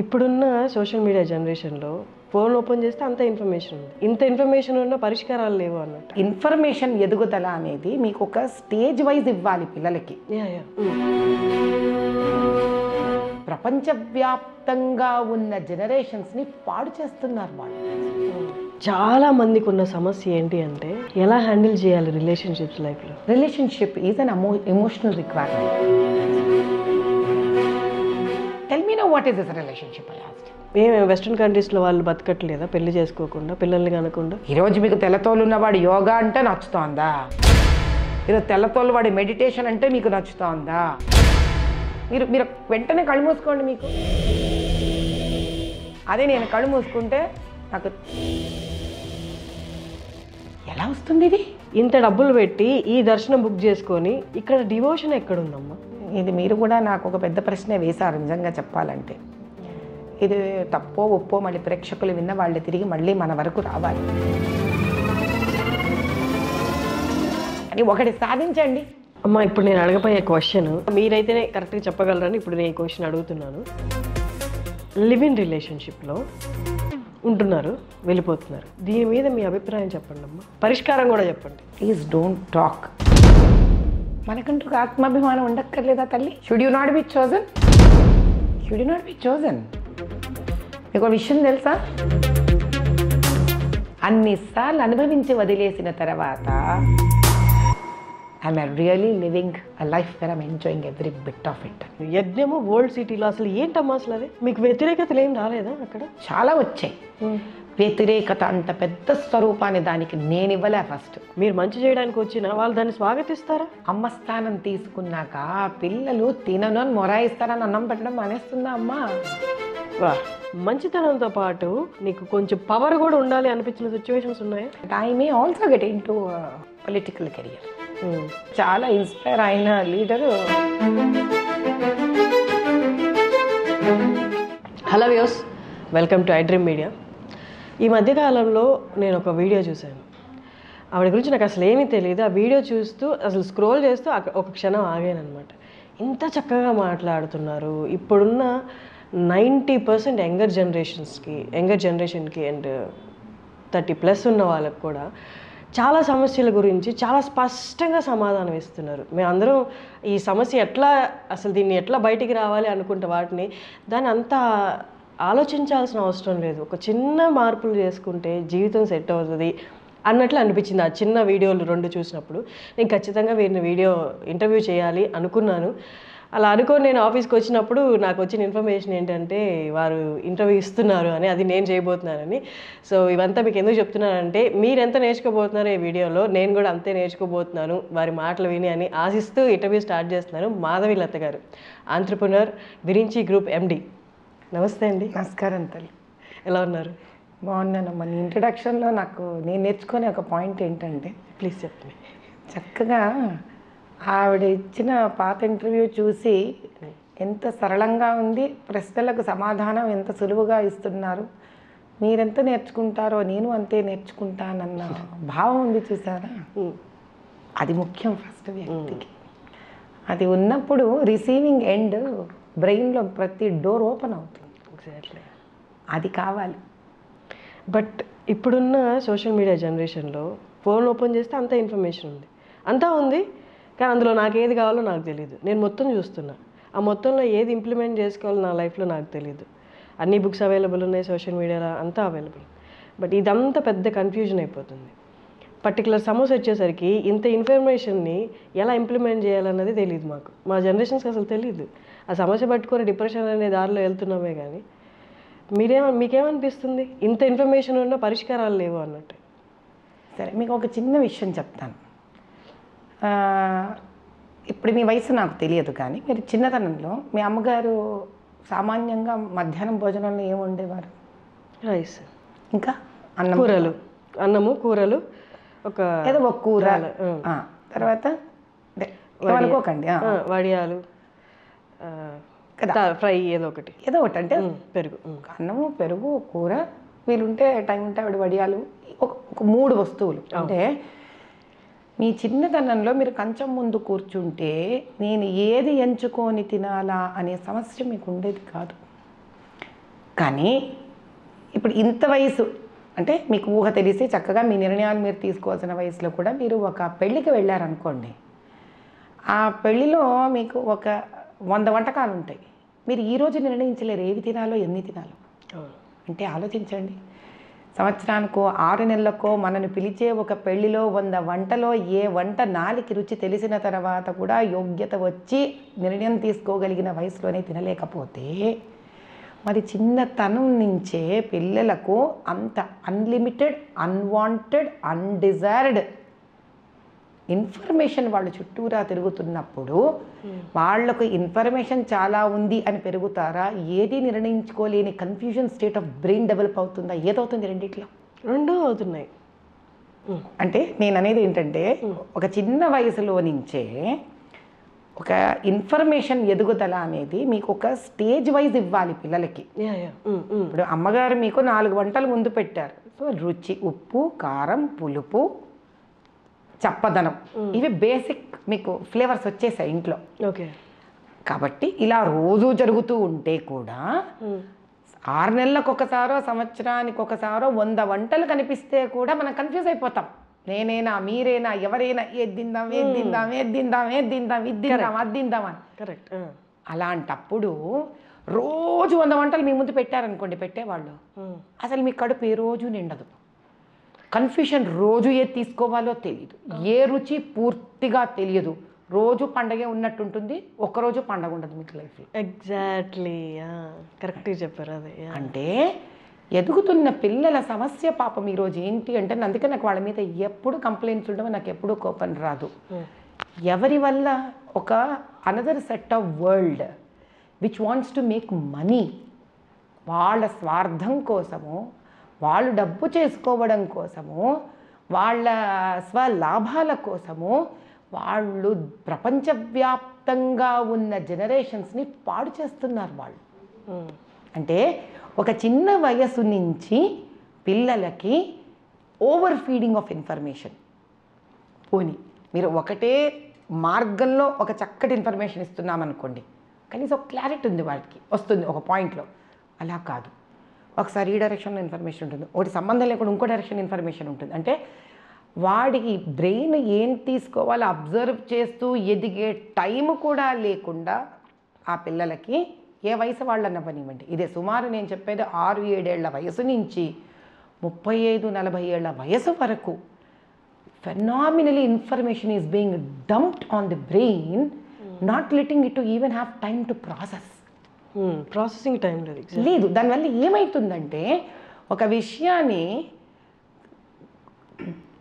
ఇప్పుడున్న social media జనరేషన్లో phone open చేస్తే అంత ఇన్ఫర్మేషన్ ఉంది. ఇంత ఇన్ఫర్మేషన్ ఉన్న పరిష్కారాలు లేవు అన్నట్టు. ఇన్ఫర్మేషన్ ఎదుగుదల అనేది మీకు ఒక స్టేజ్ వైజ్ ఇవ్వాలి పిల్లలకి. ప్రపంచవ్యాప్తంగా ఉన్న జనరేషన్స్ని పాడు చేస్తున్నారు వాళ్ళు. చాలా మందికి ఉన్న సమస్య ఏంటి అంటే ఎలా హ్యాండిల్ చేయాలి రిలేషన్షిప్స్ లైఫ్లో. Relationship is an emotional requirement. Tell me no what is this relationship last. మేము వెస్ట్రన్ కంట్రీస్లో వాళ్ళు బతకట్లేదా పెళ్లి చేసుకోకుండా, పిల్లల్ని కనకుండా? ఈరోజు మీకు తెల్లతోలు ఉన్నవాడు యోగా అంటే నచ్చుతోందా? ఈరోజు తెల్లతోలు వాడి మెడిటేషన్ అంటే మీకు నచ్చుతోందా? మీరు మీరు వెంటనే కళ్ళు మూసుకోండి. మీకు అదే నేను కళ్ళు మూసుకుంటే నాకు ఎలా వస్తుంది ఇది? ఇంత డబ్బులు పెట్టి ఈ దర్శనం బుక్ చేసుకొని ఇక్కడ డివోషన్ ఎక్కడుందమ్మా? ఇది మీరు కూడా నాకు ఒక పెద్ద ప్రశ్నే వేశారు నిజంగా చెప్పాలంటే. ఇది తప్పో ఒప్పో మళ్ళీ ప్రేక్షకులు విన్న వాళ్ళు తిరిగి మళ్ళీ మన వరకు రావాలి. అని ఒకటి సాధించండి అమ్మా. ఇప్పుడు నేను అడగబోయే క్వశ్చన్ మీరైతేనే కరెక్ట్గా చెప్పగలరని ఇప్పుడు నేను ఈ క్వశ్చన్ అడుగుతున్నాను. లివ్ ఇన్ రిలేషన్షిప్లో ఉంటున్నారు, వెళ్ళిపోతున్నారు, దీని మీద మీ అభిప్రాయం చెప్పండి అమ్మా. పరిష్కారం కూడా చెప్పండి. Please don't talk. మనకంటూ ఒక ఆత్మాభిమానం ఉండక్కర్లేదా తల్లి? Should you not be chosen? Should you not be chosen? మీకు విషయం తెలుసా? అన్నిసార్లు అనుభవించి వదిలేసిన తర్వాత I'm really living a life where I'm enjoying every bit of it. యజ్ఞము ఓల్డ్ సిటీలో అసలు ఏంటమ్మా అసలు అది? మీకు వ్యతిరేకతలు ఏం రాలేదా అక్కడ? చాలా వచ్చాయి. వ్యతిరేకత అంత పెద్ద స్వరూపాన్ని దానికి నేను ఇవ్వలే. ఫస్ట్ మీరు మంచి చేయడానికి వచ్చినా వాళ్ళు దాన్ని స్వాగతిస్తారా? అమ్మ స్థానం తీసుకున్నాక పిల్లలు తినను అని మొరాయిస్తారని అన్నం పెట్టడం మానేస్తుందా అమ్మ? వా, మంచితనంతో పాటు నీకు కొంచెం పవర్ కూడా ఉండాలి అనిపించిన సిచ్యువేషన్స్ ఉన్నాయా? I may also get in to political career. చాలా ఇన్స్పైర్ అయిన leader. Hello views, welcome to iDream media. ఈ మధ్యకాలంలో నేను ఒక వీడియో చూశాను. ఆవిడ గురించి నాకు అసలు ఏమీ తెలియదు. ఆ వీడియో చూస్తూ అసలు స్క్రోల్ చేస్తూ ఒక క్షణం ఆగాను అనమాట. ఇంత చక్కగా మాట్లాడుతున్నారు. ఇప్పుడున్న 90% యంగర్ జనరేషన్కి అండ్ 30+ ఉన్న వాళ్ళకు కూడా చాలా సమస్యల గురించి చాలా స్పష్టంగా సమాధానం ఇస్తున్నారు. మేమందరం ఈ సమస్య దీన్ని ఎట్లా బయటికి రావాలి అనుకుంటే వాటిని దాన్ని అంతా ఆలోచించాల్సిన అవసరం లేదు. ఒక చిన్న మార్పులు చేసుకుంటే జీవితం సెట్ అవుతుంది అన్నట్లు అనిపించింది. ఆ చిన్న వీడియోలు 2 చూసినప్పుడు నేను ఖచ్చితంగా వీరిని ఇంటర్వ్యూ చేయాలి అనుకున్నాను. అలా అనుకొని నేను ఆఫీస్కి వచ్చినప్పుడు నాకు వచ్చిన ఇన్ఫర్మేషన్ ఏంటంటే వారు ఇంటర్వ్యూ ఇస్తున్నారు అని, అది నేను చేయబోతున్నానని. సో ఇవంతా మీకు ఎందుకు చెప్తున్నానంటే మీరు ఎంత నేర్చుకోబోతున్నారో ఈ వీడియోలో నేను కూడా అంతే నేర్చుకోబోతున్నాను వారి మాటలు విని అని ఆశిస్తూ ఇంటర్వ్యూ స్టార్ట్ చేస్తున్నాను. మాధవి లత గారు, ఆంట్రప్రెన్యూర్, విరించి గ్రూప్ MD. నమస్తే అండి. నమస్కారం తల్లి. ఎలా ఉన్నారు? బాగున్నానమ్మా. నీ ఇంట్రడక్షన్లో నేను నేర్చుకునే ఒక పాయింట్ ఏంటంటే, ప్లీజ్ చెప్పండి. చక్కగా ఆవిడ ఇచ్చిన పాత ఇంటర్వ్యూ చూసి ఎంత సరళంగా ఉంది, ప్రశ్నలకు సమాధానం ఎంత సులువుగా ఇస్తున్నారు, మీరెంత నేర్చుకుంటారో నేను అంతే నేర్చుకుంటానన్న భావం ఉంది చూసారా? అది ముఖ్యం ఫస్ట్ వ్యక్తికి. అది ఉన్నప్పుడు రిసీవింగ్ ఎండ్ బ్రెయిన్లో ప్రతి డోర్ ఓపెన్ అవుతుంది. ఎగ్జాక్ట్లీ అది కావాలి. బట్ ఇప్పుడున్న సోషల్ మీడియా జనరేషన్లో ఫోన్ ఓపెన్ చేస్తే అంత ఇన్ఫర్మేషన్ ఉంది, అంతా ఉంది, కానీ అందులో నాకు ఏది కావాలో నాకు తెలియదు. నేను మొత్తం చూస్తున్నా, ఆ మొత్తంలో ఏది ఇంప్లిమెంట్ చేసుకోవాలో నా లైఫ్లో నాకు తెలియదు. అన్ని బుక్స్ అవైలబుల్ ఉన్నాయి, సోషల్ మీడియాలో అంతా అవైలబుల్. బట్ ఇదంతా పెద్ద కన్ఫ్యూజన్ అయిపోతుంది. పర్టికులర్ సమస్య వచ్చేసరికి ఇంత ఇన్ఫర్మేషన్ని ఎలా ఇంప్లిమెంట్ చేయాలన్నది తెలియదు మాకు. మా జనరేషన్స్కి అసలు తెలియదు. ఆ సమస్య పట్టుకొని డిప్రెషన్ అనే దారిలో వెళ్తున్నామే కానీ మీకేమనిపిస్తుంది? ఇంత ఇన్ఫర్మేషన్ ఉన్న పరిష్కారాలు లేవు అన్నట్టు. సరే, మీకు ఒక చిన్న విషయం చెప్తాను. ఇప్పుడు మీ వయసు నాకు తెలియదు, కానీ మీరు చిన్నతనంలో మీ అమ్మగారు సామాన్యంగా మధ్యాహ్నం భోజనంలో ఏమి వండేవారు? రైస్, ఇంకా అన్నము కూరలు, ఏదో ఒక కూర, తర్వాత అనుకోకండి వడియాలు, ఫ్రై, ఏదో ఒకటి అంటే పెరుగు, అన్నము, పెరుగు, కూర, వీలుంటే టైం ఉంటే ఆవిడ వడియాలు, ఒక 3 వస్తువులు. అంటే మీ చిన్నతనంలో మీరు కంచం ముందు కూర్చుంటే నేను ఏది ఎంచుకొని తినాలా అనే సమస్య మీకు ఉండేది కాదు. కానీ ఇప్పుడు ఇంత వయసు అంటే మీకు ఊహ తెలిసి చక్కగా మీ నిర్ణయాలు మీరు తీసుకోవాల్సిన వయసులో కూడా మీరు ఒక పెళ్ళికి వెళ్ళారనుకోండి, ఆ పెళ్ళిలో మీకు ఒక 100 వంటకాలు ఉంటాయి. మీరు ఈరోజు నిర్ణయించలేరు ఏవి తినాలో ఎన్ని తినాలో. అంటే ఆలోచించండి, సంవత్సరానికో 6 నెలలకో మనను పిలిచే ఒక పెళ్ళిలో 100 వంటలో ఏ వంట నాలికి రుచి తెలిసిన తర్వాత కూడా యోగ్యత వచ్చి నిర్ణయం తీసుకోగలిగిన వయసులోనే తినలేకపోతే మరి చిన్నతనం నుంచే పిల్లలకు అంత అన్లిమిటెడ్, అన్వాంటెడ్, అన్డిజైర్డ్ ఇన్ఫర్మేషన్ వాళ్ళ చుట్టూరా తిరుగుతున్నప్పుడు వాళ్లకు ఇన్ఫర్మేషన్ చాలా ఉంది అని పెరుగుతారా? ఏది నిర్ణయించుకోలేని confusion state of brain develop అవుతుందా? ఏదవుతుంది? రెండిట్లో రెండూ అవుతున్నాయి. అంటే నేను అనేది ఏంటంటే ఒక చిన్న వయసులో నుంచే ఒక ఇన్ఫర్మేషన్ ఎదుగుదల అనేది మీకు ఒక స్టేజ్ వైజ్ ఇవ్వాలి పిల్లలకి. ఇప్పుడు అమ్మగారు మీకు 4 వంటలు ముందు పెట్టారు. సో రుచి, ఉప్పు, కారం, పులుపు, చప్పదనం, ఇవి బేసిక్ మీకు ఫ్లేవర్స్ వచ్చేసాయి ఇంట్లో. ఓకే. కాబట్టి ఇలా రోజు జరుగుతూ ఉంటే కూడా 6 నెలలకు ఒకసారో సంవత్సరానికి ఒకసారో 100 వంటలు కనిపిస్తే కూడా మనం కన్ఫ్యూజ్ అయిపోతాం. నేనేనా, మీరేనా, ఎవరైనా, ఏది తిందాం, ఏది తిందాం, ఏది తిందాం, ఏది తిందాం, ఇది తిందాం, అది తిందాం అని. కరెక్ట్. అలాంటప్పుడు రోజు 100 వంటలు మీ ముందు పెట్టారనుకోండి, పెట్టేవాళ్ళు అసలు మీ కడుపు ఏ రోజు నిండదు. కన్ఫ్యూషన్, రోజు ఏది తీసుకోవాలో తెలియదు, ఏ రుచి పూర్తిగా తెలియదు. రోజు పండగే ఉన్నట్టుంటుంది, ఒక్కరోజు పండగ ఉండదు మీకు లైఫ్లో. ఎగ్జాక్ట్లీ, కరెక్ట్గా చెప్పారు. అదే అంటే ఎదుగుతున్న పిల్లల సమస్య పాపం ఈరోజు ఏంటి అంటే, అందుకే నాకు వాళ్ళ మీద ఎప్పుడు కంప్లైంట్స్ ఉండవు, నాకు ఎప్పుడు కోపం రాదు. ఎవరి వల్ల ఒక another set of world which wants to make money, వాళ్ళ స్వార్థం కోసము, వాళ్ళు డబ్బు చేసుకోవడం కోసము, వాళ్ళ స్వలాభాల కోసము వాళ్ళు ప్రపంచవ్యాప్తంగా ఉన్న జనరేషన్స్ని పాడు చేస్తున్నారు వాళ్ళు. అంటే ఒక చిన్న వయసు నుంచి పిల్లలకి ఓవర్ ఫీడింగ్ ఆఫ్ ఇన్ఫర్మేషన్. పోనీ మీరు ఒకటే మార్గంలో ఒక చక్కటి ఇన్ఫర్మేషన్ ఇస్తున్నామనుకోండి, కనీసం ఒక క్లారిటీ ఉంది వాటికి, వస్తుంది ఒక పాయింట్లో. అలా కాదు, ఒకసారి ఈ డైరెక్షన్లో ఇన్ఫర్మేషన్ ఉంటుంది, ఒకటి సంబంధం లేకుండా ఇంకో డైరెక్షన్ ఇన్ఫర్మేషన్ ఉంటుంది. అంటే వాడికి బ్రెయిన్ ఏం తీసుకోవాలో అబ్జర్వ్ చేస్తూ ఎదిగే టైం కూడా లేకుండా ఆ పిల్లలకి ఏ వయసు వాళ్ళని అవ్వనివ్వండి, ఇదే సుమారు నేను చెప్పేది 6-7 ఏళ్ల వయసు నుంచి 35-40 ఏళ్ల వయసు వరకు phenomenally information is being dumped on the brain, not letting it to even have time to process. Processing time లేదు. దానివల్ల ఏమవుతుందంటే ఒక విషయాన్ని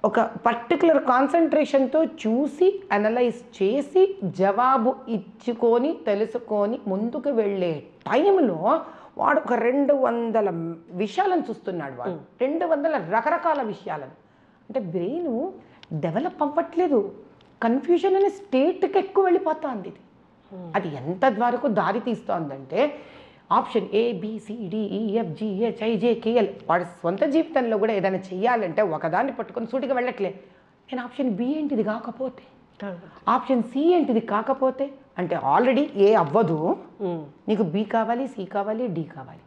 ఒక పర్టికులర్ కాన్సన్ట్రేషన్తో చూసి అనలైజ్ చేసి జవాబు ఇచ్చుకొని తెలుసుకొని ముందుకు వెళ్ళే టైంలో వాడు ఒక 200 విషయాలను చూస్తున్నాడు. వాడు 200 రకరకాల విషయాలను. అంటే బ్రెయిన్ డెవలప్ అవ్వట్లేదు, కన్ఫ్యూజన్ అనే స్టేట్కి ఎక్కువ వెళ్ళిపోతుంది. ఇది అది ఎంత వరకు దారి తీస్తోందంటే ఆప్షన్ ABCDEFGHIJKL వాడి సొంత జీవితంలో కూడా ఏదైనా చెయ్యాలంటే ఒకదాన్ని పట్టుకొని సూటిగా వెళ్ళట్లే. నేను ఆప్షన్ B ఏంటిది కాకపోతే, ఆప్షన్ C ఏంటిది కాకపోతే, అంటే ఆల్రెడీ ఏ అవ్వదు, నీకు B కావాలి, C కావాలి, D కావాలి.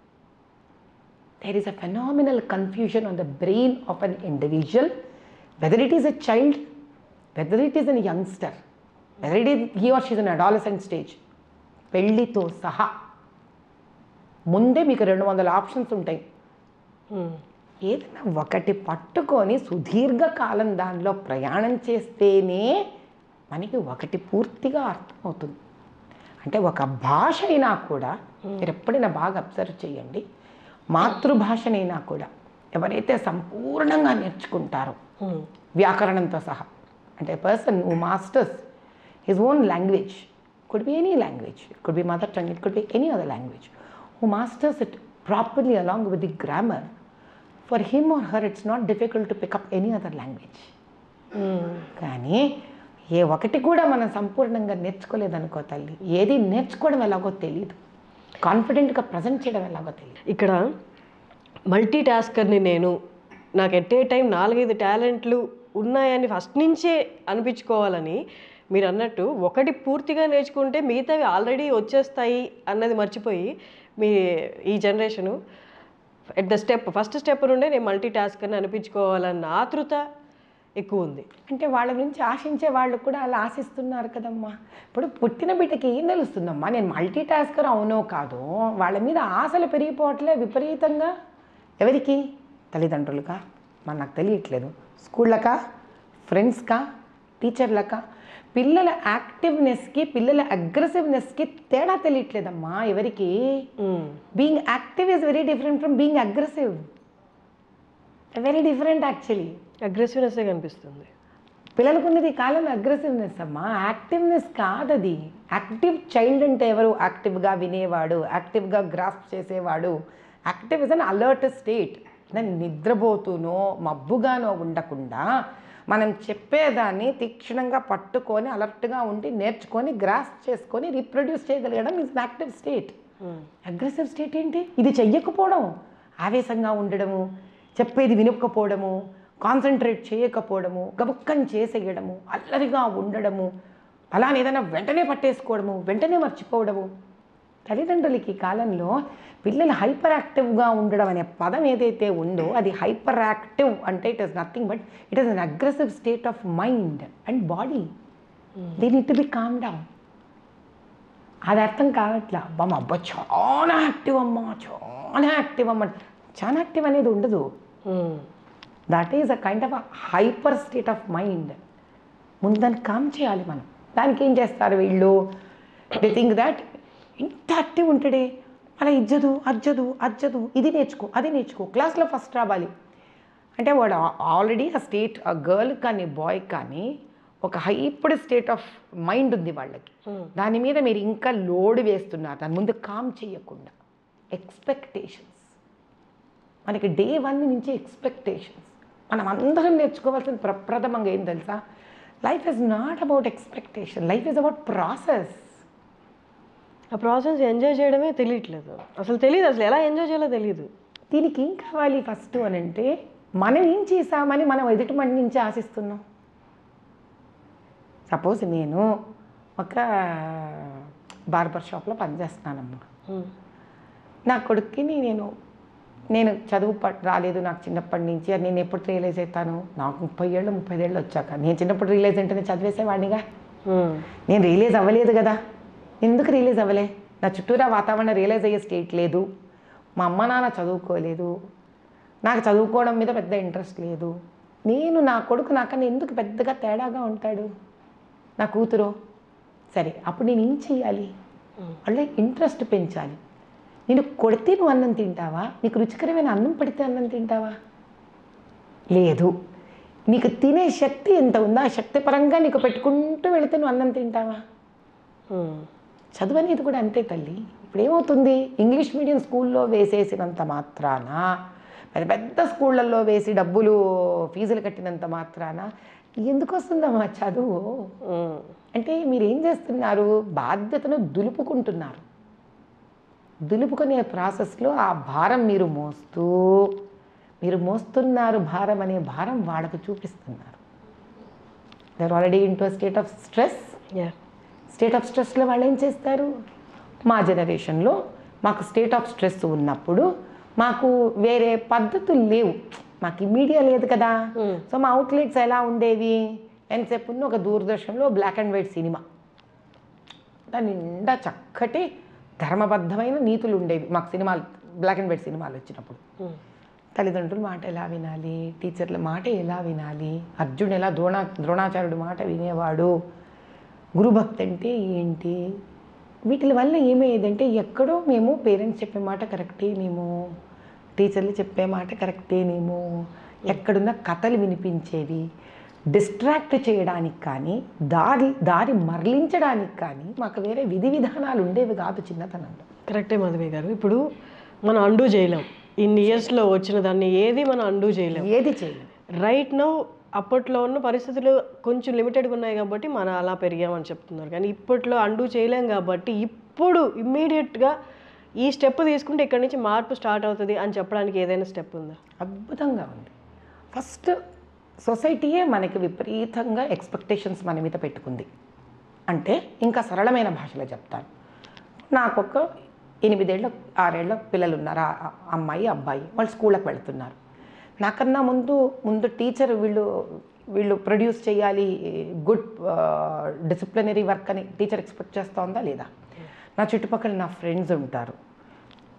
there is a phenomenal confusion on the brain of an individual, whether it is a child, whether it is a youngster, whether it is he or she is in adolescent stage. పెళ్ళితో సహా ముందే మీకు 200 options ఉంటాయి. ఏదైనా ఒకటి పట్టుకొని సుదీర్ఘకాలం దానిలో ప్రయాణం చేస్తేనే మనకి ఒకటి పూర్తిగా అర్థమవుతుంది. అంటే ఒక భాష అయినా కూడా మీరు ఎప్పుడైనా బాగా అబ్జర్వ్ చేయండి, మాతృభాషనైనా కూడా ఎవరైతే సంపూర్ణంగా నేర్చుకుంటారో వ్యాకరణంతో సహా, అంటే person who masters his own language, could be any language, it could be mother tongue, it could be any other language, who masters it properly along with the grammar, for him or her it's not difficult to pick up any other language. కానీ ఏ ఒకటి కూడా మనం సంపూర్ణంగా నేర్చుకోలేదనుకో తల్లి, ఏది నేర్చుకోవడం ఎలాగో తెలియదు, కాన్ఫిడెంట్గా ప్రజెంట్ చేయడం ఎలాగో తెలియదు. ఇక్కడ మల్టీ టాస్కర్ని నేను, నాకు ఎట్ ఏ టైం 4-5 టాలెంట్లు ఉన్నాయని ఫస్ట్ నుంచే అనిపించుకోవాలని మీరు అన్నట్టు ఒకటి పూర్తిగా నేర్చుకుంటే మిగతావి ఆల్రెడీ వచ్చేస్తాయి అన్నది మర్చిపోయి మీ ఈ generation at the first step నుండే నేను మల్టీ టాస్క్ అని అనిపించుకోవాలన్న ఆతృత ఎక్కువ ఉంది. అంటే వాళ్ళ గురించి ఆశించే వాళ్ళు కూడా అలా ఆశిస్తున్నారు కదమ్మా. ఇప్పుడు పుట్టిన బిడ్డకి ఏం తెలుస్తుందమ్మా, నేను మల్టీ టాస్కర్ అవునో కాదో, వాళ్ళ మీద ఆశలు పెరిగిపోవట్లే విపరీతంగా. ఎవరికి? తల్లిదండ్రులుగా? మరి నాకు తెలియట్లేదు. స్కూళ్ళకా, ఫ్రెండ్స్కా, టీచర్లకా? పిల్లల యాక్టివ్నెస్కి పిల్లల అగ్రెసివ్నెస్కి తేడా తెలియట్లేదమ్మా ఎవరికి. Being active is very different from being aggressive. Very different actually. అగ్రెసివ్నెస్సే కనిపిస్తుంది పిల్లలకు ఉన్నది ఈ కాలంలో అగ్రెసివ్నెస్ అమ్మా, యాక్టివ్నెస్ కాదది. యాక్టివ్ చైల్డ్ అంటే ఎవరు? యాక్టివ్గా వినేవాడు, యాక్టివ్గా గ్రాస్ప్ చేసేవాడు. Active is an alert state. నేను నిద్రపోతూనో మబ్బుగానో ఉండకుండా మనం చెప్పేదాన్ని తీక్షణంగా పట్టుకొని అలర్ట్గా ఉండి నేర్చుకొని గ్రాస్ప్ చేసుకొని రీప్రొడ్యూస్ చేయగలగడం is an active state. Aggressive state ఏంటి? ఇది చెయ్యకపోవడం, ఆవేశంగా ఉండడము, చెప్పేది వినకపోవడము, కాన్సన్ట్రేట్ చేయకపోవడము, గబుక్కని చేసేయడము, అల్లరిగా ఉండడము, అలానే ఏదైనా వెంటనే పట్టేసుకోవడము, వెంటనే మర్చిపోవడము. తల్లిదండ్రులకి ఈ కాలంలో పిల్లలు హైపర్ యాక్టివ్గా ఉండడం అనే పదం ఏదైతే ఉందో అది హైపర్ యాక్టివ్ అంటే it is nothing but it is an aggressive state of mind and body. They need to be calm down. అది అర్థం కావట్లా. అబ్బా చాలా యాక్టివ్ అమ్మా, చాలా యాక్టివ్ అమ్మ. చాలా యాక్టివ్ అనేది ఉండదు. That is a kind of a hyper state of mind. ముందు దాన్ని కామ్ చేయాలి మనం. దానికి ఏం చేస్తారు వీళ్ళు? దే థింక్ దట్ ఇంత యాక్టివ్ ఉంటాడే, అలా అజ్జదు, ఇది నేర్చుకో, అది నేర్చుకో, క్లాస్లో ఫస్ట్ రావాలి అంటే వాడు ఆల్రెడీ ఆ స్టేట్, ఆ గర్ల్ కానీ బాయ్ కానీ ఒక హైపర్ స్టేట్ ఆఫ్ మైండ్ ఉంది వాళ్ళకి. దాని మీద మీరు ఇంకా లోడ్ వేస్తున్నారు, దాని ముందు కామ్ చేయకుండా. ఎక్స్పెక్టేషన్స్ మనకి డే 1 నుంచి ఎక్స్పెక్టేషన్స్. మనం అందరం నేర్చుకోవాల్సిన ప్రప్రథమంగా ఏం తెలుసా? Life is not about expectation, life is about process. ఆ ప్రాసెస్ ఎంజాయ్ చేయడమే తెలియట్లేదు. అసలు ఎలా ఎంజాయ్ చేయాలో తెలియదు. దీనికి ఏం కావాలి ఫస్ట్ అని అంటే, మనం ఏం చేసామని మనం ఎదుటి మంది నుంచి ఆశిస్తున్నాం. సపోజ్ నేను ఒక బార్బర్ షాప్లో పనిచేస్తున్నానమ్మా. నా కొడుక్కి నేను చదువు రాలేదు నాకు చిన్నప్పటి నుంచి. అది నేను ఎప్పుడు రియలైజ్ అవుతాను? నాకు 35 ఏళ్ళు వచ్చాక. నేను చిన్నప్పుడు రియలైజ్ అంటే నేను చదివేసేవాడినిగా. నేను రియలైజ్ అవ్వలేదు కదా. ఎందుకు రియలైజ్ అవ్వలే? నా చుట్టూరా వాతావరణం రియలైజ్ అయ్యే స్టేట్ లేదు. మా అమ్మ నాన్న చదువుకోలేదు, నాకు చదువుకోవడం మీద పెద్ద ఇంట్రెస్ట్ లేదు. నా కొడుకు నాకన్నా ఎందుకు పెద్దగా తేడాగా ఉంటాడు? నా కూతురు సరే, అప్పుడు నేను ఏం చెయ్యాలి? వాళ్ళ ఇంట్రెస్ట్ పెంచాలి. నేను కొడితే నువ్వు అన్నం తింటావా? నీకు రుచికరమైన అన్నం పడితే అన్నం తింటావా? లేదు. నీకు తినే శక్తి ఎంత ఉందో ఆ శక్తి పరంగా నీకు పెట్టుకుంటూ వెళితే నువ్వు అన్నం తింటావా? చదువు అనేది కూడా అంతే తల్లి. ఇప్పుడు ఏమవుతుంది? ఇంగ్లీష్ మీడియం స్కూల్లో వేసేసినంత మాత్రాన, పెద్ద పెద్ద స్కూళ్ళల్లో వేసి డబ్బులు ఫీజులు కట్టినంత మాత్రాన ఎందుకు వస్తుందమ్మా చదువు? అంటే మీరు ఏం చేస్తున్నారు? బాధ్యతను దులుపుకుంటున్నారు. దులుపుకునే ప్రాసెస్లో ఆ భారం మీరు మోస్తున్నారు. భారం అనే భారం వాళ్ళకు చూపిస్తున్నారు. They are already into state of stress. State of స్ట్రెస్లో వాళ్ళు ఏం చేస్తారు? మా జనరేషన్లో మాకు స్టేట్ ఆఫ్ స్ట్రెస్ ఉన్నప్పుడు మాకు వేరే పద్ధతులు లేవు. మాకు మీడియా లేదు కదా. సో మా అవుట్లెట్స్ ఎలా ఉండేవి? ఎంతసేపు ఉన్న ఒక దూరదర్శన్లో బ్లాక్ అండ్ వైట్ సినిమా, దాని నిండా చక్కటి ధర్మబద్ధమైన నీతులు ఉండేవి. మాకు సినిమాలు, బ్లాక్ అండ్ వైట్ సినిమాలు వచ్చినప్పుడు తల్లిదండ్రుల మాట ఎలా వినాలి, టీచర్ల మాట ఎలా వినాలి, అర్జునుడు ఎలా ద్రోణాచార్యుడు మాట వినేవాడు, గురుభక్తి అంటే ఏంటి, వీటి వల్ల ఏమయ్యేదంటే ఎక్కడో మేము పేరెంట్స్ చెప్పే మాట కరెక్టేనేమో, టీచర్లు చెప్పే మాట కరెక్టేనేమో, ఎక్కడున్న కథలు వినిపించేవి, డిస్ట్రాక్ట్ చేయడానికి కానీ దారి మరలించడానికి కానీ మాకు వేరే విధి విధానాలు ఉండేవి కాదు చిన్నతనంలో. కరెక్టే మాధవి గారు. ఇప్పుడు మనం అండూ చేయలేం. ఇన్ని ఇయర్స్లో వచ్చిన దాన్ని ఏది మనం అండూ చేయలేం. రైట్ నౌ అప్పట్లో ఉన్న పరిస్థితులు కొంచెం లిమిటెడ్గా ఉన్నాయి కాబట్టి మనం అలా పెరిగామని చెప్తున్నారు. కానీ ఇప్పట్లో అండూ చేయలేం కాబట్టి ఇప్పుడు ఇమ్మీడియట్గా ఈ స్టెప్ తీసుకుంటే ఇక్కడి నుంచి మార్పు స్టార్ట్ అవుతుంది అని చెప్పడానికి ఏదైనా స్టెప్ ఉందా? అద్భుతంగా ఉంది. ఫస్ట్ సొసైటీయే మనకి విపరీతంగా ఎక్స్పెక్టేషన్స్ మన మీద పెట్టుకుంది. అంటే ఇంకా సరళమైన భాషలో చెప్తాను. నాకు ఒక 8 ఏళ్ళ 6 ఏళ్ళ పిల్లలు ఉన్నారు, అమ్మాయి అబ్బాయి. వాళ్ళు స్కూళ్ళకి వెళ్తున్నారు. నాకన్నా ముందు టీచర్ వీళ్ళు ప్రొడ్యూస్ చేయాలి గుడ్ డిసిప్లినరీ వర్క్ అని టీచర్ ఎక్స్పెక్ట్ చేస్తూ లేదా? నా చుట్టుపక్కల నా ఫ్రెండ్స్ ఉంటారు.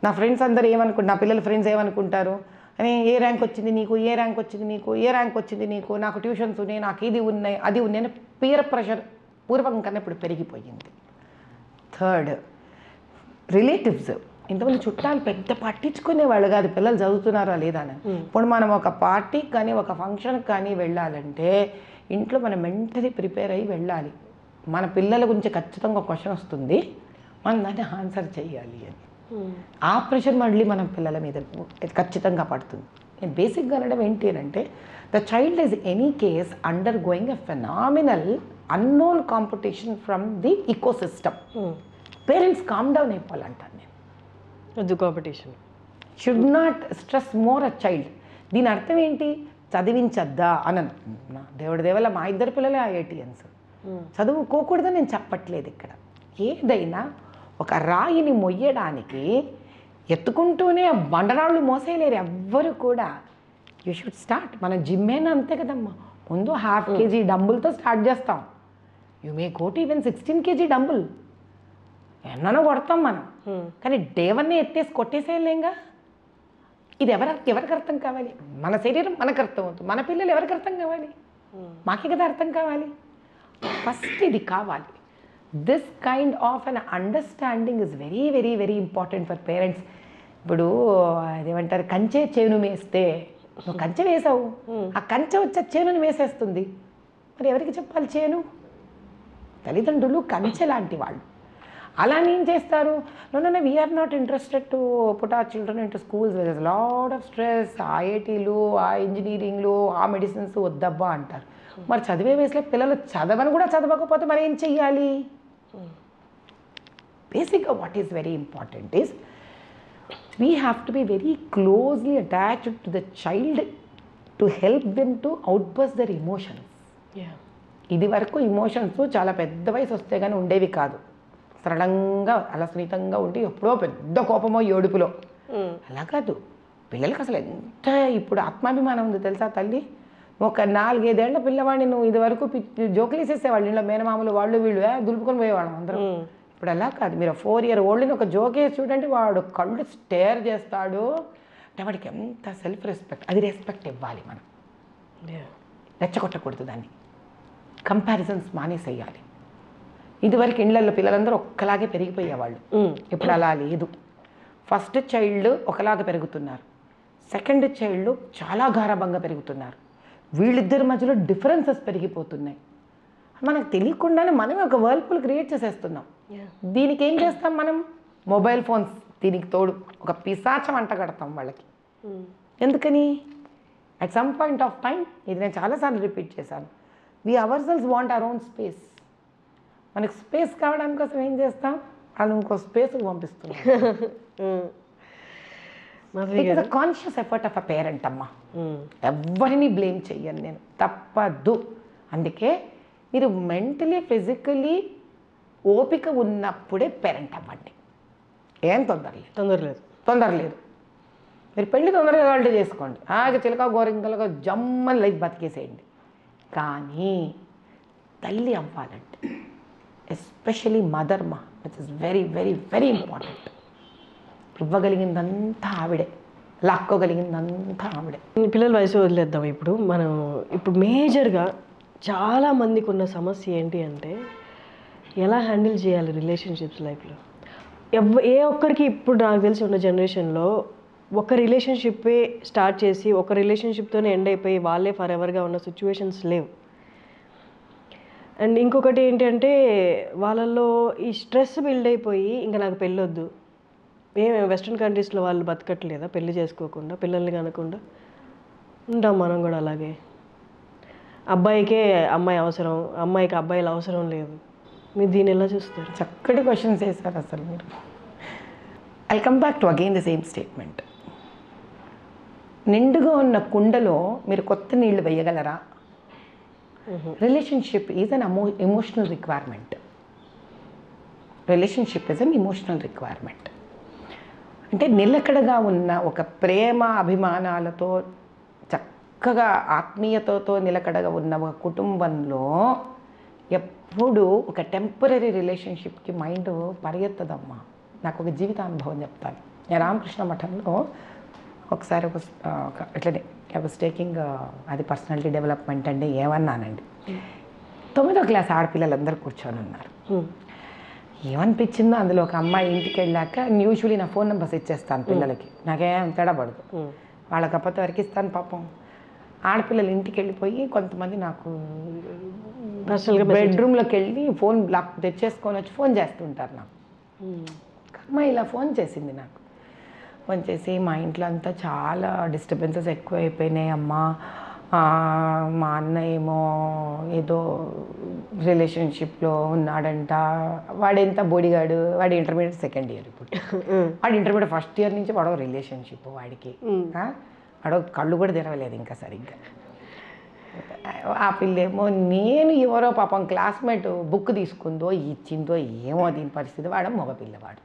నా ఫ్రెండ్స్ అందరూ నా పిల్లల ఫ్రెండ్స్ ఏమనుకుంటారు అని, ఏ ర్యాంక్ వచ్చింది నీకు, ఏ ర్యాంక్ వచ్చింది నీకు, ఏ ర్యాంక్ వచ్చింది నీకు, నాకు ట్యూషన్స్ ఉన్నాయి, నాకు ఇది ఉన్నాయి, అది ఉన్నాయి. పీర్ ప్రెషర్ పూర్వకం కన్నా ఇప్పుడు పెరిగిపోయింది. Third, relatives. ఇంతమంది చుట్టాలు పెద్ద పట్టించుకునేవాళ్ళు కాదు పిల్లలు చదువుతున్నారా లేదా అని. ఇప్పుడు మనం ఒక పార్టీకి కానీ ఒక ఫంక్షన్కి కానీ వెళ్ళాలంటే ఇంట్లో మనం మెంటలీ ప్రిపేర్ అయ్యి వెళ్ళాలి. మన పిల్లల గురించి ఖచ్చితంగా ఒక క్వశ్చన్ వస్తుంది, మనం దాన్ని ఆన్సర్ చేయాలి అని. ఆ ప్రెషర్ మళ్ళీ మనం పిల్లల మీద ఖచ్చితంగా పడుతుంది. నేను బేసిక్గా అనడం ఏంటి అంటే, the child is any case undergoing a phenomenal unknown competition from the ecosystem. Parents calm down అయిపోవాలంటాను నేను. Competition should not stress more a child. దీని అర్థం ఏంటి, చదివించద్దా అనను. దేవుడి దేవల్ల మా 2 పిల్లలే IITians. చదువుకోకూడదని నేను చెప్పట్లేదు. ఇక్కడ ఏదైనా ఒక రాయిని మొయ్యడానికి ఎత్తుకుంటూనే బండరాళ్ళు మోసేయలేరు ఎవ్వరు కూడా. You should start. మన జిమ్మేనా అంతే కదమ్మా, ముందు 1/2 kg డంబుల్తో స్టార్ట్ చేస్తాం. You may go to even 16 kg dumbbell, ఎన్ననో కొడతాం మనం. కానీ డేవన్నే ఎత్తేసి కొట్టేసేయలేంగా. ఇది ఎవరికి అర్థం కావాలి? మన శరీరం మనకు అర్థం అవుతుంది, మన పిల్లలు ఎవరికి అర్థం కావాలి? మాకే కదా అర్థం కావాలి. ఫస్ట్ ఇది కావాలి. This kind of an understanding is very very very important for parents. ఇప్పుడు అదేమంటారు, కంచె చేను మేస్తే, నువ్వు కంచె వేసావు, ఆ కంచె వచ్చే చేనుని వేసేస్తుంది. మరి ఎవరికి చెప్పాలి? చేను తల్లిదండ్రులు కంచె లాంటి వాళ్ళు. అలానే ఏం చేస్తారు, no we're not interested to put our children into schools, there is lot of stress, IITలు, ఆ ఇంజనీరింగ్లు, ఆ మెడిసిన్స్ వద్దబ్బా అంటారు. మరి చదివే వయసులో పిల్లలు చదవని కూడా చదవకపోతే మరి ఏం చెయ్యాలి? బేసిక్గా what is very important is we have to be very closely attached to the child to help them to outburst their emotions. ఇది వరకు ఇమోషన్స్ చాలా పెద్ద వయసు వస్తే కానీ ఉండేవి కాదు. సరళంగా అలా సున్నితంగా ఉండి ఎప్పుడో పెద్ద కోపమో ఏడుపులో, అలా కాదు. పిల్లలకి అసలు ఎంత ఇప్పుడు ఆత్మాభిమానం ఉంది తెలుసా తల్లి. ఒక 4-5 ఏళ్ల పిల్లవాడిని నువ్వు ఇది వరకు జోకులు వేసేసేవాళ్ళు, ఇంట్లో మేనమామలు వాళ్ళు వీళ్ళు దులుపుకొని పోయేవాళ్ళం అందరం. ఇప్పుడు అలా కాదు. మీరు 4 year oldని ఒక జోక్ వేసి చూడండి, వాడు కళ్ళు స్టేర్ చేస్తాడు. అంటే వాడికి ఎంత సెల్ఫ్ రెస్పెక్ట్. అది రెస్పెక్ట్ ఇవ్వాలి మనం, రెచ్చగొట్టకూడదు దాన్ని. కంపారిజన్స్ మానేసేయాలి. ఇదివరకు ఇళ్లలో పిల్లలందరూ ఒక్కలాగే పెరిగిపోయేవాళ్ళు, ఇప్పుడు అలా లేదు. ఫస్ట్ చైల్డ్ ఒకలాగా పెరుగుతున్నారు, సెకండ్ చైల్డ్ చాలా గారాబంగా పెరుగుతున్నారు. వీళ్ళిద్దరి మధ్యలో డిఫరెన్సెస్ పెరిగిపోతున్నాయి. మనకు తెలియకుండానే మనమే ఒక వర్ల్పూల్ క్రియేట్ చేసేస్తున్నాం. దీనికి ఏం చేస్తాం మనం? మొబైల్ ఫోన్స్ దీనికి తోడు ఒక పిశాచం అంట కడతాం వాళ్ళకి. ఎందుకని? At some point of time, ఇది నేను చాలాసార్లు రిపీట్ చేశాను, we ourselves want our own space. మనకు స్పేస్ కావడానికి కోసం ఏం చేస్తాం? వాళ్ళు ఇంకో స్పేస్కి పంపిస్తున్నాం. It is a conscious effort of a parent అమ్మా. ఎవరిని బ్లేమ్ చెయ్యను నేను, తప్పదు. అందుకే మీరు మెంటలీ ఫిజికలీ ఓపిక ఉన్నప్పుడే పేరెంట్ అవ్వండి. ఏం తొందరలేదు. మీరు పెళ్లి తొందరగా వాళ్ళే చేసుకోండి, చిలక గోరింకలుగా జమ్మని లైఫ్ బతికేసేయండి. కానీ తల్లి అవ్వాలంటే, ఎస్పెషలీ మదర్ మా, which is very very very important. ఇవ్వగలిగిందంతా ఆవిడే, లాక్కోగలిగిందంతా ఆవిడే. పిల్లల వయసు వదిలేద్దాం. ఇప్పుడు మేజర్గా చాలామందికి ఉన్న సమస్య ఏంటి అంటే, ఎలా హ్యాండిల్ చేయాలి రిలేషన్షిప్స్ లైఫ్లో. ఏ ఒక్కరికి ఇప్పుడు నాకు తెలిసి ఉన్న జనరేషన్లో ఒక రిలేషన్షిప్పే స్టార్ట్ చేసి ఒక రిలేషన్షిప్తోనే ఎండ్ అయిపోయి వాళ్ళే ఫర్ ఎవర్గా ఉన్న సిచ్యువేషన్స్ లేవు. అండ్ ఇంకొకటి ఏంటంటే, వాళ్ళల్లో ఈ స్ట్రెస్ బిల్డ్ అయిపోయి ఇంకా నాకు పెళ్ళొద్దు. వెస్ట్రన్ కంట్రీస్లో వాళ్ళు బతకట్లేదా పెళ్లి చేసుకోకుండా, పిల్లల్ని కనకుండా? ఉంటాం మనం కూడా అలాగే. అబ్బాయికే అమ్మాయి అవసరం, అమ్మాయికి అబ్బాయిలు అవసరం లేదు. మీరు దీన్ని ఎలా చూస్తారు? చక్కటి క్వశ్చన్స్ వేశారు అసలు మీరు. I come back to again the same statement. నిండుగా ఉన్న కుండలో మీరు కొత్త నీళ్లు వేయగలరా? Relationship is an emotional requirement. Relationship is an emotional requirement. అంటే నిలకడగా ఉన్న ఒక ప్రేమ అభిమానాలతో చక్కగా ఆత్మీయతతో నిలకడగా ఉన్న ఒక కుటుంబంలో ఎప్పుడు ఒక టెంపరీ రిలేషన్షిప్కి మైండ్ పరిగెత్తదమ్మా. నాకు ఒక జీవితానుభవం చెప్తాను. నేను రామకృష్ణ మఠంలో ఒకసారి ఇట్లనే ఐ వాజ్ టేకింగ్ అది పర్సనాలిటీ డెవలప్మెంట్ అంటే ఏమన్నానండి. 9వ క్లాస్ ఆడపిల్లలందరూ కూర్చొని ఉన్నారు. ఏమనిపించిందో అందులో ఒక అమ్మాయి ఇంటికి వెళ్ళాక యూజువలీ నా ఫోన్ నెంబర్స్ ఇచ్చేస్తాను పిల్లలకి, నాకేం తేడాపడదు, వాళ్ళకి అప్పటి వరకు ఇస్తాను. పాపం ఆడపిల్లలు ఇంటికి వెళ్ళిపోయి కొంతమంది నాకు బెడ్రూమ్లోకి వెళ్ళి ఫోన్ లాక్ తెచ్చేసుకొని వచ్చి ఫోన్ చేస్తుంటారు నాకు. అమ్మాయి ఇలా ఫోన్ చేసింది నాకు. ఫోన్ చేసి మా ఇంట్లో అంతా చాలా డిస్టర్బెన్సెస్ ఎక్కువ అయిపోయినాయి అమ్మా, మా అన్న ఏమో ఏదో రిలేషన్షిప్లో ఉన్నాడంట, వాడెంత బోడిగాడు, వాడు ఇంటర్మీడియట్ సెకండ్ ఇయర్, ఇప్పుడు వాడు ఇంటర్మీడియట్ ఫస్ట్ ఇయర్ నుంచి వాడో రిలేషన్షిప్, వాడికి వాడో కళ్ళు కూడా తెరవలేదు ఇంకా సరిగ్గా. ఆ పిల్లేమో నేను ఎవరో పాపం క్లాస్మేట్ బుక్ తీసుకుందో ఇచ్చిందో ఏమో దీని పరిస్థితి, వాడు మగ పిల్లవాడు.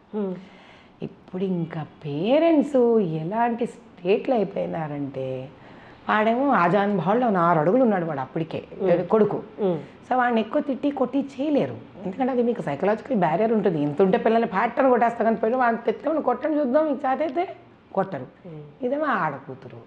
ఇప్పుడు ఇంకా పేరెంట్స్ ఎలాంటి స్టేట్లో అయిపోయినారంటే, వాడేమో ఆజాన్ భావ్లో 6 అడుగులు ఉన్నాడు వాడు అప్పటికే కొడుకు. సో వాడిని ఎక్కువ తిట్టి కొట్టి చేయలేరు, ఎందుకంటే అది మీకు సైకలాజికల్ బ్యారియర్ ఉంటుంది. ఇంత ఉంటే పిల్లల్ని ప్యాటర్న్ కొట్టేస్తా కానీ పోయి వాడిని తెచ్చుకొని కొట్టని చూద్దాం, ఈ చేతైతే కొట్టరు. ఇదేమో ఆడకూతురు,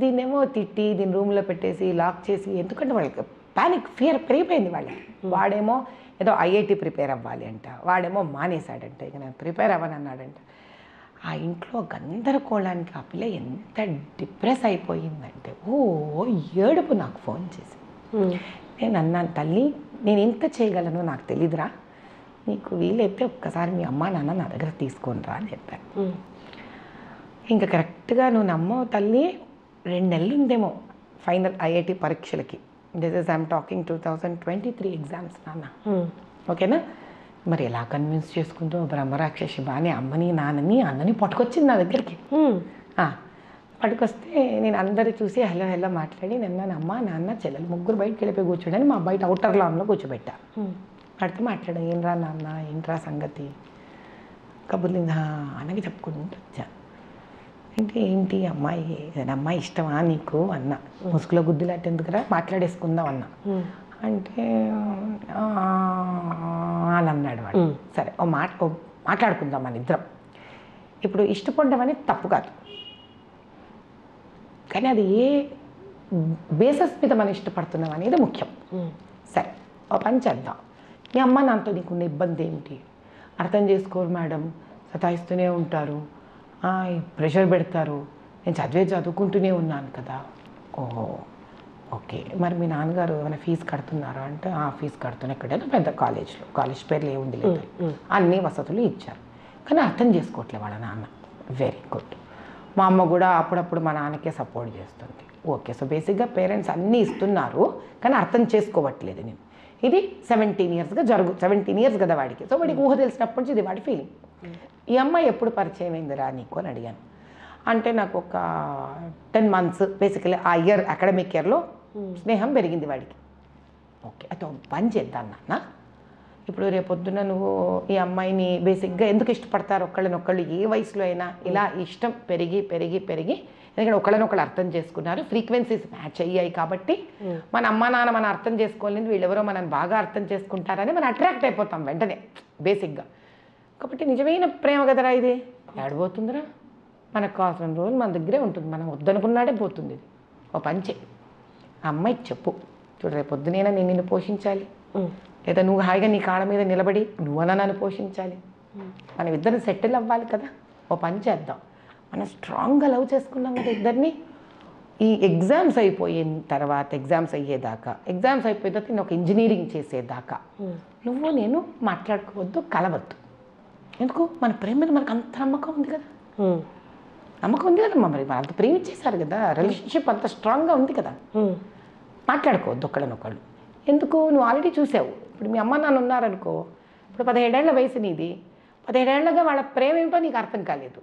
దీన్నేమో తిట్టి దీని రూమ్లో పెట్టేసి లాక్ చేసి, ఎందుకంటే వాళ్ళకి పానిక్ ఫియర్ పెరిగిపోయింది వాళ్ళకి. వాడేమో ఏదో ఐఐటి ప్రిపేర్ అవ్వాలి అంట, వాడేమో మానేశాడంట, ఇక నేను ప్రిపేర్ అవ్వను అన్నాడంట. ఆ ఇంట్లో గందరగోళానికి ఆ పిల్ల ఎంత డిప్రెస్ అయిపోయిందంటే ఏడుపు నాకు ఫోన్ చేసి. నేను అన్నాను, తల్లి నేను ఎంత చేయగలను నాకు తెలీదురా, నీకు వీలైతే ఒక్కసారి మీ అమ్మ నాన్న నా దగ్గర తీసుకొని రా అని చెప్పాను. ఇంకా కరెక్ట్గా నువ్వు నమ్మవు తల్లి, 2 నెలలు ఉందేమో ఫైనల్ ఐఐటి పరీక్షలకి. This is I'm talking 2023 exams నాన్న, ఓకేనా. మరి ఎలా కన్విన్స్ చేసుకుంటూ బ్రహ్మరాక్షసి బాగానే అమ్మని నాన్నని అన్నని పట్టుకొచ్చింది నా దగ్గరికి. పట్టుకొస్తే నేను అందరూ చూసి హలో హలో మాట్లాడి నిన్న అమ్మ నాన్న చెల్లెలు ముగ్గురు బయటకు వెళ్ళిపోయి కూర్చోడని మా బయట అవుటర్ లాన్లో కూర్చోబెట్టా. పడితే మాట్లాడా, ఏంట్రా నాన్న ఏంట్రా సంగతి కబుర్లు అన్నకి చెప్పుకుంటూ వచ్చా. అంటే ఏంటి అమ్మాయి ఏదైనా అమ్మాయి ఇష్టమా నీకు అన్న, ముసుగులో గుద్దులాంటి ఎందుకురా మాట్లాడేసుకుందాం అన్న. అంటే అని అన్నాడు వాడు. సరే మాట్లాడుకుందాం మన ఇద్దరం. ఇప్పుడు ఇష్టపడడం అనేది తప్పు కాదు, కానీ అది ఏ బేసస్ మీద మనం ఇష్టపడుతున్నాం అనేది ముఖ్యం. సరే ఓ పని చేద్దాం, మీ అమ్మ నాన్నతో నీకున్న ఇబ్బంది ఏంటి, అర్థం చేసుకోరు మేడం, సతాయిస్తూనే ఉంటారు, ప్రెషర్ పెడతారు, నేను చదువుకుంటూనే ఉన్నాను కదా. ఓహో ఓకే, మరి మీ నాన్నగారు ఏమైనా ఫీజు కడుతున్నారా అంటే ఫీజు కడుతున్నా, ఎక్కడైనా పెద్ద కాలేజ్ పేర్లు ఏముంది లేదు, అన్ని వసతులు ఇచ్చారు, కానీ అర్థం చేసుకోవట్లే వాళ్ళ నాన్న. Very good. మా అమ్మ కూడా అప్పుడప్పుడు మా నాన్నకే సపోర్ట్ చేస్తుంది. ఓకే, సో బేసిక్గా పేరెంట్స్ అన్నీ ఇస్తున్నారు కానీ అర్థం చేసుకోవట్లేదు నేను. ఇది 17 ఇయర్స్ కదా వాడికి. సో వాడికి ఊహ తెలిసినప్పటి నుంచి ఇది వాడి ఫీలింగ్. ఈ అమ్మాయి ఎప్పుడు పరిచయం అయిందిరా నీకు అని అడిగాను. అంటే నాకు ఒక 10 months బేసికలీ ఆ ఇయర్ అకాడమిక్ ఇయర్లో స్నేహం పెరిగింది వాడికి. ఓకే, అయితే పని చేద్దాం నాన్న, ఇప్పుడు రేపొద్దున నువ్వు ఈ అమ్మాయిని బేసిక్గా ఎందుకు ఇష్టపడతారు ఒకళ్ళనొక్కళ్ళు ఏ వయసులో అయినా, ఇలా ఇష్టం పెరిగి పెరిగి పెరిగి, ఎందుకంటే ఒకళ్ళనొకళ్ళు అర్థం చేసుకున్నారు, ఫ్రీక్వెన్సీస్ మ్యాచ్ అయ్యాయి కాబట్టి మన అమ్మ నాన్న మనం అర్థం చేసుకోలేదు, వీళ్ళెవరో మనల్ని బాగా అర్థం చేసుకుంటారని మనం అట్రాక్ట్ అయిపోతాం వెంటనే బేసిక్గా. కాబట్టి నిజమైన ప్రేమ కదరా ఇది, ఏడబోతుందిరా, మనకు కావాల్సిన రోజులు మన దగ్గరే ఉంటుంది, మనం వద్దనుకున్నాడే పోతుంది. ఇది ఓ పంచే ఆ అమ్మాయికి చెప్పు, చూడు రేపు పొద్దునైనా నేను నిన్ను పోషించాలి, లేదా నువ్వు హాయిగా నీ కాళ్ళ మీద నిలబడి నువ్వన్నా నన్ను పోషించాలి, మనం ఇద్దరు సెటిల్ అవ్వాలి కదా. ఓ పని చేద్దాం, మనం స్ట్రాంగ్గా లవ్ చేసుకున్నాం కదా ఇద్దరిని. ఈ ఎగ్జామ్స్ అయిపోయిన తర్వాత, ఎగ్జామ్స్ అయ్యేదాకా, ఎగ్జామ్స్ అయిపోయిన తర్వాత నేను ఒక ఇంజనీరింగ్ చేసేదాకా నువ్వు నేను మాట్లాడుకోవద్దు, కలవద్దు. ఎందుకు, మన ప్రేమ మీద మనకు అంత నమ్మకం ఉంది కదా, నమ్మకం ఉంది కదమ్మా, మరి అంత ప్రేమించేశారు కదా, రిలేషన్షిప్ అంత స్ట్రాంగ్గా ఉంది కదా, మాట్లాడుకోవద్దు ఒకళ్ళనొకళ్ళు. ఎందుకు, నువ్వు ఆల్రెడీ చూసావు. ఇప్పుడు మీ అమ్మ నాన్న ఉన్నారనుకో, ఇప్పుడు 17 ఏళ్ల వయసు నీది, 17 ఏళ్ళగా వాళ్ళ ప్రేమ ఏమిటో నీకు అర్థం కాలేదు,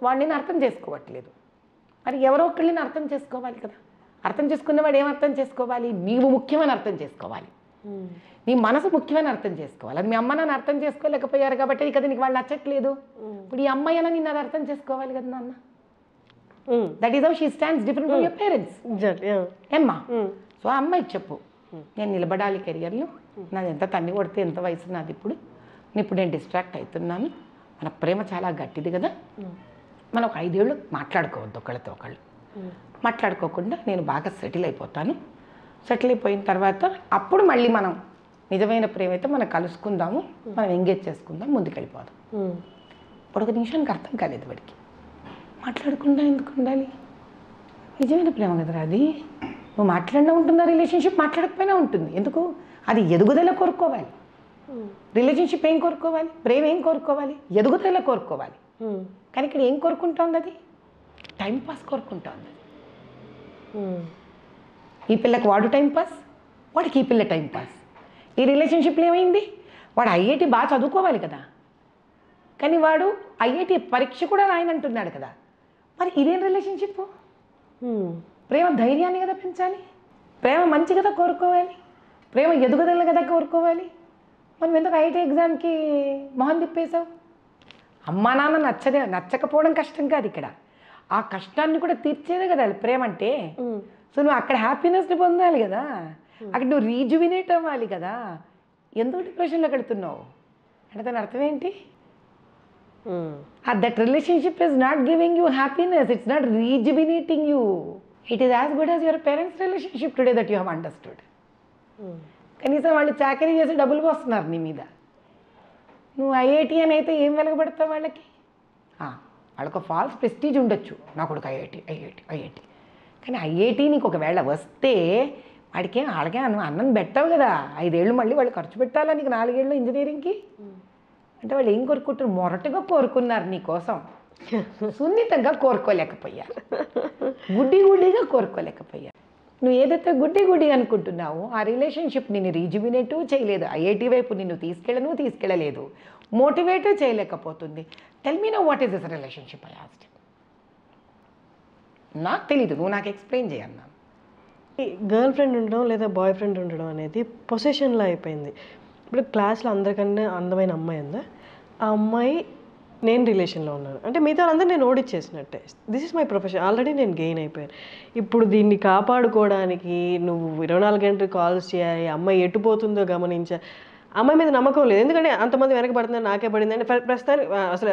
వాడు నేను అర్థం చేసుకోవట్లేదు. మరి ఎవరో ఒకళ్ళని అర్థం చేసుకోవాలి కదా. అర్థం చేసుకున్నవాడు ఏం అర్థం చేసుకోవాలి, నీవు ముఖ్యమని అర్థం చేసుకోవాలి. నీ మనసు ముఖ్యమని అర్థం చేసుకోవాలి. అది మీ అమ్మ నాన్న అర్థం చేసుకోలేకపోయారు కాబట్టి కదా నీకు వాళ్ళు నచ్చట్లేదు. ఇప్పుడు ఈ అమ్మాయి అయినా నిన్ను అది అర్థం చేసుకోవాలి కదా నాన్న. That is how she stands different from your parents. ఏమ్మా, సో ఆ అమ్మాయికి చెప్పు, నేను నిలబడాలి కెరియర్లో, నాది ఎంత తన్ని కొడితే ఎంత వయసు నాది ఇప్పుడు నేను డిస్ట్రాక్ట్ అవుతున్నాను, మన ప్రేమ చాలా గట్టిది కదా, మనం ఒక 5 ఏళ్ళు మాట్లాడుకోవద్దు ఒకళ్ళతో ఒకళ్ళు. మాట్లాడుకోకుండా నేను బాగా సెటిల్ అయిపోతాను, సెటిల్ అయిపోయిన తర్వాత అప్పుడు మళ్ళీ మనం నిజమైన ప్రేమ అయితే మనం కలుసుకుందాము, మనం ఎంగేజ్ చేసుకుందాం, ముందుకెళ్ళిపోదాం. ఇప్పుడు ఒక నిమిషానికి అర్థం కాలేదు వాడికి, మాట్లాడకుండా ఎందుకు ఉండాలి, నిజమైన ప్రేమ కదరా అది. నువ్వు మాట్లాడినా ఉంటుందా రిలేషన్షిప్, మాట్లాడకపోయినా ఉంటుంది. ఎందుకు, అది ఎదుగుదల కోరుకోవాలి. రిలేషన్షిప్ ఏం కోరుకోవాలి, ప్రేమ ఏం కోరుకోవాలి, ఎదుగుదల కోరుకోవాలి. కానీ ఇక్కడ ఏం కోరుకుంటోంది, అది టైంపాస్ కోరుకుంటోంది. ఈ పిల్లకి వాడు టైంపాస్, వాడికి ఈ పిల్ల టైంపాస్. ఈ రిలేషన్షిప్లో ఏమైంది, వాడు ఐఐటి బాగా చదువుకోవాలి కదా, కానీ వాడు ఐఐటి పరీక్ష కూడా రాయనంటున్నాడు కదా. మరి ఇదేం రిలేషన్షిప్? ప్రేమ ధైర్యాన్ని కదా పెంచాలి, ప్రేమ మంచి కదా కోరుకోవాలి, ప్రేమ ఎదుగుదల కదా కోరుకోవాలి. మనం ఎందుకు ఐఐటి ఎగ్జామ్కి మొహం తిప్పేశావు? అమ్మా నాన్న నచ్చకపోవడం కష్టం కాదు, ఇక్కడ ఆ కష్టాన్ని కూడా తీర్చేదే కదా ప్రేమ అంటే. సో నువ్వు అక్కడ హ్యాపీనెస్ని పొందాలి కదా, అక్కడ నువ్వు రీజువినేట్ అవ్వాలి కదా. ఎందుకు డిప్రెషన్లో కడుతున్నావు అంటే దాని అర్థం ఏంటి? That relationship is not giving you happiness, it's not rejuvenating you. It is as good as your parents relationship today that you have understood. కనీసం వాళ్ళు చాకరీ చేసి డబ్బులు పోస్తున్నారు నీ మీద. నువ్వు ఐఐటి అని అయితే ఏం వెలగబడతావు వాళ్ళకి? వాళ్ళకు ఫాల్స్ ప్రెస్టీజ్ ఉండొచ్చు, నా కొడుకు ఐఐటి. కానీ ఐఐటి నీకు ఒకవేళ వస్తే వాళ్ళకే అన్నం పెట్టావు కదా. 5 ఏళ్ళు మళ్ళీ వాళ్ళు ఖర్చు పెట్టాలా నీకు 4 ఏళ్ళు ఇంజనీరింగ్కి? అంటే వాళ్ళు ఏం కోరుకుంటారు, మొరటుగా కోరుకున్నారు నీ కోసం, సున్నితంగా కోరుకోలేకపోయారు, గుడ్డిగా కోరుకోలేకపోయారు. నువ్వు ఏదైతే గుడ్డి అనుకుంటున్నావో ఆ రిలేషన్షిప్ నిన్ను రీజువినేట్ చేయలేదు, ఐఐటి వైపు నిన్ను తీసుకెళ్ళలేదు, మోటివేట్ చేయలేకపోతుంది. Tell me no what is this relationship I asked. నాకు తెలీదు, నువ్వు నాకు ఎక్స్ప్లెయిన్ చేయన్నా. గర్ల్ ఫ్రెండ్ ఉండడం లేదా బాయ్ ఫ్రెండ్ ఉండడం అనేది పొసెషన్లో అయిపోయింది. ఇప్పుడు క్లాస్లో అందరికన్నా అందమైన అమ్మాయి ఉందా, ఆ అమ్మాయి నేను రిలేషన్లో ఉన్నాను అంటే మిగతా వాళ్ళందరూ నేను ఓడిచ్చేసినట్టే. This is my profession, already నేను గెయిన్ అయిపోయాను. ఇప్పుడు దీన్ని కాపాడుకోవడానికి నువ్వు 24 గంటలు కాల్స్ చేయాలి, అమ్మాయి ఎటుపోతుందో గమనించా. అమ్మాయి మీద నమ్మకం లేదు, ఎందుకంటే అంతమంది వెనక పడుతుంది, నాకే పడింది అంటే ప్రస్తుతానికి అసలు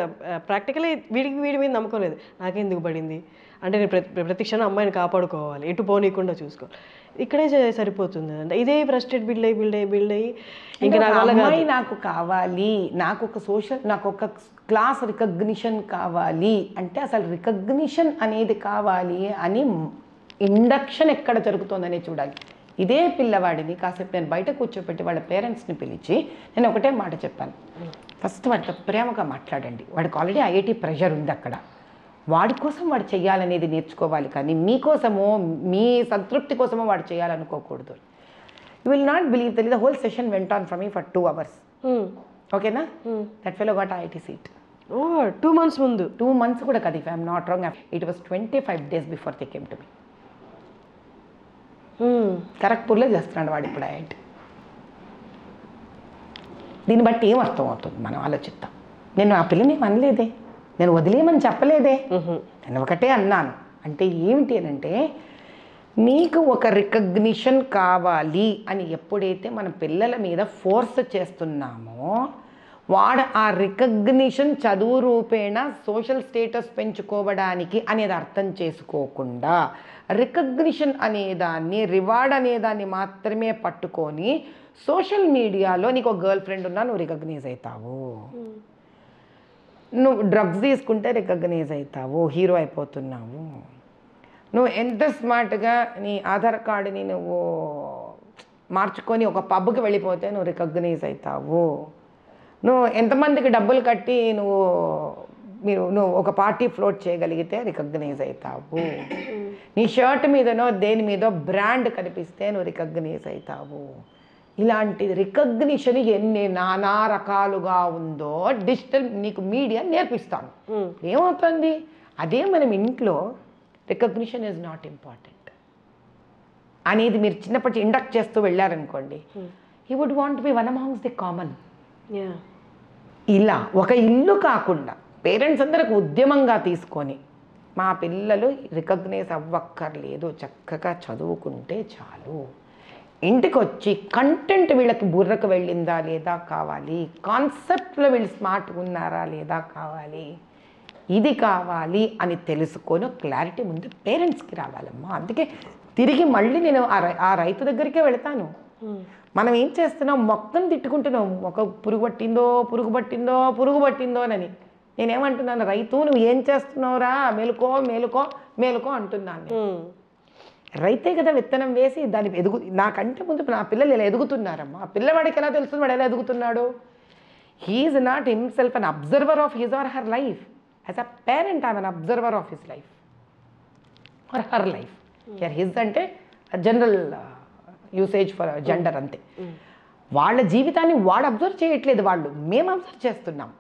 ప్రాక్టికలీ వీడి మీద నమ్మకం లేదు. నాకెందుకు పడింది అంటే నేను ప్రతి క్షణం అమ్మాయిని కాపాడుకోవాలి, ఎటు పోనీయకుండా చూసుకోవాలి. ఇక్కడే సరిపోతుంది అంటే ఇదే ఫ్రస్ట్రేట్ బిల్డ్ అయ్యి ఇంకా నాకు కావాలి, నాకు ఒక క్లాస్ రికగ్నిషన్ కావాలి అంటే అసలు రికగ్నిషన్ అనేది కావాలి అని ఇండక్షన్ ఎక్కడ జరుగుతుందనే చూడాలి. ఇదే పిల్లవాడిని కాసేపు నేను బయట కూర్చోపెట్టి వాళ్ళ పేరెంట్స్ని పిలిచి నేను ఒకటే మాట చెప్పాను, ఫస్ట్ వాడితో ప్రేమగా మాట్లాడండి, వాడికి ఆల్రెడీ ఐఐటి ప్రెషర్ ఉంది అక్కడ, వాడి కోసం వాడు చేయాలనేది నేర్చుకోవాలి, కానీ మీకోసమో మీ సంతృప్తి కోసమో వాడు చేయాలనుకోకూడదు. You will not believe the whole session went on from me for 2 hours. ఓకేనా? That fellow got IIT seat. 2 months ముందు? 2 months కూడా కదా, if I'm not wrong it was 25 days before they came to me. ఖరగ్పూర్లో చేస్తున్నాడు వాడు ఇప్పుడు IIT. దీన్ని బట్టి ఏం అర్థం అవుతుంది మనం ఆలోచిద్దాం. నేను ఆ పిల్లని అనలేదే, నేను వదిలేయమని చెప్పలేదే, నేను ఒకటే అన్నాను. అంటే ఏమిటి అని అంటే, నీకు ఒక రికగ్నిషన్ కావాలి అని ఎప్పుడైతే మన పిల్లల మీద ఫోర్స్ చేస్తున్నామో వాడు ఆ రికగ్నిషన్ చదువు రూపేణ సోషల్ స్టేటస్ పెంచుకోవడానికి అనేది అర్థం చేసుకోకుండా రికగ్నిషన్ అనేదాన్ని, రివార్డ్ అనేదాన్ని మాత్రమే పట్టుకొని సోషల్ మీడియాలో నీకు ఒక గర్ల్ ఫ్రెండ్ ఉన్నా నువ్వు రికగ్నైజ్ అవుతావు, నువ్వు డ్రగ్స్ తీసుకుంటే రికగ్నైజ్ అవుతావు, హీరో అయిపోతున్నావు, నువ్వు ఎంత స్మార్ట్గా నీ ఆధార్ కార్డుని నువ్వు మార్చుకొని ఒక పబ్కి వెళ్ళిపోతే నువ్వు రికగ్నైజ్ అవుతావు, నువ్వు ఎంతమందికి డబ్బులు కట్టి నువ్వు ఒక పార్టీ ఫ్లోట్ చేయగలిగితే రికగ్నైజ్ అవుతావు, నీ షర్ట్ మీదనో దేని మీదో బ్రాండ్ కనిపిస్తే నువ్వు రికగ్నైజ్ అవుతావు. ఇలాంటి రికగ్నిషన్ ఎన్ని నానా రకాలుగా ఉందో డిజిటల్ నీకు మీడియా నేర్పిస్తాను. ఏమవుతుంది, అదే మనం ఇంట్లో రికగ్నిషన్ ఈజ్ నాట్ ఇంపార్టెంట్ అనేది మీరు చిన్నప్పటి ఇండక్ట్ చేస్తూ వెళ్ళారనుకోండి, he would want be one amongst the common. Yeah. ఇలా ఒక ఇల్లు కాకుండా పేరెంట్స్ అందరికి ఉద్యమంగా తీసుకొని మా పిల్లలు రికగ్నైజ్ అవ్వక్కర్లేదు, చక్కగా చదువుకుంటే చాలు, ఇంటికి వచ్చి కంటెంట్ వీళ్ళకి బుర్రకు వెళ్ళిందా లేదా కావాలి, కాన్సెప్ట్లో వీళ్ళు స్మార్ట్గా ఉన్నారా లేదా కావాలి, ఇది కావాలి అని తెలుసుకొని క్లారిటీ ముందు పేరెంట్స్కి రావాలమ్మా. అందుకే తిరిగి మళ్ళీ నేను ఆ రైతు దగ్గరికే వెళతాను. మనం ఏం చేస్తున్నాం, మొక్కను తిట్టుకుంటున్నాం, మొక్క పురుగు పట్టిందో అని. నేనేమంటున్నాను, రైతు నువ్వు ఏం చేస్తున్నావురా, మేలుకో మేలుకో మేలుకో అంటున్నాను. రైతే కదా విత్తనం వేసి దాన్ని నాకంటే ముందు నా పిల్లలు ఇలా ఎదుగుతున్నారమ్మా. పిల్లవాడికి ఎలా తెలుస్తుంది వాడు ఎలా ఎదుగుతున్నాడు? He is not himself an observer of his or her life. As a parent I'm an observer of his life or her life. His అంటే జనరల్ యూసేజ్ ఫర్ జెండర్ అంతే. వాళ్ళ జీవితాన్ని వాడు అబ్జర్వ్ చేయట్లేదు, మేము అబ్జర్వ్ చేస్తున్నాం.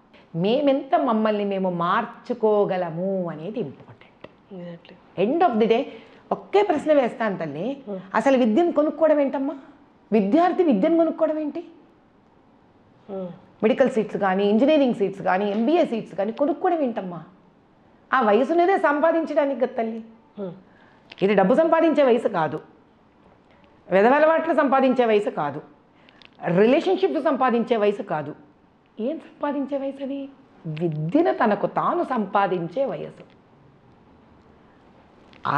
మేమెంత మమ్మల్ని మేము మార్చుకోగలము అనేది important. End of the day ఒకే ప్రశ్న వేస్తాను తల్లి, అసలు విద్యను కొనుక్కోవడం ఏంటమ్మా? విద్యార్థి విద్యను కొనుక్కోవడం ఏంటి? మెడికల్ సీట్స్ కానీ, ఇంజనీరింగ్ సీట్స్ కానీ, MBA సీట్స్ కానీ కొనుక్కోవడం ఏంటమ్మా? ఆ వయసునేదే సంపాదించడానికి కదా తల్లి. ఇది డబ్బు సంపాదించే వయసు కాదు, వెధవలవాట్లు సంపాదించే వయసు కాదు, రిలేషన్షిప్స్ సంపాదించే వయసు కాదు. ఏం సంపాదించే వయసు అది? విద్యను తనకు తాను సంపాదించే వయసు.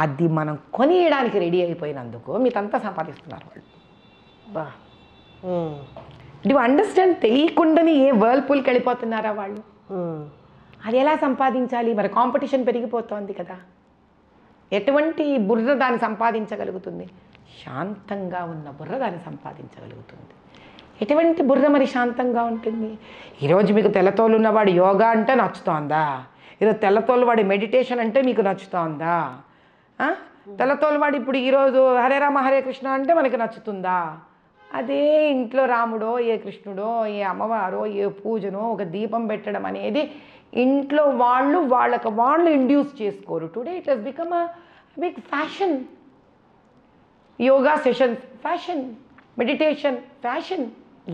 అది మనం కొనియడానికి రెడీ అయిపోయినందుకు మీతంతా సంపాదిస్తున్నారు వాళ్ళు. బా డు అండర్స్టాండ్? తెలియకుండానే ఏ వర్ల్పూల్కి వెళ్ళిపోతున్నారా వాళ్ళు? అది ఎలా సంపాదించాలి? మరి కాంపిటీషన్ పెరిగిపోతోంది కదా. ఎటువంటి బుర్ర దాన్ని సంపాదించగలుగుతుంది? శాంతంగా ఉన్న బుర్ర దాన్ని సంపాదించగలుగుతుంది. ఎటువంటి బుర్ర మరి శాంతంగా ఉంటుంది? ఈరోజు మీకు తెల్లతోలు ఉన్నవాడు యోగా అంటే నచ్చుతోందా? ఈరోజు తెల్లతోలు వాడి మెడిటేషన్ అంటే మీకు నచ్చుతోందా? తెల్లతోలు వాడు ఇప్పుడు ఈరోజు హరే రామ హరే కృష్ణ అంటే మనకి నచ్చుతుందా? అదే ఇంట్లో రాముడో ఏ కృష్ణుడో ఏ అమ్మవారో ఏ పూజనో ఒక దీపం పెట్టడం అనేది ఇంట్లో వాళ్ళు ఇండ్యూస్ చేసుకోరు. Today it has become a big fashion. Yoga sessions fashion, meditation fashion.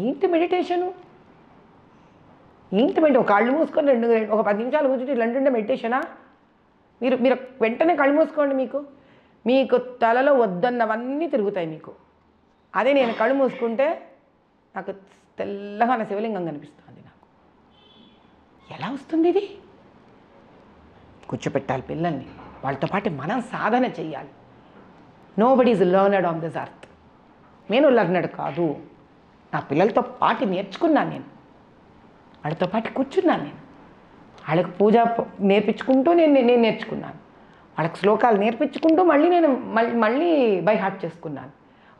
ఏంటి మెడిటేషను? ఒక కళ్ళు మూసుకొని ఒక 10 నిమిషాలు కూర్చుంటే ఇలాంటి మెడిటేషనా? మీరు వెంటనే కళ్ళు మూసుకోండి, మీకు తలలో వద్దన్నవన్నీ తిరుగుతాయి మీకు. అదే నేను కళ్ళు మూసుకుంటే నాకు తెల్లగా నా శివలింగం కనిపిస్తుంది. నాకు ఎలా వస్తుంది ఇది? కూర్చోపెట్టాలి పిల్లల్ని, వాళ్ళతో పాటు మనం సాధన చెయ్యాలి. Nobody is learned on this earth. నేను లర్నర్డ్ కాదు, నా పిల్లలతో పాటు నేర్చుకున్నాను. నేను వాళ్ళతో పాటు కూర్చున్నాను. నేను వాళ్ళకి పూజ నేర్పించుకుంటూ నేను నేర్చుకున్నాను. వాళ్ళకి శ్లోకాలు నేర్పించుకుంటూ మళ్ళీ బై హార్ట్ చేసుకున్నాను.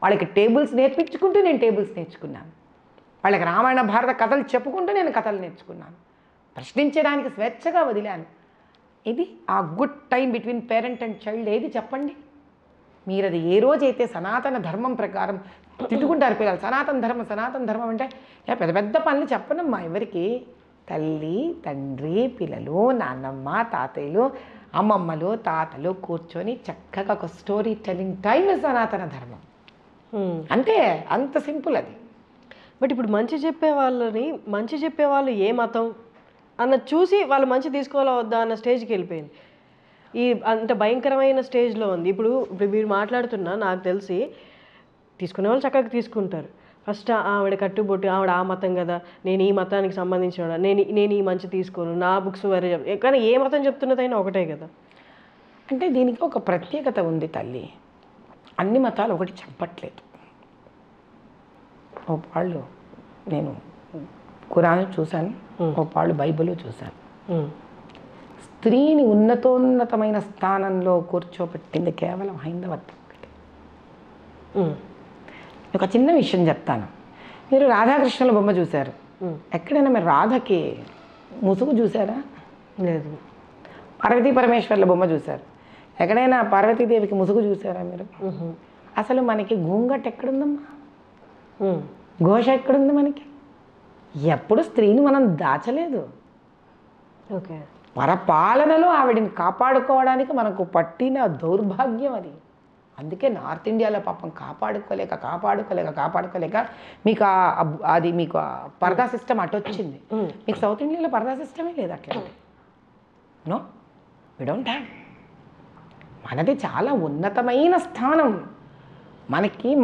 వాళ్ళకి టేబుల్స్ నేర్పించుకుంటూ నేను టేబుల్స్ నేర్చుకున్నాను. వాళ్ళకి రామాయణ భారత కథలు చెప్పుకుంటూ నేను కథలు నేర్చుకున్నాను. ప్రశ్నించడానికి స్వేచ్ఛగా వదిలాను. ఇది ఆ good time between parent and child. ఏది చెప్పండి మీరు? అది ఏ రోజైతే సనాతన ధర్మం ప్రకారం తిట్టుకుంటారు పిల్లలు, సనాతన ధర్మం అంటే పెద్ద పెద్ద పనులు చెప్పనమ్మా ఎవరికి. తల్లి తండ్రి పిల్లలు నాన్నమ్మ తాతయ్యలు అమ్మమ్మలు తాతలు కూర్చొని చక్కగా ఒక స్టోరీ టెల్లింగ్ టైం సనాతన ధర్మం. అంటే అంత సింపుల్ అది. బట్ ఇప్పుడు మంచి చెప్పే వాళ్ళు ఏ మతం అన్న చూసి వాళ్ళు మంచి తీసుకోవాలా వద్దా అన్న స్టేజ్కి వెళ్ళిపోయింది. ఈ అంత భయంకరమైన స్టేజ్లో ఉంది. ఇప్పుడు మీరు మాట్లాడుతున్నా నాకు తెలిసి తీసుకునే వాళ్ళు చక్కగా తీసుకుంటారు. ఫస్ట్ ఆవిడ కట్టుబొట్టు, ఆవిడ ఆ మతం కదా, నేను ఈ మతానికి సంబంధించిన నేను ఈ మంచి తీసుకోను, నా బుక్స్ వేరే కానీ ఏ మతం చెప్తున్నదైనా ఒకటే కదా. అంటే దీనికి ఒక ప్రత్యేకత ఉంది తల్లి. అన్ని మతాలు ఒకటి చెప్పట్లేదు. ఓ వాళ్ళు నేను ఖురాన్ చూశాను, ఓ వాళ్ళు బైబిల్ చూశాను. స్త్రీని ఉన్నతోన్నతమైన స్థానంలో కూర్చోబెట్టింది కేవలం హైందవత్వం ఒకటి. ఒక చిన్న విషయం చెప్తాను. మీరు రాధాకృష్ణుల బొమ్మ చూశారు, ఎక్కడైనా మీరు రాధకి ముసుగు చూసారా? లేదు. పార్వతీ పరమేశ్వర్ల బొమ్మ చూశారు, ఎక్కడైనా పార్వతీదేవికి ముసుగు చూసారా మీరు? అసలు మనకి గూంగట్ ఎక్కడుందమ్మా? ఘోష ఎక్కడుంది మనకి? ఎప్పుడు స్త్రీని మనం దాచలేదు. ఓకే. పరపాలనలో ఆవిడని కాపాడుకోవడానికి మనకు పట్టిన దౌర్భాగ్యం అది. అందుకే నార్త్ ఇండియాలో పాపం కాపాడుకోలేక మీకు అది మీకు పరదా సిస్టమ్ అటు వచ్చింది. మీకు సౌత్ ఇండియాలో పరదా సిస్టమే లేదు అట్లా. No, we don't have. మనది చాలా ఉన్నతమైన స్థానం.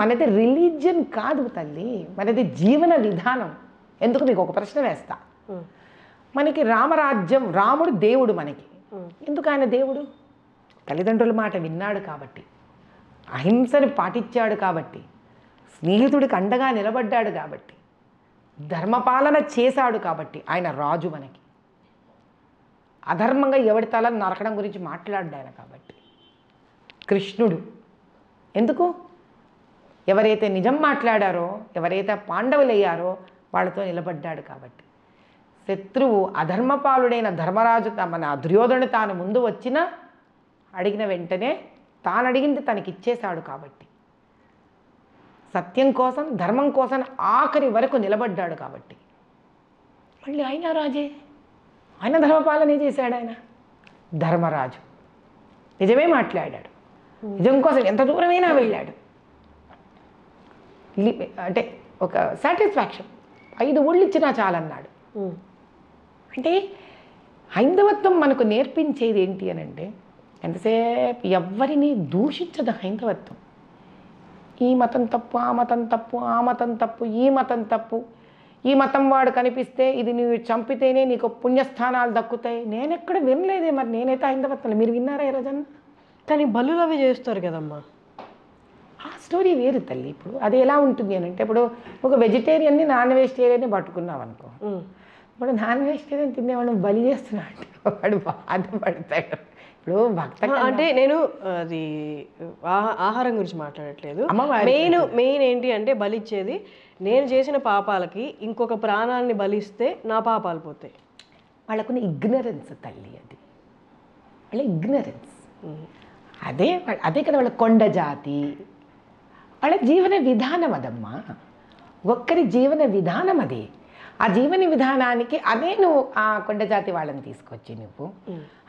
మనది రిలీజియన్ కాదు తల్లి, మనది జీవన విధానం. ఎందుకు మీకు ఒక ప్రశ్న వేస్తా. మనకి రామరాజ్యం, రాముడు దేవుడు మనకి. ఎందుకు ఆయన దేవుడు? తల్లిదండ్రుల మాట విన్నాడు కాబట్టి, అహింసని పాటించాడు కాబట్టి, స్నేహితుడికి అండగా నిలబడ్డాడు కాబట్టి, ధర్మపాలన చేశాడు కాబట్టి ఆయన రాజు మనకి. అధర్మంగా ఎవడి తలని నరకడం గురించి మాట్లాడాడు ఆయన కాబట్టి. కృష్ణుడు ఎందుకు? ఎవరైతే నిజం మాట్లాడారో, ఎవరైతే పాండవులయ్యారో వాళ్ళతో నిలబడ్డాడు కాబట్టి. శత్రువు అధర్మపాలుడైన ధర్మరాజు మన దుర్యోధనుడు తాను ముందు వచ్చినా అడిగిన వెంటనే తాను అడిగింది తనకి ఇచ్చేశాడు కాబట్టి. సత్యం కోసం, ధర్మం కోసం ఆఖరి వరకు నిలబడ్డాడు కాబట్టి. మళ్ళీ ఆయన రాజే, ఆయన ధర్మపాలనే చేశాడు. ఆయన ధర్మరాజు నిజమే మాట్లాడాడు, నిజం కోసం ఎంత దూరమైనా వెళ్ళాడు. అంటే ఒక సాటిస్ఫాక్షన్, 5 ఊళ్ళు ఇచ్చినా చాలన్నాడు. అంటే హైందవత్వం మనకు నేర్పించేది ఏంటి అని అంటే, ఎంతసేపు ఎవరిని దూషించదు హైందవత్వం. ఈ మతం తప్పు, ఆ మతం తప్పు, ఆ మతం తప్పు, ఈ మతం తప్పు, ఈ మతం వాడు కనిపిస్తే ఇది నువ్వు చంపితేనే నీకు పుణ్యస్థానాలు దక్కుతాయి. నేనెక్కడ వినలేదే. మరి నేనైతే హైందవత్వం మీరు విన్నారా ఈ రోజన్నా? కానీ బలులు అవి చేస్తారు కదమ్మా. ఆ స్టోరీ వేరు తల్లి. ఇప్పుడు అది ఎలా ఉంటుంది అని అంటే, ఇప్పుడు ఒక వెజిటేరియన్ని నాన్ వెజిటేరియన్ని పట్టుకున్నావు అనుకో, ఇప్పుడు నాన్ వెజిటేరియన్ తినేవాడు బలి చేస్తున్నాడు, వాడు బాధపడతాడు. ఇప్పుడు భక్త అంటే నేను అది ఆహారం గురించి మాట్లాడట్లేదు. మెయిన్ ఏంటి అంటే బలిచ్చేది, నేను చేసిన పాపాలకి ఇంకొక ప్రాణాన్ని బలిస్తే నా పాపాలు పోతాయి. వాళ్ళకున్న ఇగ్నరెన్స్ తల్లి, అది వాళ్ళ ఇగ్నరెన్స్. అదే కదా వాళ్ళ కొండ జాతి, వాళ్ళ జీవన విధానం అదమ్మా. ఒక్కరి జీవన విధానం అది. ఆ జీవన విధానానికి అదే నువ్వు ఆ కొండ జాతి వాళ్ళని తీసుకొచ్చి నువ్వు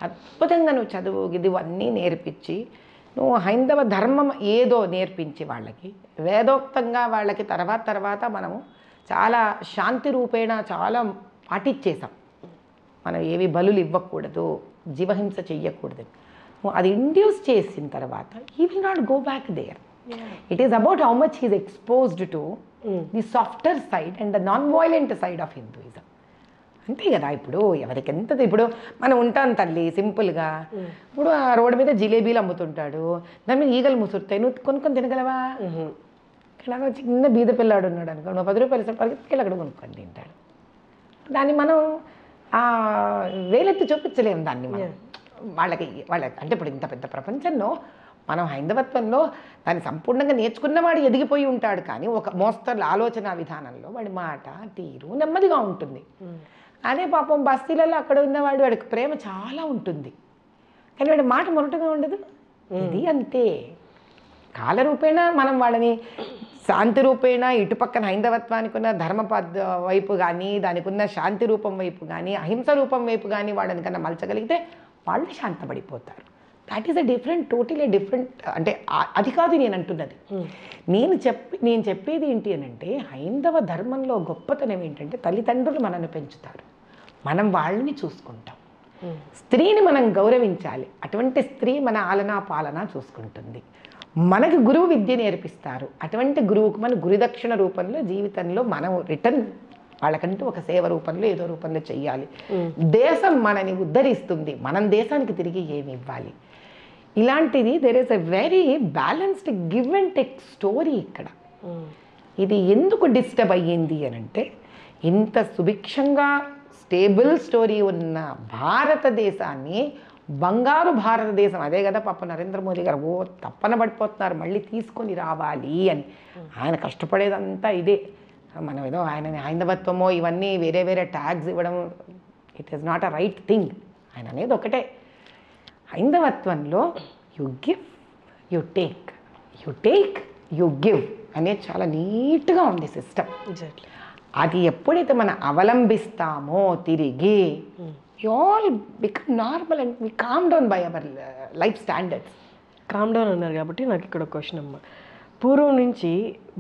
అద్భుతంగా నువ్వు చదువు ఇవన్నీ నేర్పించి, నువ్వు హైందవ ధర్మం ఏదో నేర్పించి వాళ్ళకి వేదోక్తంగా వాళ్ళకి తర్వాత మనము చాలా శాంతి రూపేణ చాలా పాటించేసాం. మనం ఏవి బలులు ఇవ్వకూడదు, జీవహింస చెయ్యకూడదు. అది ఇండ్యూస్ చేసిన తర్వాత he will not go back there. It is about how much he is exposed to the softer side and the non-violent side of Hinduism. అంతే కదా. ఇప్పుడు ఎవరికి ఎంత, ఇప్పుడు మనం ఉంటాం తల్లి సింపుల్గా. ఇప్పుడు ఆ రోడ్డు మీద జిలేబీలు అమ్ముతుంటాడు, దాని మీద ఈగలు ముసురుతాయి, నువ్వు కొనుక్కొని తినగలవా? ఇలా చిన్న బీద పిల్లాడు ఉన్నాడు అనుకో, నువ్వు 10 రూపాయలు పరిగెత్తుకెళ్ళి అక్కడ కొనుక్కొని తింటాడు. దాన్ని మనం వేలెత్తి చూపించలేము దాన్ని మనం వాళ్ళకి అంటే ఇప్పుడు ఇంత పెద్ద ప్రపంచంలో మనం హైందవత్వంలో దాన్ని సంపూర్ణంగా నేర్చుకున్నవాడు ఎదిగిపోయి ఉంటాడు. కానీ ఒక మోస్తరు ఆలోచన విధానంలో వాడి మాట తీరు నెమ్మదిగా ఉంటుంది. అదే పాపం బస్తీలలో అక్కడ ఉన్నవాడు, వాడికి ప్రేమ చాలా ఉంటుంది కానీ వాడి మాట మొరటుగా ఉండదు. ఇది అంతే. కాలరూపేణ మనం వాళ్ళని శాంతి రూపేణ ఇటుపక్కన హైందవత్వానికి ఉన్న ధర్మ వైపు కానీ, దానికి ఉన్న శాంతి రూపం వైపు కానీ, అహింస రూపం వైపు కానీ వాళ్ళని కన్నా మలచగలిగితే వాళ్ళు శాంతపడిపోతారు. That is totally different. అంటే అది కాదు నేను అంటున్నది. నేను చెప్పేది ఏంటి అని అంటే, హైందవ ధర్మంలో గొప్పతనం ఏంటంటే తల్లిదండ్రులు మనల్ని పెంచుతారు, మనం వాళ్ళని చూసుకుంటాం. స్త్రీని మనం గౌరవించాలి, అటువంటి స్త్రీ మన ఆలనా పాలన చూసుకుంటుంది. మనకు గురువు విద్య నేర్పిస్తారు, అటువంటి గురువుకు మన గురుదక్షిణ రూపంలో జీవితంలో మనం రిటర్న్ వాళ్ళకంటూ ఒక సేవ రూపంలో ఏదో రూపంలో చెయ్యాలి. దేశం మనని ఉద్ధరిస్తుంది, మనం దేశానికి తిరిగి ఏమి ఇవ్వాలి. ఇలాంటిది there is a very balanced give and take story ఇక్కడ. ఇది ఎందుకు డిస్టర్బ్ అయ్యింది అని అంటే, ఇంత సుభిక్షంగా స్టేబుల్ స్టోరీ ఉన్న భారతదేశాన్ని, బంగారు భారతదేశం, అదే కదా పాప నరేంద్ర మోదీ గారు తప్పన పడిపోతున్నారు మళ్ళీ తీసుకొని రావాలి అని. ఆయన కష్టపడేదంతా ఇదే. మనం ఏదో ఆయన హైందవత్వమో ఇవన్నీ వేరే వేరే ట్యాగ్స్ ఇవ్వడం, it is not a right thing. ఆయన అనేది ఒకటే, హైందవత్వంలో you give you take, you give అనేది చాలా నీట్గా ఉంది సిస్టమ్. అది ఎప్పుడైతే మనం అవలంబిస్తామో తిరిగి, you all become normal and we calm down by our life standards. Calm down అన్నారు కాబట్టి నాకు ఇక్కడ ఒక క్వశ్చన్ అమ్మ. పూర్వం నుంచి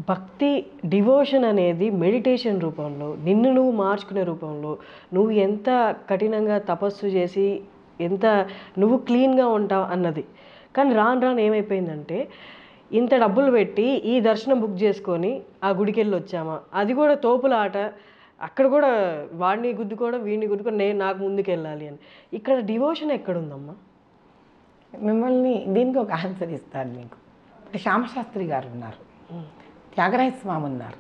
భక్తి డివోషన్ అనేది మెడిటేషన్ రూపంలో, నిన్ను నువ్వు మార్చుకునే రూపంలో, నువ్వు ఎంత కఠినంగా తపస్సు చేసి ఎంత నువ్వు క్లీన్గా ఉంటావు అన్నది. కానీ రాను రాను ఏమైపోయిందంటే, ఇంత డబ్బులు పెట్టి ఈ దర్శనం బుక్ చేసుకొని ఆ గుడికి వెళ్ళి వచ్చామా, అది కూడా తోపుల ఆట, అక్కడ కూడా వాడిని గుద్దుకోవడం వీడిని గుద్దుకోవడం, నేను నాకు ముందుకు వెళ్ళాలి అని. ఇక్కడ డివోషన్ ఎక్కడుందమ్మా? మిమ్మల్ని దీనికి ఒక ఆన్సర్ ఇస్తాను మీకు. శ్యామశాస్త్రి గారు ఉన్నారు, త్యాగరాయ స్వామి ఉన్నారు,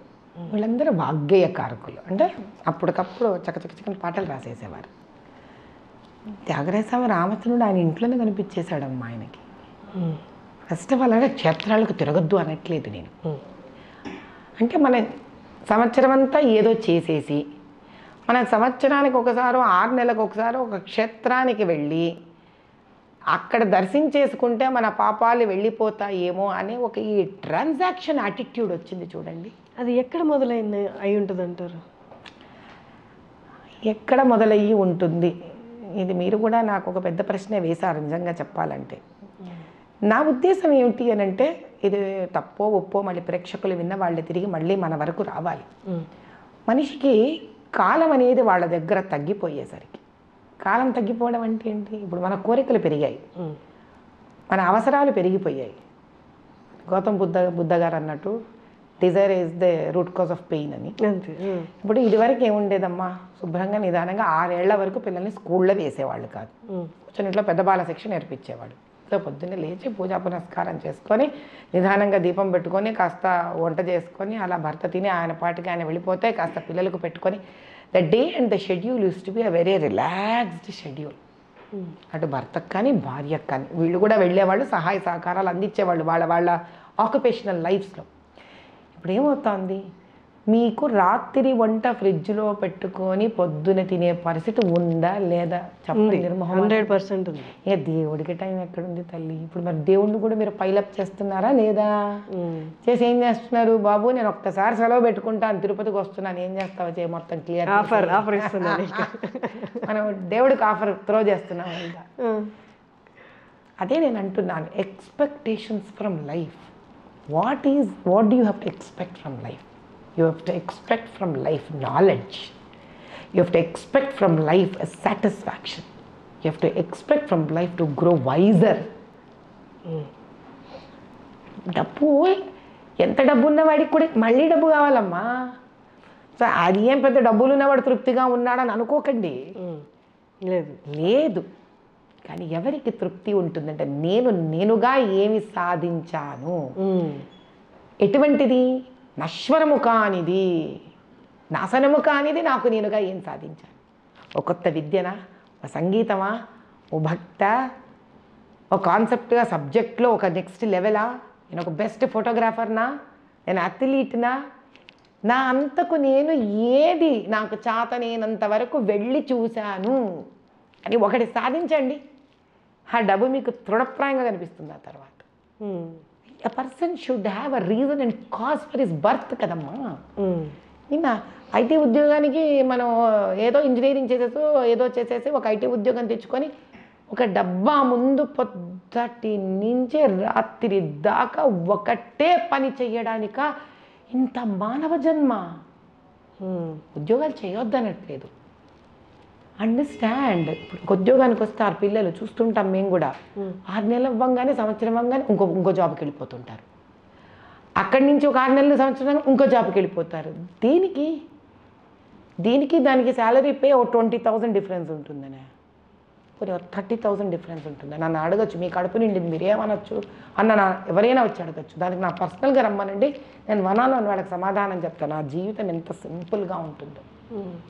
వీళ్ళందరూ వాగ్గేయకారకులు. అంటే అప్పటికప్పుడు చక్కని పాటలు రాసేసేవారు. త్యాగరాయ స్వామి రామచంద్రుడు ఆయన ఇంట్లోనే కనిపించేశాడమ్మా ఆయనకి. ఫస్ట్ ఆఫ్ ఆల్ అంటే క్షేత్రాలకు తిరగద్దు అనట్లేదు నేను. అంటే మన సంవత్సరం అంతా ఏదో చేసేసి మన సంవత్సరానికి ఒకసారి 6 నెలలకు ఒకసారి ఒక క్షేత్రానికి వెళ్ళి అక్కడ దర్శించేసుకుంటే మన పాపాలు వెళ్ళిపోతాయేమో అనే ఒక ఈ ట్రాన్సాక్షన్ యాటిట్యూడ్ వచ్చింది చూడండి. అది ఎక్కడ మొదలైంది అయి ఉంటుంది అంటారు? ఎక్కడ మొదలయ్యి ఉంటుంది, ఇది మీరు కూడా నాకు ఒక పెద్ద ప్రశ్నే వేశారు నిజంగా చెప్పాలంటే. నా ఉద్దేశం ఏమిటి అని అంటే, ఇది తప్పో ఒప్పో మళ్ళీ ప్రేక్షకులు విన్న వాళ్ళు తిరిగి మళ్ళీ మన వరకు రావాలి. మనిషికి కాలం అనేది వాళ్ళ దగ్గర తగ్గిపోయేసరికి, కాలం తగ్గిపోవడం అంటే ఏంటి, ఇప్పుడు మన కోరికలు పెరిగాయి, మన అవసరాలు పెరిగిపోయాయి. గౌతమ్ బుద్ధ గారు అన్నట్టు Dzire is the root cause of pain అని. ఇప్పుడు ఇదివరకు ఏముండేదమ్మా, శుభ్రంగా నిదానంగా 6 ఏళ్ల వరకు పిల్లల్ని స్కూల్లో వేసేవాళ్ళు కాదు, కొంచెం ఇంట్లో పెద్ద బాల శిక్షణ నేర్పించేవాడు. సో పొద్దున్నే లేచి పూజా పునస్కారం చేసుకొని నిదానంగా దీపం పెట్టుకొని కాస్త వంట చేసుకొని అలా భర్త తిని ఆయన పాటికి ఆయన వెళ్ళిపోతే కాస్త పిల్లలకు పెట్టుకొని the day and the schedule use to be a very relaxed schedule. అటు భర్తకు కానీ భార్యకు కానీ వీళ్ళు కూడా వెళ్ళేవాళ్ళు, సహాయ సహకారాలు అందించేవాళ్ళు వాళ్ళ ఆక్యుపేషనల్ లైఫ్స్లో. ఇప్పుడు ఏమవుతుంది, మీకు రాత్రి వంట ఫ్రిడ్జ్లో పెట్టుకొని పొద్దున తినే పరిస్థితి ఉందా లేదా చెప్పండి? 100% ఉంది. ఇక దేవుడికి టైం ఎక్కడుంది తల్లి? ఇప్పుడు మరి దేవుడిని కూడా మీరు పైలప్ చేస్తున్నారా లేదా? చేసి ఏం చేస్తున్నారు, బాబు నేను ఒక్కసారి సెలవు పెట్టుకుంటాను, తిరుపతికి వస్తున్నాను, ఏం చేస్తావో చేయ, మొత్తం క్లియర్ ఆఫర్ ఇస్తున్నాను. మనం దేవుడికి ఆఫర్ త్రో చేస్తున్నాం. అదే నేను అంటున్నాను, expectations from life. What do you have to expect from life? You have to expect from life knowledge. You have to expect from life a satisfaction. You have to expect from life to grow wiser. డబ్బు, ఎంత డబ్బు ఉన్నవాడికి కూడా మళ్ళీ డబ్బు కావాలమ్మా. So అది ఏం పెద్ద డబ్బులు ఉన్నవాడు తృప్తిగా ఉన్నాడని అనుకోకండి, లేదు. కానీ ఎవరికి తృప్తి ఉంటుందంటే, నేనుగా ఏమి సాధించాను, ఎటువంటిది, నశ్వరము కానిది, నాశనము కానిది, నాకు నేనుగా ఏం సాధించాను. ఒక కొత్త విద్యనా, ఒక సంగీతమా, ఓ భక్త, ఒక కాన్సెప్ట్గా సబ్జెక్ట్లో ఒక నెక్స్ట్ లెవెలా, నేను ఒక బెస్ట్ ఫోటోగ్రాఫర్నా, నేను అథ్లీట్నా, నా అంతకు నేను ఏది నాకు చేతనేనంత వరకు వెళ్ళి చూశాను అని ఒకటి సాధించండి. ఆ డబ్బు మీకు తృఢప్రాయంగా కనిపిస్తుంది. ఆ తర్వాత a person should have a reason and cause for his birth కదమ్మా. నిన్న ఐటీ ఉద్యోగానికి మనం ఏదో ఇంజనీరింగ్ చేసేసి ఒక ఐటీ ఉద్యోగం తెచ్చుకొని ఒక డబ్బా ముందు పొద్దుటి నుంచి రాత్రి దాకా ఒకటే పని చేయడానిక ఇంత మానవ జన్మ. ఉద్యోగాలు చేయొద్దనట్లేదు, అండర్స్టాండ్. ఇప్పుడు ఉద్యోగానికి వస్తారు పిల్లలు, చూస్తుంటాం మేము కూడా. 6 నెలలు అవ్వగానే, సంవత్సరం అవ్వగానే ఇంకో జాబ్కి వెళ్ళిపోతుంటారు. అక్కడి నుంచి ఒక 6 నెలలు, సంవత్సరం ఇంకో జాబ్కి వెళ్ళిపోతారు. దానికి శాలరీ పే ఒక 20,000 డిఫరెన్స్ ఉంటుందనే, 30,000 డిఫరెన్స్ ఉంటుంది. నన్ను అడగచ్చు, మీ కడుపు నిండింది మీరేమనొచ్చు అన్న, ఎవరైనా వచ్చి అడగచ్చు. దానికి నా పర్సనల్గా రమ్మనండి, నేను వనాను వాళ్ళకి సమాధానం చెప్తాను. నా జీవితం ఎంత సింపుల్గా ఉంటుందో.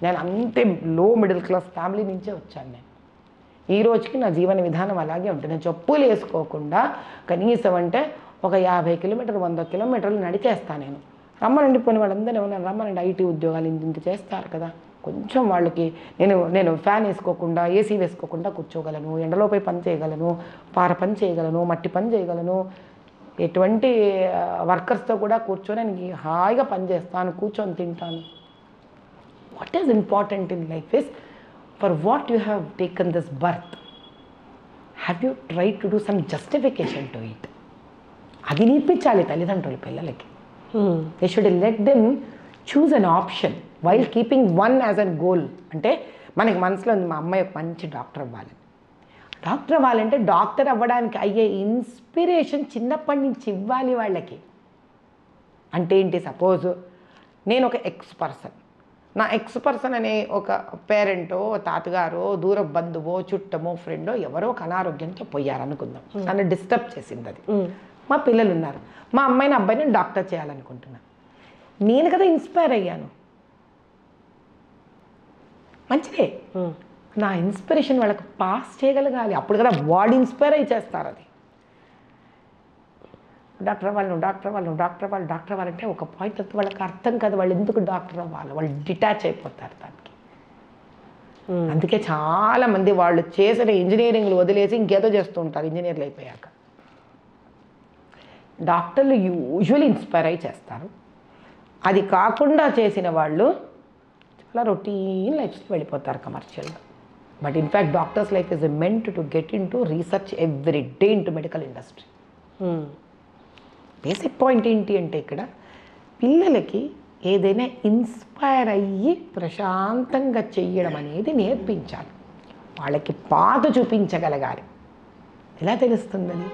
నేను అంతే లో మిడిల్ క్లాస్ ఫ్యామిలీ నుంచే వచ్చాను. నేను ఈ రోజుకి నా జీవన విధానం అలాగే ఉంటుంది. నేను చెప్పులు వేసుకోకుండా కనీసం అంటే ఒక 50 కిలోమీటర్లు 100 కిలోమీటర్లు నడిచేస్తాను నేను. రమ్మనండి, పోనీ వాళ్ళందరూ ఏమన్నా రమ్మనండి, ఐటీ ఉద్యోగాలు ఇంత చేస్తారు కదా, కొంచెం వాళ్ళకి నేను ఫ్యాన్ వేసుకోకుండా, ఏసీ వేసుకోకుండా కూర్చోగలను, ఎండలో పోయి పని చేయగలను, పార పని చేయగలను, మట్టి పని చేయగలను, ఎటువంటి వర్కర్స్తో కూడా కూర్చొని నేను హాయిగా పని చేస్తాను, కూర్చొని తింటాను. What is important in life is for what you have taken this birth. Have you try to do some justification to it? అది నేర్పించాలి తల్లిదండ్రులు పిల్లలకి. They should let them choose an option while keeping one as an goal. అంటే మనకి మనసులో ఉంది మా అమ్మాయి ఒక మంచి డాక్టర్ అవ్వాలని. డాక్టర్ అవ్వాలంటే డాక్టర్ అవ్వడానికి అయ్యే ఇన్స్పిరేషన్ చిన్నప్పటి నుంచి ఇవ్వాలి వాళ్ళకి. అంటే ఏంటి, సపోజ్ నేను ఒక ఎక్స్ పర్సన్, నా ఎక్స్ పర్సన్ అనే ఒక పేరెంటో తాతగారో దూర బంధువో చుట్టమో ఫ్రెండో ఎవరో ఒక అనారోగ్యంతో పోయారనుకుందాం, నన్ను డిస్టర్బ్ చేసింది అది. మా పిల్లలు ఉన్నారు, మా అమ్మాయిని అబ్బాయిని డాక్టర్ చేయాలనుకుంటున్నాను. నేను కదా ఇన్స్పైర్ అయ్యాను, మంచిదే. నా ఇన్స్పిరేషన్ వాళ్ళకి పాస్ చేయగలగాలి, అప్పుడు కదా వాడు ఇన్స్పైర్ అయ్యి చేస్తారు. అది డాక్టర్ అవ్వాలి, డాక్టర్ అవ్వాలి, డాక్టర్ అవ్వాలి, డాక్టర్ అవ్వాలంటే ఒక పాయింట్ తర్వాత వాళ్ళకి అర్థం కాదు వాళ్ళు ఎందుకు డాక్టర్ అవ్వాలి, వాళ్ళు డిటాచ్ అయిపోతారు దానికి. అందుకే చాలామంది వాళ్ళు చేసిన ఇంజనీరింగ్లు వదిలేసి ఇంకేదో చేస్తూ ఉంటారు ఇంజనీర్లు అయిపోయాక. డాక్టర్లు యూజువల్లీ ఇన్స్పైర్ అయ్యి చేస్తారు. అది కాకుండా చేసిన వాళ్ళు చాలా రొటీన్ లైఫ్స్కి వెళ్ళిపోతారు కమర్షియల్గా. But in fact doctors life is meant to get in to research every day in to medical industry. Basic point ఏంటి అంటే ఇక్కడ పిల్లలకి ఏదైనా ఇన్స్పైర్ అయ్యి ప్రశాంతంగా చెయ్యడం అనేది నేర్పించాలి, వాళ్ళకి పాత చూపించగలగాలి. ఎలా తెలుస్తుందని,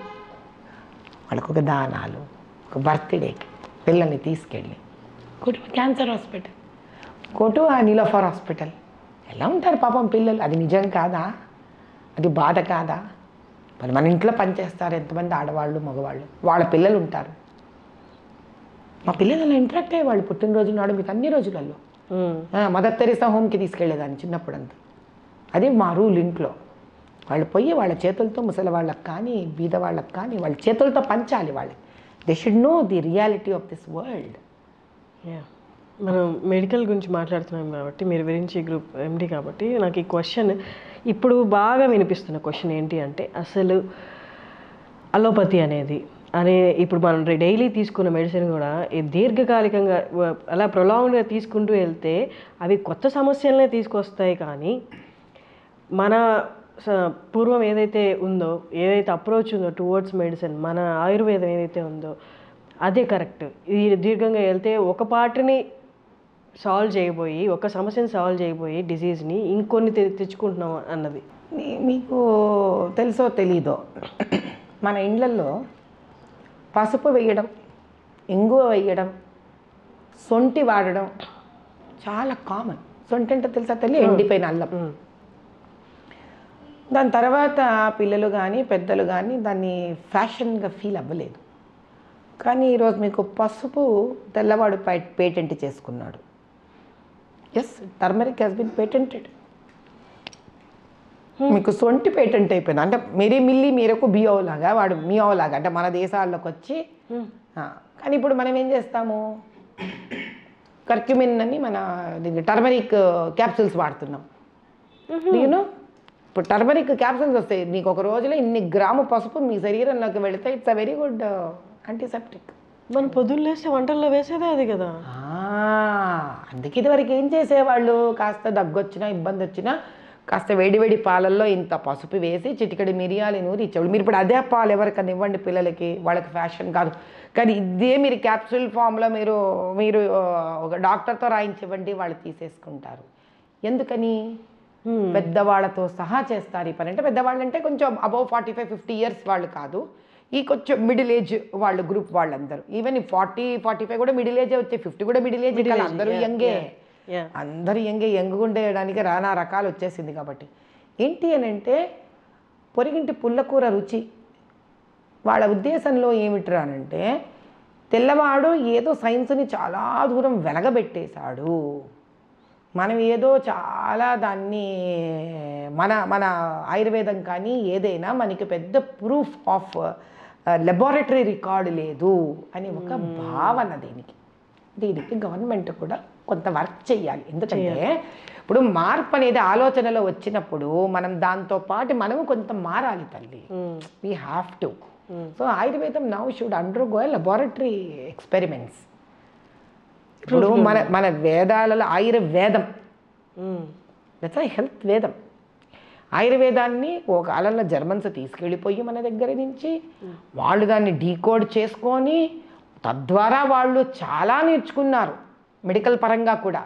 వాళ్ళకు ఒక దానాలు, ఒక బర్త్డేకి పిల్లల్ని తీసుకెళ్ళి go to cancer hospital, go to Niloufer hospital. ఎలా ఉంటారు పాపం పిల్లలు, అది నిజం కాదా, అది బాధ కాదా? మరి మన ఇంట్లో పనిచేస్తారు ఎంతమంది ఆడవాళ్ళు మగవాళ్ళు, వాళ్ళ పిల్లలు ఉంటారు. మా పిల్లలు అలా ఇంటరాక్ట్ అయ్యేవాళ్ళు పుట్టినరోజు నాడు మీకు అన్ని రోజులలో. మదర్ తెరీసా హోమ్కి తీసుకెళ్ళేదాన్ని చిన్నప్పుడంతా. అది మా రూల్ ఇంట్లో. వాళ్ళు పోయి వాళ్ళ చేతులతో ముసలి వాళ్ళకి కానీ బీద వాళ్ళకి కానీ వాళ్ళ చేతులతో పంచాలి వాళ్ళకి. They should know the reality of this world. మనం మెడికల్ గురించి మాట్లాడుతున్నాం కాబట్టి, మీరు విరించి గ్రూప్ ఎండి కాబట్టి నాకు ఈ క్వశ్చన్ ఇప్పుడు బాగా వినిపిస్తున్న క్వశ్చన్ ఏంటి అంటే, అసలు అలోపతి అనే ఇప్పుడు మనం డైలీ తీసుకున్న మెడిసిన్ కూడా దీర్ఘకాలికంగా అలా ప్రొలాంగ్గా తీసుకుంటూ వెళ్తే అవి కొత్త సమస్యలనే తీసుకొస్తాయి, కానీ మన పూర్వం ఏదైతే ఉందో, ఏదైతే అప్రోచ్ ఉందో టువర్డ్స్ మెడిసిన్, మన ఆయుర్వేదం ఏదైతే ఉందో అదే కరెక్ట్. ఇది దీర్ఘంగా వెళ్తే ఒక పార్ట్ని సాల్వ్ చేయబోయి, ఒక సమస్యని సాల్వ్ చేయబోయి డిసీజ్ని ఇంకొన్ని తెచ్చుకుంటున్నాం అన్నది. మీకు తెలుసో తెలీదో, మన ఇండ్లల్లో పసుపు వేయడం, ఇంగువ వేయడం, సొంటి వాడడం చాలా కామన్. సొంటి అంటే తెలుసా తల్లి, ఎండిపోయిన అల్లం. దాని తర్వాత పిల్లలు కానీ పెద్దలు కానీ దాన్ని ఫ్యాషన్గా ఫీల్ అవ్వలేదు. కానీ ఈరోజు మీకు పసుపు తెల్లవాడు పేటెంట్ చేసుకున్నాడు. Yes, turmeric has been patented. మీకు సొంటి పేటెంట్ అయిపోయింది. అంటే మీరే మిల్లి మీరకు బియోలాగా, వాడు మియోలాగా, అంటే మన దేశాల్లోకి వచ్చి. కానీ ఇప్పుడు మనం ఏం చేస్తాము, కర్క్యూమిన్ అని మన టర్మరిక్ క్యాప్సూల్స్ వాడుతున్నాం. నేను ఇప్పుడు టర్మరిక్ క్యాప్సూల్స్ వస్తాయి, నీకు ఒక రోజులో ఇన్ని గ్రాము పసుపు మీ శరీరంలోకి వెళితే it's a very good antiseptic. మనం పొద్దున్న లేస్తే వంటల్లో వేసేదే అది కదా. అందుకే ఇదివరకు ఏం చేసేవాళ్ళు, కాస్త దగ్గొచ్చినా ఇబ్బంది వచ్చినా కాస్త వేడి పాలల్లో ఇంత పసుపు వేసి చిటికడి మిరియాలు నూరి ఇచ్చేవాళ్ళు. మీరు ఇప్పుడు అదే పాలు ఎవరికన్నా ఇవ్వండి పిల్లలకి, వాళ్ళకి ఫ్యాషన్ కాదు. కానీ ఇదే మీరు క్యాప్సూల్ ఫామ్లో మీరు ఒక డాక్టర్తో రాయించివ్వండి, వాళ్ళు తీసేసుకుంటారు. ఎందుకని? పెద్దవాళ్ళతో సహా చేస్తారు ఈ పని. అంటే పెద్దవాళ్ళు అంటే కొంచెం అబౌవ్ 45-50 ఇయర్స్ వాళ్ళు కాదు, ఈ కొంచెం మిడిల్ ఏజ్ వాళ్ళు గ్రూప్ వాళ్ళందరూ. ఈవెన్ 40-45 కూడా మిడిల్ ఏజే వచ్చాయి, 50 కూడా మిడిల్ ఏజ్. అందరూ యంగే, అందరూ యంగ్గా ఉండేయడానికి రానా రకాలు వచ్చేసింది. కాబట్టి ఏంటి అని అంటే పొరిగింటి పుల్లకూర రుచి. వాళ్ళ ఉద్దేశంలో ఏమిట్రా అనంటే, తెల్లవాడు ఏదో సైన్స్ని చాలా దూరం వెలగబెట్టేశాడు, మనం ఏదో చాలా దాన్ని మన ఆయుర్వేదం కానీ ఏదైనా మనకి పెద్ద ప్రూఫ్ ఆఫ్ లెబారెటరీ రికార్డు లేదు అని ఒక భావన. దీనికి గవర్నమెంట్ కూడా కొంత వర్క్ చేయాలి. ఎందుకంటే ఇప్పుడు మార్పు అనేది ఆలోచనలో వచ్చినప్పుడు మనం దాంతో పాటు మనము కొంత మారాలి తల్లి. We have to. సో ఆయుర్వేదం now should undergo laboratory experiments. ఇప్పుడు మన వేదాలలో ఆయుర్వేదం, దట్స్ హెల్త్ వేదం. ఆయుర్వేదాన్ని ఒక కాలంలో జర్మన్స్ తీసుకెళ్ళిపోయి మన దగ్గర నుంచి వాళ్ళు దాన్ని డీకోడ్ చేసుకొని తద్వారా వాళ్ళు చాలా నేర్చుకున్నారు మెడికల్ పరంగా కూడా.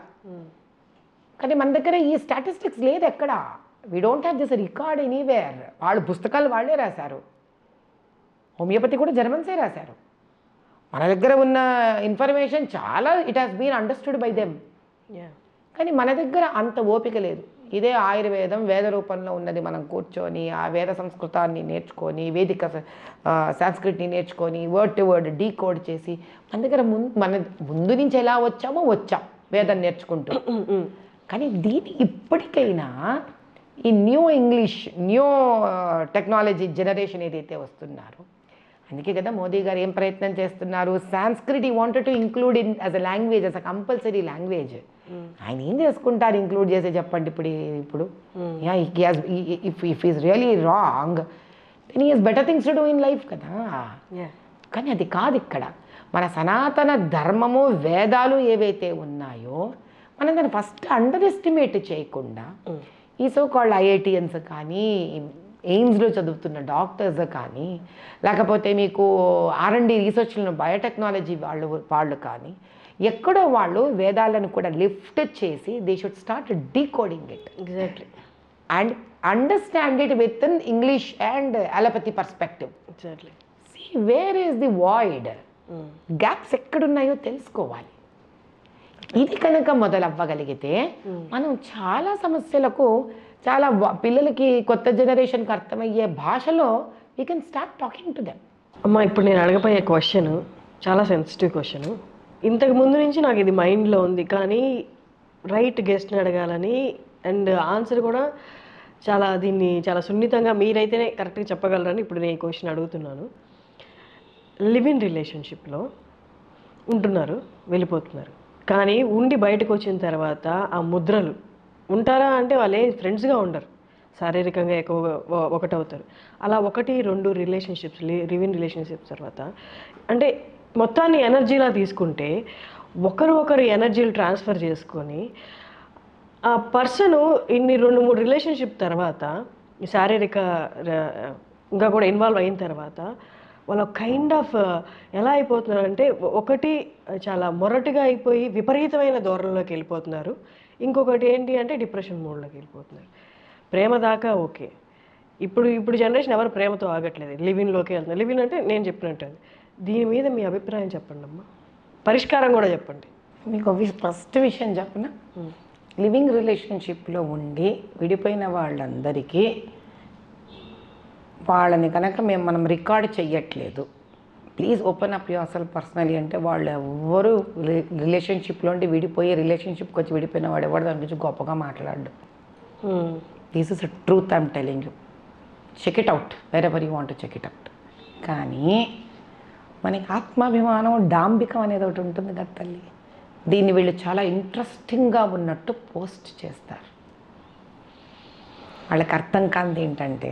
కానీ మన దగ్గర ఈ స్టాటిస్టిక్స్ లేదు ఎక్కడ. We don't have this record anywhere. వాళ్ళు పుస్తకాలు వాళ్ళే రాశారు. హోమియోపతి కూడా జర్మన్సే రాశారు. మన దగ్గర ఉన్న ఇన్ఫర్మేషన్ చాలా it has been understood by them. కానీ మన దగ్గర అంత ఓపిక లేదు. ఇదే ఆయుర్వేదం వేద రూపంలో ఉన్నది. మనం కూర్చొని ఆ వేద సంస్కృతాన్ని నేర్చుకొని వేదిక సంస్కృతిని నేర్చుకొని వర్డ్ టు వర్డ్ డీకోడ్ చేసి మన దగ్గర మన ముందు నుంచి ఎలా వచ్చాం వేదం నేర్చుకుంటూ. కానీ దీన్ని ఇప్పటికైనా ఈ new English new technology generation ఏదైతే వస్తున్నారో, అందుకే కదా మోదీ గారు ఏం ప్రయత్నం చేస్తున్నారు, Sanskrit he wanted to include in as a language, as a compulsory language. ఆయన ఏం చేసుకుంటారు ఇంక్లూడ్ చేసే చెప్పండి ఇప్పుడు. If is really wrong then he has better things to do in life కదా. కానీ అది కాదు ఇక్కడ. మన సనాతన ధర్మము వేదాలు ఏవైతే ఉన్నాయో మనం దాన్ని ఫస్ట్ అండర్ ఎస్టిమేట్ చేయకుండా ఈ సో కాల్డ్ ఐఐటియన్స్ కానీ ఎయిమ్స్లో చదువుతున్న డాక్టర్స్ కానీ లేకపోతే మీకు R&D రీసెర్చ్లను బయోటెక్నాలజీ వాళ్ళు కానీ ఎక్కడో వాళ్ళు వేదాలను కూడా లిఫ్ట్ చేసి they should start decoding it exactly and understand it with in English and allopathy perspective. Exactly see where is the void, gaps ఎక్కడున్నాయో తెలుసుకోవాలి. ఇది కనుక మొదలవ్వగలిగితే మనం చాలా సమస్యలకు చాలా పిల్లలకి కొత్త జనరేషన్కి అర్థమయ్యే భాషలో we can start talking to them. అమ్మ, ఇప్పుడు నేను అడగబోయే క్వశ్చన్ చాలా సెన్సిటివ్ క్వశ్చన్. ఇంతకు ముందు నుంచి నాకు ఇది మైండ్లో ఉంది, కానీ రైట్ గెస్ట్ని అడగాలని అండ్ ఆన్సర్ కూడా దీన్ని చాలా సున్నితంగా మీరైతేనే కరెక్ట్గా చెప్పగలరని ఇప్పుడు నేను ఈ క్వశ్చన్ అడుగుతున్నాను. లివ్ ఇన్ రిలేషన్షిప్లో ఉంటున్నారు, వెళ్ళిపోతున్నారు, కానీ ఉండి బయటకు వచ్చిన తర్వాత ఆ ముద్రలు ఉంటారా అంటే వాళ్ళే ఫ్రెండ్స్గా ఉండరు, శారీరకంగా ఎక్కువగా ఒకటవుతారు. అలా 1-2 రిలేషన్షిప్స్ లివ్ ఇన్ రిలేషన్షిప్స్ తర్వాత అంటే మొత్తాన్ని ఎనర్జీలా తీసుకుంటే ఒకరు ఎనర్జీలు ట్రాన్స్ఫర్ చేసుకొని ఆ పర్సను ఇన్ని 2-3 రిలేషన్షిప్ తర్వాత శారీరక ఇంకా కూడా ఇన్వాల్వ్ అయిన తర్వాత వాళ్ళ కైండ్ ఆఫ్ ఎలా అయిపోతున్నారంటే ఒకటి చాలా మొరటుగా అయిపోయి విపరీతమైన ధోరణిలోకి వెళ్ళిపోతున్నారు, ఇంకొకటి ఏంటి అంటే డిప్రెషన్ మోడ్లోకి వెళ్ళిపోతున్నారు. ప్రేమ దాకా ఓకే, ఇప్పుడు జనరేషన్ ఎవరు ప్రేమతో ఆగట్లేదు, లివిన్లోకి వెళ్తున్నారు. లివిన్ అంటే నేను చెప్పినట్టు. దీని మీద మీ అభిప్రాయం చెప్పండి అమ్మా, పరిష్కారం కూడా చెప్పండి. మీకు ఫస్ట్ విషయం చెప్పిన లివింగ్ రిలేషన్షిప్లో ఉండి విడిపోయిన వాళ్ళందరికీ వాళ్ళని కనుక మనం రికార్డ్ చెయ్యట్లేదు, please open up your self personally అంటే వాళ్ళు ఎవరు రిలేషన్షిప్లో ఉండి విడిపోయి రిలేషన్షిప్కి వచ్చి విడిపోయిన వాడు ఎవరు దాని గురించి గొప్పగా మాట్లాడు. This is a truth I'm telling you. Check it out wherever you want to check it out. కానీ మనకి ఆత్మాభిమానం డాంబికం అనేది ఒకటి ఉంటుంది కదా తల్లి, దీన్ని వీళ్ళు చాలా ఇంట్రెస్టింగ్గా ఉన్నట్టు పోస్ట్ చేస్తారు. వాళ్ళకి అర్థం కానిది ఏంటంటే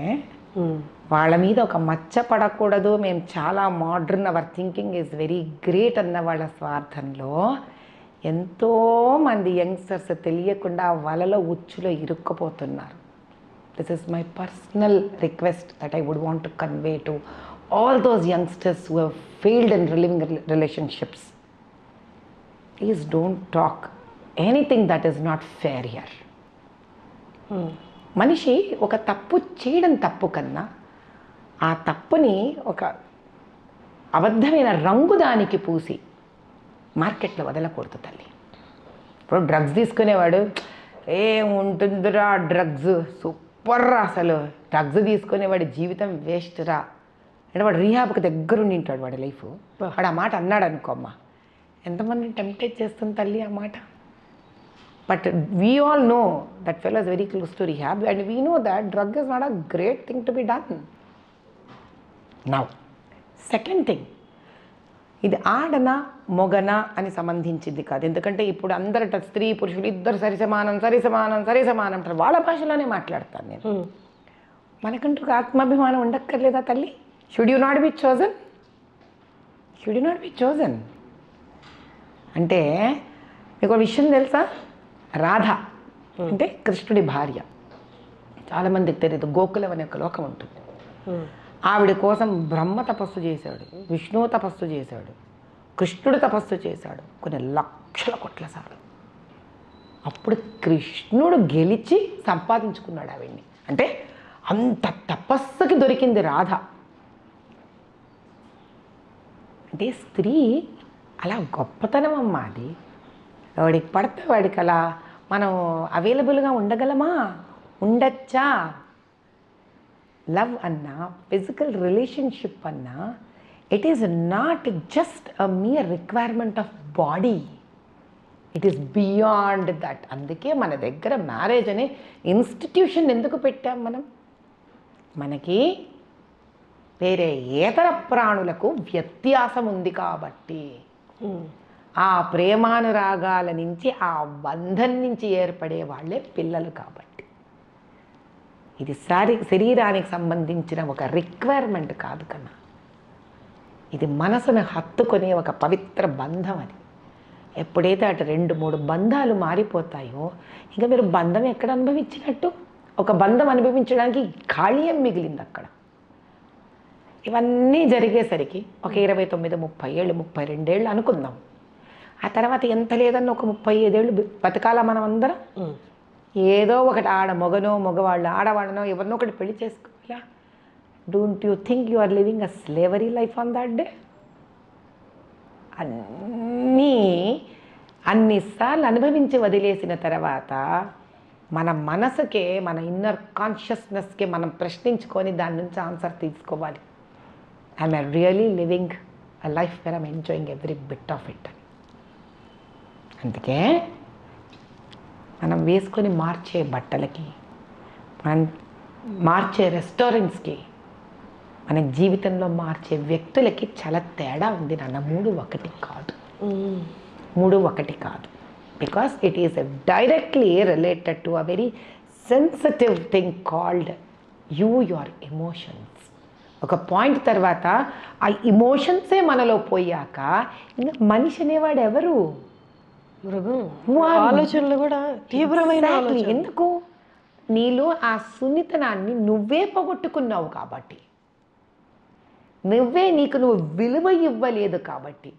వాళ్ళ మీద ఒక మచ్చ పడకూడదు, మేము చాలా modern, our thinking is very great అన్న వాళ్ళ స్వార్థంలో ఎంతోమంది యంగ్స్టర్స్ తెలియకుండా వలలో ఉచ్చులో ఇరుక్కుపోతున్నారు. This is my personal request that I would want to convey to all those youngsters who have failed in living relationships. Please don't talk anything that is not fair here. మనిషి ఒక తప్పు చేయడం తప్పు కన్నా ఆ తప్పుని ఒక అబద్ధమైన రంగు దానికి పూసి మార్కెట్లో వదలకూడదు తల్లి. ఇప్పుడు డ్రగ్స్ తీసుకునేవాడు ఏముంటుందిరా డ్రగ్స్ సూపర్ రా, అసలు డ్రగ్స్ తీసుకునేవాడి జీవితం వేస్ట్ రా అంటే వాడు రీహాబ్కి దగ్గరుండి ఉంటాడు వాడి లైఫ్. వాడు ఆ మాట అన్నాడు అనుకో అమ్మ, ఎంతమందిని టెంప్టేట్ చేస్తుంది తల్లి ఆ మాట. But we all know that fellow is very close to rehab and we know that drug is not a great thing to be done. Now second thing, ఇది ఆడనా మొగనా అని సంబంధించింది కాదు. ఎందుకంటే ఇప్పుడు అందరట స్త్రీ పురుషులు ఇద్దరు సరిసమానం అంటారు, వాళ్ళ భాషలోనే మాట్లాడతాను నేను. మనకంటూ ఆత్మాభిమానం ఉండక్కర్లేదా తల్లి? Should you not be chosen? Should you not be chosen? అంటే మీకు విషయం తెలుసా, రాధ అంటే కృష్ణుడి భార్య, చాలామందికి తెలియదు, గోకులం అనే ఒక లోకం ఉంటుంది. ఆవిడ కోసం బ్రహ్మ తపస్సు చేశాడు, విష్ణువు తపస్సు చేశాడు, కృష్ణుడు తపస్సు చేశాడు కొన్ని లక్షల కోట్ల సార్లు. అప్పుడు కృష్ణుడు గెలిచి సంపాదించుకున్నాడు ఆవిడ్ని. అంటే అంత తపస్సుకి దొరికింది రాధ. అంటే స్త్రీ అలా గొప్పతనం అమ్మా అది. వాడికి పడితే వాడికి అలా మనం అవైలబుల్గా ఉండగలమా? ఉండొచ్చా? లవ్ అన్నా, ఫిజికల్ రిలేషన్షిప్ అన్నా, it is not just a mere requirement of body, it is beyond that. అందుకే మన దగ్గర మ్యారేజ్ అనే ఇన్స్టిట్యూషన్ ఎందుకు పెట్టాం మనం? మనకి వేరే ఏతర ప్రాణులకు వ్యత్యాసం ఉంది కాబట్టి, ఆ ప్రేమానురాగాల నుంచి, ఆ బంధం నుంచి ఏర్పడే వాళ్ళే పిల్లలు కాబట్టి. ఇది శరీరానికి సంబంధించిన ఒక రిక్వైర్మెంట్ కాదు కన్నా, ఇది మనసును హత్తుకునే ఒక పవిత్ర బంధం. అది ఎప్పుడైతే అటు 2-3 బంధాలు మారిపోతాయో ఇంకా మీరు బంధం ఎక్కడ అనుభవించినట్టు? ఒక బంధం అనుభవించడానికి ఖాళీయం మిగిలింది అక్కడ. ఇవన్నీ జరిగేసరికి ఒక 29-30 ఏళ్ళు, 32 ఏళ్ళు అనుకుందాం. ఆ తర్వాత ఎంత లేదన్నా ఒక 35 ఏళ్ళు బతకాలా మనం అందరం? ఏదో ఒకటి మొగనో మగవాళ్ళు ఆడవాళ్ళనో ఎవరినో ఒకటి పెళ్లి చేసుకోవాలా? Don't you think you are living a slavery life on that day? అన్నిసార్లు అనుభవించి వదిలేసిన తర్వాత మన మనసుకే, మన ఇన్నర్ కాన్షియస్నెస్కే మనం ప్రశ్నించుకొని దాని నుంచి ఆన్సర్ తీసుకోవాలి. I'm really living a life where I'm enjoying every bit of it. అందుకే మనం వేసుకొని మార్చే బట్టలకి, మనం మార్చే రెస్టారెంట్స్కి, మన జీవితంలో మార్చే వ్యక్తులకి చాలా తేడా ఉంది నాన్న. 3 ఒకటి కాదు, 3 ఒకటి కాదు. Because it is directly related to a very sensitive thing called your emotions. ఒక పాయింట్ తర్వాత ఆ ఎమోషన్సే మనలో పోయాక ఇంకా మనిషి అనేవాడు ఎవరు? మృగం. ఆలోచనలు కూడా తీవ్రమైన ఆలోచన. ఎందుకు? నీలో ఆ సున్నితనాన్ని నువ్వే పోగొట్టుకున్నావు కాబట్టి, నువ్వు విలువ ఇవ్వలేదు కాబట్టి,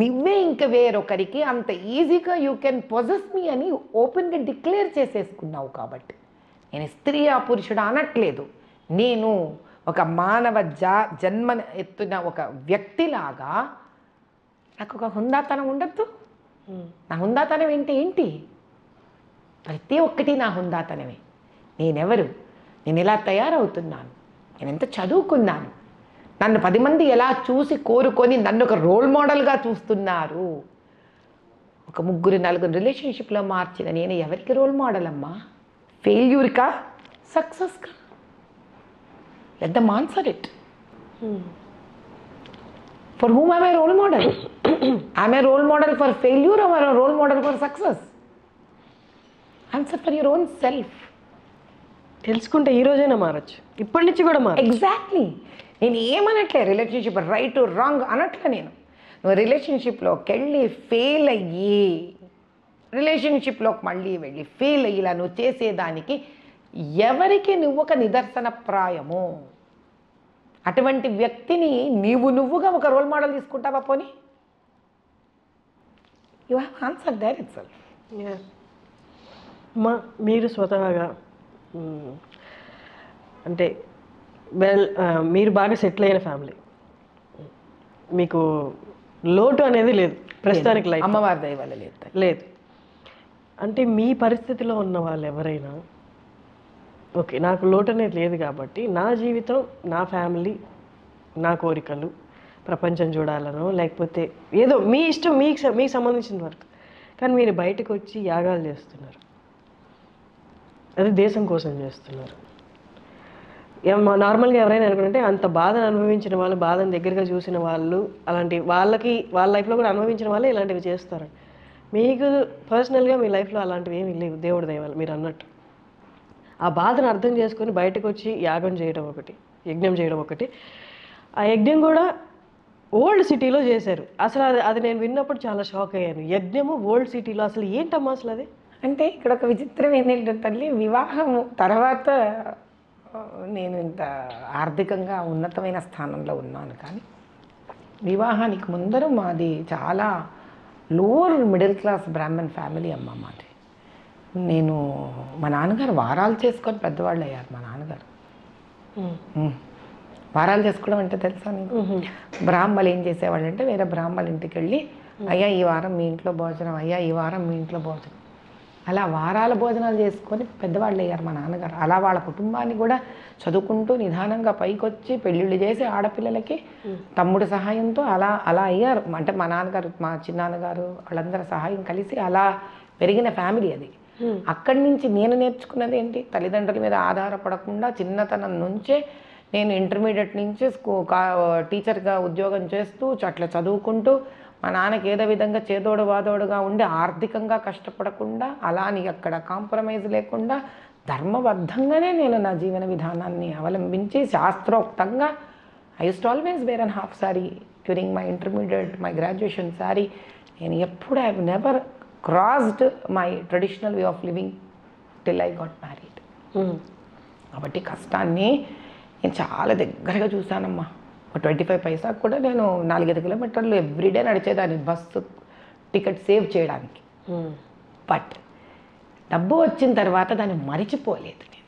నువ్వే ఇంకా వేరొకరికి అంత ఈజీగా యూ కెన్ పొజెస్ మీ అని ఓపెన్గా డిక్లేర్ చేసేసుకున్నావు కాబట్టి. నేను స్త్రీ ఆ పురుషుడు అనట్లేదు. నేను ఒక మానవ జన్మ ఎత్తున ఒక వ్యక్తిలాగా నాకు ఒక హుందాతనం ఉండద్దు? నా హుందాతనం ఏంటి? ప్రతి ఒక్కటి నా హుందాతనమే. నేనెవరు? నేను ఎలా తయారవుతున్నాను? నేను ఎంత చదువుకున్నాను? నన్ను 10 మంది ఎలా చూసి కోరుకొని నన్ను ఒక రోల్ మోడల్గా చూస్తున్నారు? ఒక 3-4 రిలేషన్షిప్లో మార్చిన నేను ఎవరికి రోల్ మోడల్ అమ్మా? ఫెయిల్యూర్కా? సక్సెస్కా? Let them answer it. For whom am I role model? Am I role model for failure or am I role model for success? Answer for your own self. తెలుసుకుంటే ఈ రోజైనా మారచ్చు, ఇప్పటి నుంచి కూడా మారచ్చు. ఎగ్జాక్ట్లీ. నేను ఏమనట్లే రిలేషన్షిప్ రైట్ రాంగ్ అనట్లే. నువ్వు రిలేషన్షిప్లోకి వెళ్ళి ఫెయిల్ అయ్యి, రిలేషన్షిప్లోకి మళ్ళీ వెళ్ళి ఫెయిల్ అయ్యేలా నువ్వు చేసేదానికి ఎవరికి నువ్వు ఒక నిదర్శన ప్రాయము? అటువంటి వ్యక్తిని నువ్వుగా ఒక రోల్ మోడల్ తీసుకుంటావా? పోనీ you have answer there itself. మీరు స్వతహాగా అంటే మీరు బాగా సెటిల్ అయిన ఫ్యామిలీ, మీకు లోటు అనేది లేదు ప్రస్తుతానికి? లైఫ్ అమ్మవారి దయ వల్ల లేదు. అంటే మీ పరిస్థితిలో ఉన్న వాళ్ళు ఎవరైనా ఓకే నాకు లోటు అనేది లేదు కాబట్టి నా జీవితం, నా ఫ్యామిలీ, నా కోరికలు, ప్రపంచం చూడాలనో లేకపోతే ఏదో మీ ఇష్టం, మీకు సంబంధించిన వరకు, కానీ మీరు బయటకు వచ్చి యాగాలు చేస్తున్నారు, అది దేశం కోసం చేస్తున్నారు. నార్మల్గా ఎవరైనా అనుకుంటే అంత బాధను అనుభవించిన వాళ్ళు, బాధను దగ్గరగా చూసిన వాళ్ళు, అలాంటి వాళ్ళ లైఫ్లో కూడా అనుభవించిన వాళ్ళే ఇలాంటివి చేస్తారు. మీకు పర్సనల్గా మీ లైఫ్లో అలాంటివి ఏమీ లేవు, దేవుడి దయ వల్ల. మీరు అన్నట్టు ఆ బాధను అర్థం చేసుకొని బయటకు వచ్చి యాగం చేయడం ఒకటి, యజ్ఞం చేయడం ఒకటి. ఆ యజ్ఞం కూడా ఓల్డ్ సిటీలో చేశారు. అసలు అది నేను విన్నప్పుడు చాలా షాక్ అయ్యాను. యజ్ఞము ఓల్డ్ సిటీలో, అసలు ఏంటమ్మా అసలు అది? అంటే ఇక్కడ ఒక విచిత్రం ఏంటంటే తల్లి, వివాహము తర్వాత నేను ఇంత ఆర్థికంగా ఉన్నతమైన స్థానంలో ఉన్నాను, కానీ వివాహానికి ముందర మాది చాలా lower middle class Brahmin family అమ్మ మాది. నేను మా నాన్నగారు వారాలు చేసుకొని పెద్దవాళ్ళు అయ్యారు. మా నాన్నగారు వారాలు చేసుకోవడం అంటే తెలుసా నీకు? బ్రాహ్మలు ఏం చేసేవాళ్ళు అంటే వేరే బ్రాహ్మల ఇంటికి వెళ్ళి, అయ్యా ఈ వారం మీ ఇంట్లో భోజనం, అయ్యా ఈ వారం మీ ఇంట్లో భోజనం, అలా వారాల భోజనాలు చేసుకొని పెద్దవాళ్ళు అయ్యారు మా నాన్నగారు. అలా వాళ్ళ కుటుంబాన్ని కూడా చదువుకుంటూ నిదానంగా పైకొచ్చి పెళ్ళిళ్ళు చేసి ఆడపిల్లలకి తమ్ముడు సహాయంతో అలా అలా అయ్యారు. అంటే మా నాన్నగారు, మా చిన్నాన్నగారు వాళ్ళందరి సహాయం కలిసి అలా పెరిగిన ఫ్యామిలీ అది. అక్కడి నుంచి నేను నేర్చుకున్నది ఏంటి, తల్లిదండ్రుల మీద ఆధారపడకుండా చిన్నతనం నుంచే నేను ఇంటర్మీడియట్ నుంచి టీచర్గా ఉద్యోగం చేస్తూ అట్లా చదువుకుంటూ మా నాన్నకి ఏదో విధంగా చేదోడు వాదోడుగా ఉండి ఆర్థికంగా కష్టపడకుండా అలాని అక్కడ కాంప్రమైజ్ లేకుండా ధర్మబద్ధంగానే నేను నా జీవన విధానాన్ని అవలంబించి శాస్త్రోక్తంగా I used always wear and half sari during my intermediate, my graduation sorry. నేను ఎప్పుడు I have never crossed my traditional way of living till I got married. కాబట్టి కష్టాన్ని నేను చాలా దగ్గరగా చూశానమ్మా. 25 పైసా కూడా నేను 4-5 కిలోమీటర్లు ఎవ్రీడే నడిచేదాన్ని బస్సు టికెట్ సేవ్ చేయడానికి. బట్ డబ్బు వచ్చిన తర్వాత దాన్ని మరిచిపోలేదు నేను.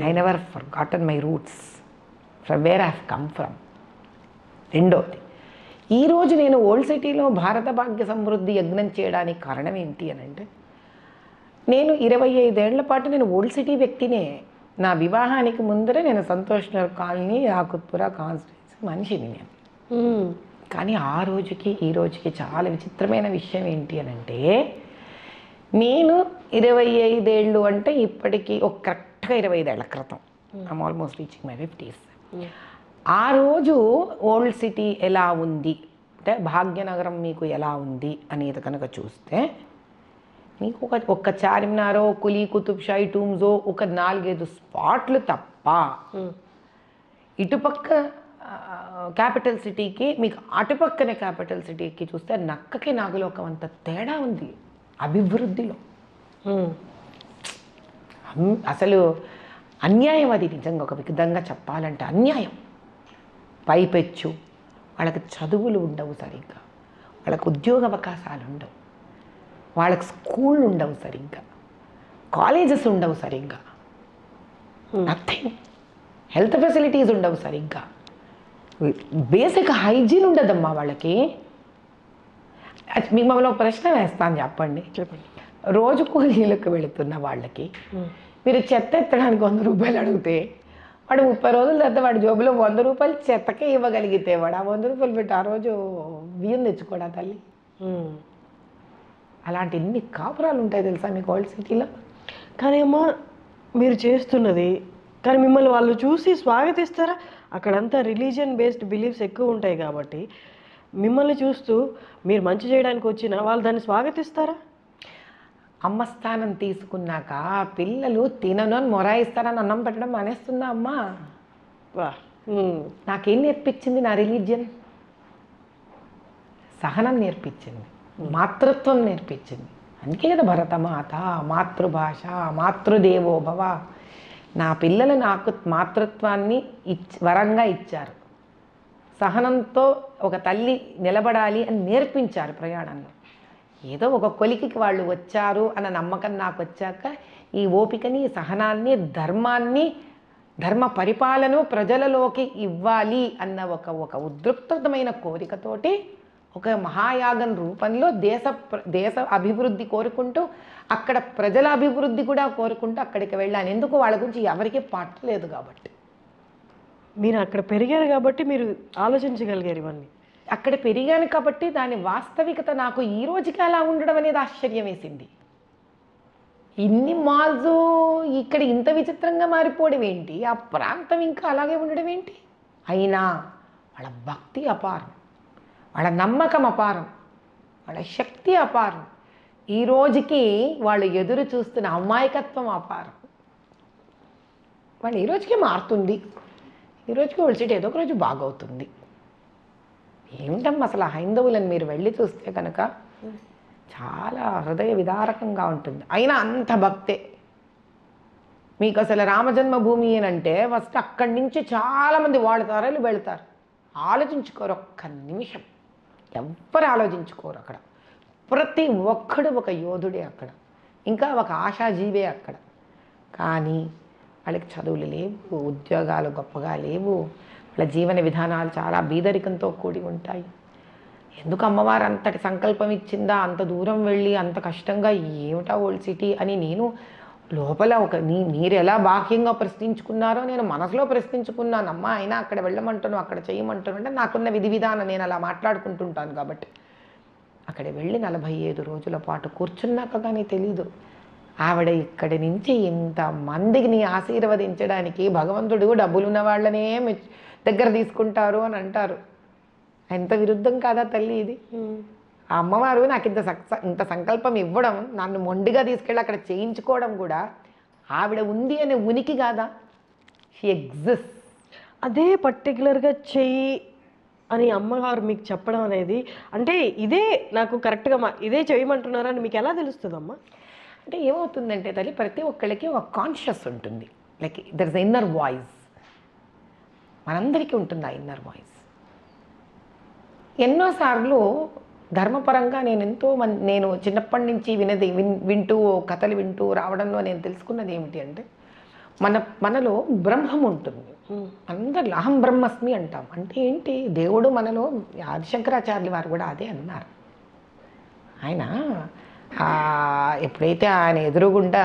I never forgotten my roots from where I have come from. రెండోది, ఈరోజు నేను ఓల్డ్ సిటీలో భారత భాగ్య సమృద్ధి యజ్ఞం చేయడానికి కారణం ఏంటి అని అంటే, నేను 25 ఏళ్ల పాటు నేను ఓల్డ్ సిటీ వ్యక్తినే. నా వివాహానికి ముందరే నేను సంతోష్ నగర్ కాలనీ, ఆకుత్పుర కాన్స్టిట్యున్సీ మనిషిని నేను. కానీ ఆ రోజుకి ఈ రోజుకి చాలా విచిత్రమైన విషయం ఏంటి అని అంటే, నేను 25 ఏళ్ళు అంటే ఇప్పటికీ ఒక కరెక్ట్గా 25 ఏళ్ల క్రితం, I'm almost reaching my 50s. ఆ రోజు ఓల్డ్ సిటీ ఎలా ఉంది అంటే, భాగ్యనగరం మీకు ఎలా ఉంది అనేది కనుక చూస్తే, మీకు ఒక్క చార్మినారో, కులీ కుతుబ్షాహి టూమ్సో, ఒక 4-5 స్పాట్లు తప్ప ఇటుపక్క క్యాపిటల్ సిటీకి, మీకు అటుపక్కనే క్యాపిటల్ సిటీకి చూస్తే నక్కకి నాగలోకం అంత తేడా ఉంది అభివృద్ధిలో. అసలు అన్యాయం అది, నిజంగా ఒక విధంగా చెప్పాలంటే అన్యాయం. పైపెచ్చు వాళ్ళకి చదువులు ఉండవు సరిగ్గా, వాళ్ళకు ఉద్యోగ అవకాశాలు ఉండవు, వాళ్ళకి స్కూళ్ళు ఉండవు సరిగ్గా, కాలేజెస్ ఉండవు సరిగ్గా, నథింగ్, హెల్త్ ఫెసిలిటీస్ ఉండవు సరిగ్గా, బేసిక్ హైజీన్ ఉండదమ్మా వాళ్ళకి. మిమ్మల్ని ఒక ప్రశ్న వేస్తాను, చెప్పండి. రోజు కూలీలకు వెళుతున్న వాళ్ళకి మీరు చెత్త ఎత్తడానికి 100 రూపాయలు అడిగితే, వాడు 30 రోజుల తర్వాత వాడి జోబులో 100 రూపాయలు చెత్తకే ఇవ్వగలిగితే వాడు ఆ 100 రూపాయలు పెట్టి ఆ రోజు బియ్యం తెచ్చుకోడా తల్లి? అలాంటి ఎన్ని కాపురాలు ఉంటాయి తెలుసా మీకు ఓల్డ్ సిటీలో. కానీ అమ్మా, మీరు చేస్తున్నది, కానీ మిమ్మల్ని వాళ్ళు చూసి స్వాగతిస్తారా? అక్కడంతా రిలీజియన్ బేస్డ్ బిలీఫ్స్ ఎక్కువ ఉంటాయి కాబట్టి మిమ్మల్ని చూస్తూ మీరు మంచి చేయడానికి వచ్చినా వాళ్ళు దాన్ని స్వాగతిస్తారా? అమ్మ స్థానం తీసుకున్నాక పిల్లలు తినను మొరాయిస్తారని అన్నం పెట్టడం మానేస్తుందా అమ్మ? నాకేం నేర్పించింది నా రిలీజియన్? సహనం నేర్పించింది, మాతృత్వం నేర్పించింది. అందుకే కదా భరతమాత, మాతృభాష, మాతృదేవో భవ. నా పిల్లలు నాకు మాతృత్వాన్ని వరంగా ఇచ్చారు. సహనంతో ఒక తల్లి నిలబడాలి అని నేర్పించారు ప్రయాణంలో. ఏదో ఒక కొలికి వాళ్ళు వచ్చారు అన్న నమ్మకం నాకు వచ్చాక ఈ ఓపికని, సహనాన్ని, ధర్మాన్ని, ధర్మ పరిపాలన ప్రజలలోకి ఇవ్వాలి అన్న ఒక ఉద్రిక్తమైన కోరికతోటి ఒక మహాయాగం రూపంలో దేశ అభివృద్ధి కోరుకుంటూ, అక్కడ ప్రజల అభివృద్ధి కూడా కోరుకుంటూ అక్కడికి వెళ్ళాను. ఎందుకు? వాళ్ళ గురించి ఎవరికీ పట్టలేదు కాబట్టి. మీరు అక్కడ పెరిగారు కాబట్టి మీరు ఆలోచించగలిగారు ఇవన్నీ. అక్కడ పెరిగాను కాబట్టి దాని వాస్తవికత నాకు ఈ రోజుకి అలా ఉండడం అనేది ఆశ్చర్యం వేసింది. ఇన్ని మాల్స్ ఇక్కడ ఇంత విచిత్రంగా మారిపోవడం ఏంటి, ఆ ప్రాంతం ఇంకా అలాగే ఉండడం ఏంటి? అయినా వాళ్ళ భక్తి అపారం, వాళ్ళ నమ్మకం అపారం, వాళ్ళ శక్తి అపారం. ఈ రోజుకి వాళ్ళు ఎదురు చూస్తున్న అమాయకత్వం అపారం. వాళ్ళు ఈ రోజుకి మారుతుంది, ఈ రోజుకి ఒలిసిటి ఏదో ఒక రోజు బాగవుతుంది. ఏమిటమ్మా అసలు హైందవులను మీరు వెళ్ళి చూస్తే కనుక చాలా హృదయ విదారకంగా ఉంటుంది. అయినా అంత భక్తే. మీకు అసలు రామజన్మభూమి అని అంటే ఫస్ట్ అక్కడి నుంచి చాలామంది వాళ్ళు తరలి వెళ్తారు. ఆలోచించుకోరు ఒక్క నిమిషం, ఎవ్వరు ఆలోచించుకోరు. అక్కడ ప్రతి ఒక్కడు ఒక యోధుడే అక్కడ, ఇంకా ఒక ఆశాజీవే అక్కడ. కానీ వాళ్ళకి చదువులు లేవు, ఉద్యోగాలు గొప్పగా లేవు, వాళ్ళ జీవన విధానాలు చాలా బీదరికంతో కూడి ఉంటాయి. ఎందుకు అమ్మవారు అంతటి సంకల్పం ఇచ్చిందా, అంత దూరం వెళ్ళి అంత కష్టంగా, ఏమిటా ఓల్డ్ సిటీ అని నేను లోపల మీరు ఎలా బాహ్యంగా ప్రశ్నించుకున్నారో నేను మనసులో ప్రశ్నించుకున్నానమ్మా. అయినా అక్కడ వెళ్ళమంటాను, అక్కడ చేయమంటాను అంటే నాకున్న విధి విధానం నేను అలా మాట్లాడుకుంటుంటాను. కాబట్టి అక్కడ వెళ్ళి 45 రోజుల పాటు కూర్చున్నాక కానీ తెలీదు ఆవిడ ఇక్కడి నుంచి ఇంతమందిని ఆశీర్వదించడానికి భగవంతుడు డబ్బులున్న వాళ్ళనే దగ్గర తీసుకుంటారు అని అంటారు. ఎంత విరుద్ధం కాదా తల్లి ఇది? ఆ అమ్మవారు నాకు ఇంత సంకల్పం ఇవ్వడం, నన్ను మొండిగా తీసుకెళ్ళి అక్కడ చేయించుకోవడం కూడా ఆవిడ ఉంది అనే ఉనికి కాదా? She exist. అదే పర్టికులర్గా చెయ్యి అని అమ్మగారు మీకు చెప్పడం అనేది, అంటే ఇదే నాకు కరెక్ట్గా ఇదే చేయమంటున్నారని మీకు ఎలా తెలుస్తుందమ్మా? అంటే ఏమవుతుందంటే తల్లి, ప్రతి ఒక్కళ్ళకి ఒక కాన్షియస్ ఉంటుంది. Like there is inner voice. మనందరికీ ఉంటుంది ఆ ఇన్నర్ వాయిస్. ఎన్నోసార్లు ధర్మపరంగా నేను చిన్నప్పటి నుంచి వింటూ కథలు వింటూ రావడంలో నేను తెలుసుకున్నది ఏమిటి అంటే, మనలో బ్రహ్మం ఉంటుంది. అందరిలో అహం బ్రహ్మస్మి అంటాం. అంటే ఏంటి? దేవుడు మనలో, ఆదిశంకరాచార్యులు వారు కూడా అదే అన్నారు. ఆయన ఎప్పుడైతే ఆయన ఎదురుగుండా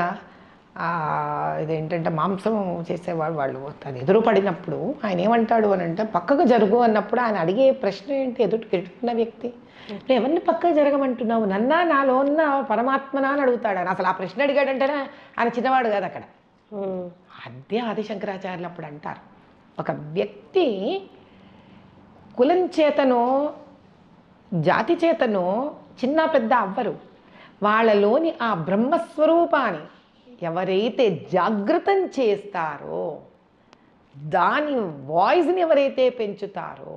ఇదేంటంటే మాంసం చేసేవాళ్ళు వాళ్ళు అది ఎదురు పడినప్పుడు ఆయన ఏమంటాడు అని అంటే, పక్కకు జరుగు అన్నప్పుడు ఆయన అడిగే ప్రశ్న ఏంటి? ఎదుటిన్న వ్యక్తి, ఎవరిని పక్కకు జరగమంటున్నావు? నన్నా, నాలో ఉన్న పరమాత్మనా అని అడుగుతాడు ఆయన. అసలు ఆ ప్రశ్న అడిగాడంటేనే ఆయన చిన్నవాడు కాదు అక్కడ. అదే ఆదిశంకరాచార్యులు అప్పుడు అంటారు, ఒక వ్యక్తి కులం చేతనో జాతి చేతనో చిన్న పెద్ద అవ్వరు. వాళ్ళలోని ఆ బ్రహ్మస్వరూపాన్ని ఎవరైతే జాగృతం చేస్తారో, దాని వాయిస్ని ఎవరైతే పెంచుతారో,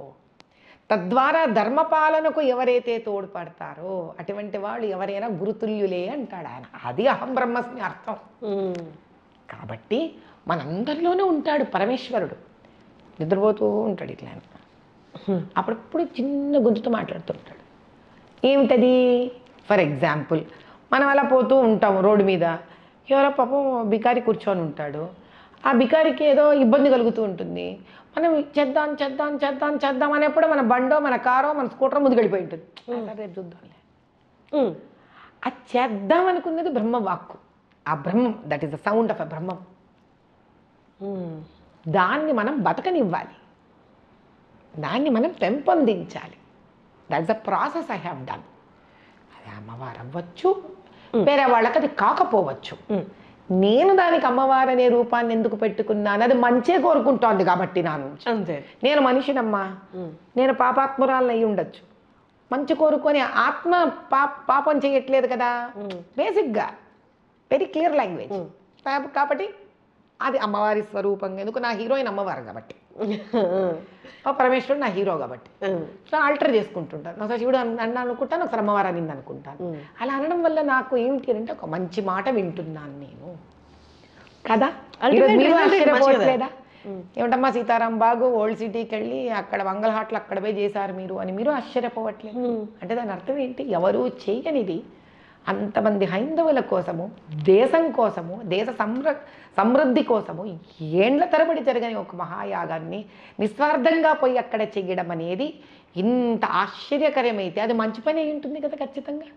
తద్వారా ధర్మపాలనకు ఎవరైతే తోడ్పడతారో అటువంటి వాళ్ళు ఎవరైనా గురుతుల్యులే అంటాడు ఆయన. అది అహం బ్రహ్మస్మి అర్థం. కాబట్టి మనందరిలోనే ఉంటాడు పరమేశ్వరుడు. నిద్రపోతూ ఉంటాడు ఇట్లా, అప్పుడప్పుడు చిన్న గొంతుతో మాట్లాడుతుంటాడు. ఏమిటది? ఫర్ ఎగ్జాంపుల్, మనం అలా పోతూ ఉంటాం రోడ్డు మీద, ఎవరో పాపం బికారి కూర్చొని ఉంటాడు. ఆ బికారికి ఏదో ఇబ్బంది కలుగుతూ ఉంటుంది. మనం చేద్దాం చేద్దాం చేద్దాం చేద్దాం అనేప్పుడు మన బండో మన కారో మన స్కూటర్ ముందుకు వెళ్ళిపోయి ఉంటుంది. రేపు చూద్దాంలే. ఆ చేద్దాం అనుకున్నది బ్రహ్మవాక్కు. ఆ బ్రహ్మం, that is the sound of a Brahmam. దాన్ని మనం బతకనివ్వాలి, దాన్ని మనం పెంపొందించాలి. That's the process I have done. అది అమ్మవారు అవ్వచ్చు, వేరే వాళ్ళకి అది కాకపోవచ్చు. నేను దానికి అమ్మవారు అనే రూపాన్ని ఎందుకు పెట్టుకున్నాను? అది మంచే కోరుకుంటోంది కాబట్టి అంతే. నేను మనిషినమ్మా, నేను పాపాత్మురాలను అయి ఉండొచ్చు. మంచి కోరుకొని ఆత్మ పాపం చేయట్లేదు కదా. బేసిక్గా వెరీ క్లియర్ లాంగ్వేజ్. కాబట్టి అది అమ్మవారి స్వరూపంగా, ఎందుకు నా హీరోయిన్ అమ్మవారు కాబట్టి, పరమేశ్వరుడు నా హీరో కాబట్టి, సో ఆల్టర్ చేసుకుంటుంటాను. ఒకసారి శివుడు అన్నా అనుకుంటాను, ఒకసారి అమ్మవారు అనింది అనుకుంటాను. అలా అనడం వల్ల నాకు ఏమిటి అంటే, ఒక మంచి మాట వింటున్నాను నేను కదా. మీరు ఆశ్చర్యపోవట్లేదా? ఏమిటమ్మా సీతారాం బాగు ఓల్డ్ సిటీకి వెళ్ళి అక్కడ మంగళహాట్లు అక్కడ పోయి చేశారు మీరు అని మీరు ఆశ్చర్యపోవట్లేదు అంటే దాని అర్థం ఏంటి? ఎవరు చేయనిది అంతమంది హైందవుల కోసము, దేశం కోసము, దేశ సమృద్ధి కోసము ఏండ్ల తరబడి జరగని ఒక మహాయాగాన్ని నిస్వార్థంగా పోయి అక్కడ చెయ్యడం అనేది ఇంత ఆశ్చర్యకరమైతే అది మంచి పని అయి ఉంటుంది కదా ఖచ్చితంగా.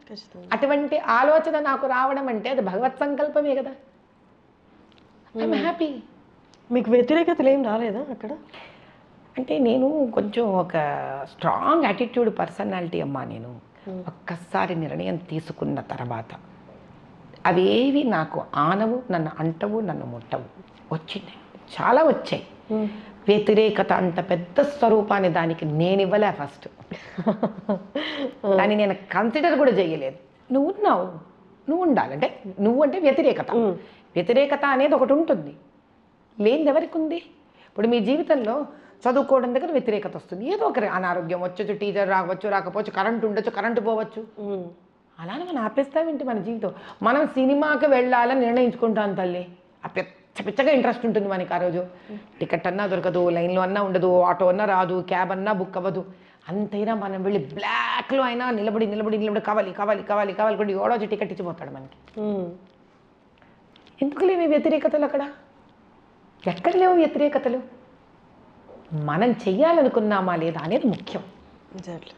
అటువంటి ఆలోచన నాకు రావడం అంటే అది భగవత్ సంకల్పమే కదా. I'm happy. మీకు వ్యతిరేకతలు ఏం రాలేదా అక్కడ? అంటే నేను కొంచెం ఒక స్ట్రాంగ్ యాటిట్యూడ్ పర్సనాలిటీ అమ్మా. నేను ఒక్కసారి నిర్ణయం తీసుకున్న తర్వాత అవేవి నాకు ఆనవు, నన్ను అంటవు, నన్ను ముట్టవు. వచ్చింది, చాలా వచ్చాయి. వ్యతిరేకత అంత పెద్ద స్వరూపాన్ని దానికి నేను ఇవ్వలే. ఫస్ట్ దాన్ని నేను కన్సిడర్ కూడా చేయలేదు. నువ్వు ఉన్నావు, నువ్వు ఉండాలంటే నువ్వు అంటే వ్యతిరేకత. వ్యతిరేకత అనేది ఒకటి ఉంటుంది, లేనిది ఎవరికి ఉంది? ఇప్పుడు మీ జీవితంలో చదువుకోవడం దగ్గర వ్యతిరేకత వస్తుంది. ఏదో ఒక అనారోగ్యం వచ్చొచ్చు, టీచర్ రావచ్చు, రాకపోవచ్చు, కరెంటు ఉండొచ్చు, కరెంటు పోవచ్చు. అలానే మనం ఆపేస్తామేంటి మన జీవితం? మనం సినిమాకి వెళ్ళాలని నిర్ణయించుకుంటాం తల్లి. ఆ పిచ్చగా ఇంట్రెస్ట్ ఉంటుంది మనకి ఆ రోజు. టికెట్ అన్నా దొరకదు, లైన్లో అన్నా ఉండదు, ఆటో అన్నా రాదు, క్యాబ్ అన్నా బుక్ అవ్వదు. అంతైనా మనం వెళ్ళి బ్లాక్లో అయినా నిలబడి కావాలి కూడా ఎవడో టికెట్ ఇచ్చిపోతాడు మనకి. ఎందుకు లేవు వ్యతిరేకతలు అక్కడ? ఎక్కడ లేవు వ్యతిరేకతలు? మనం చెయ్యాలనుకున్నామా లేదా అనేది ముఖ్యం. ఎగ్జాక్ట్లీ.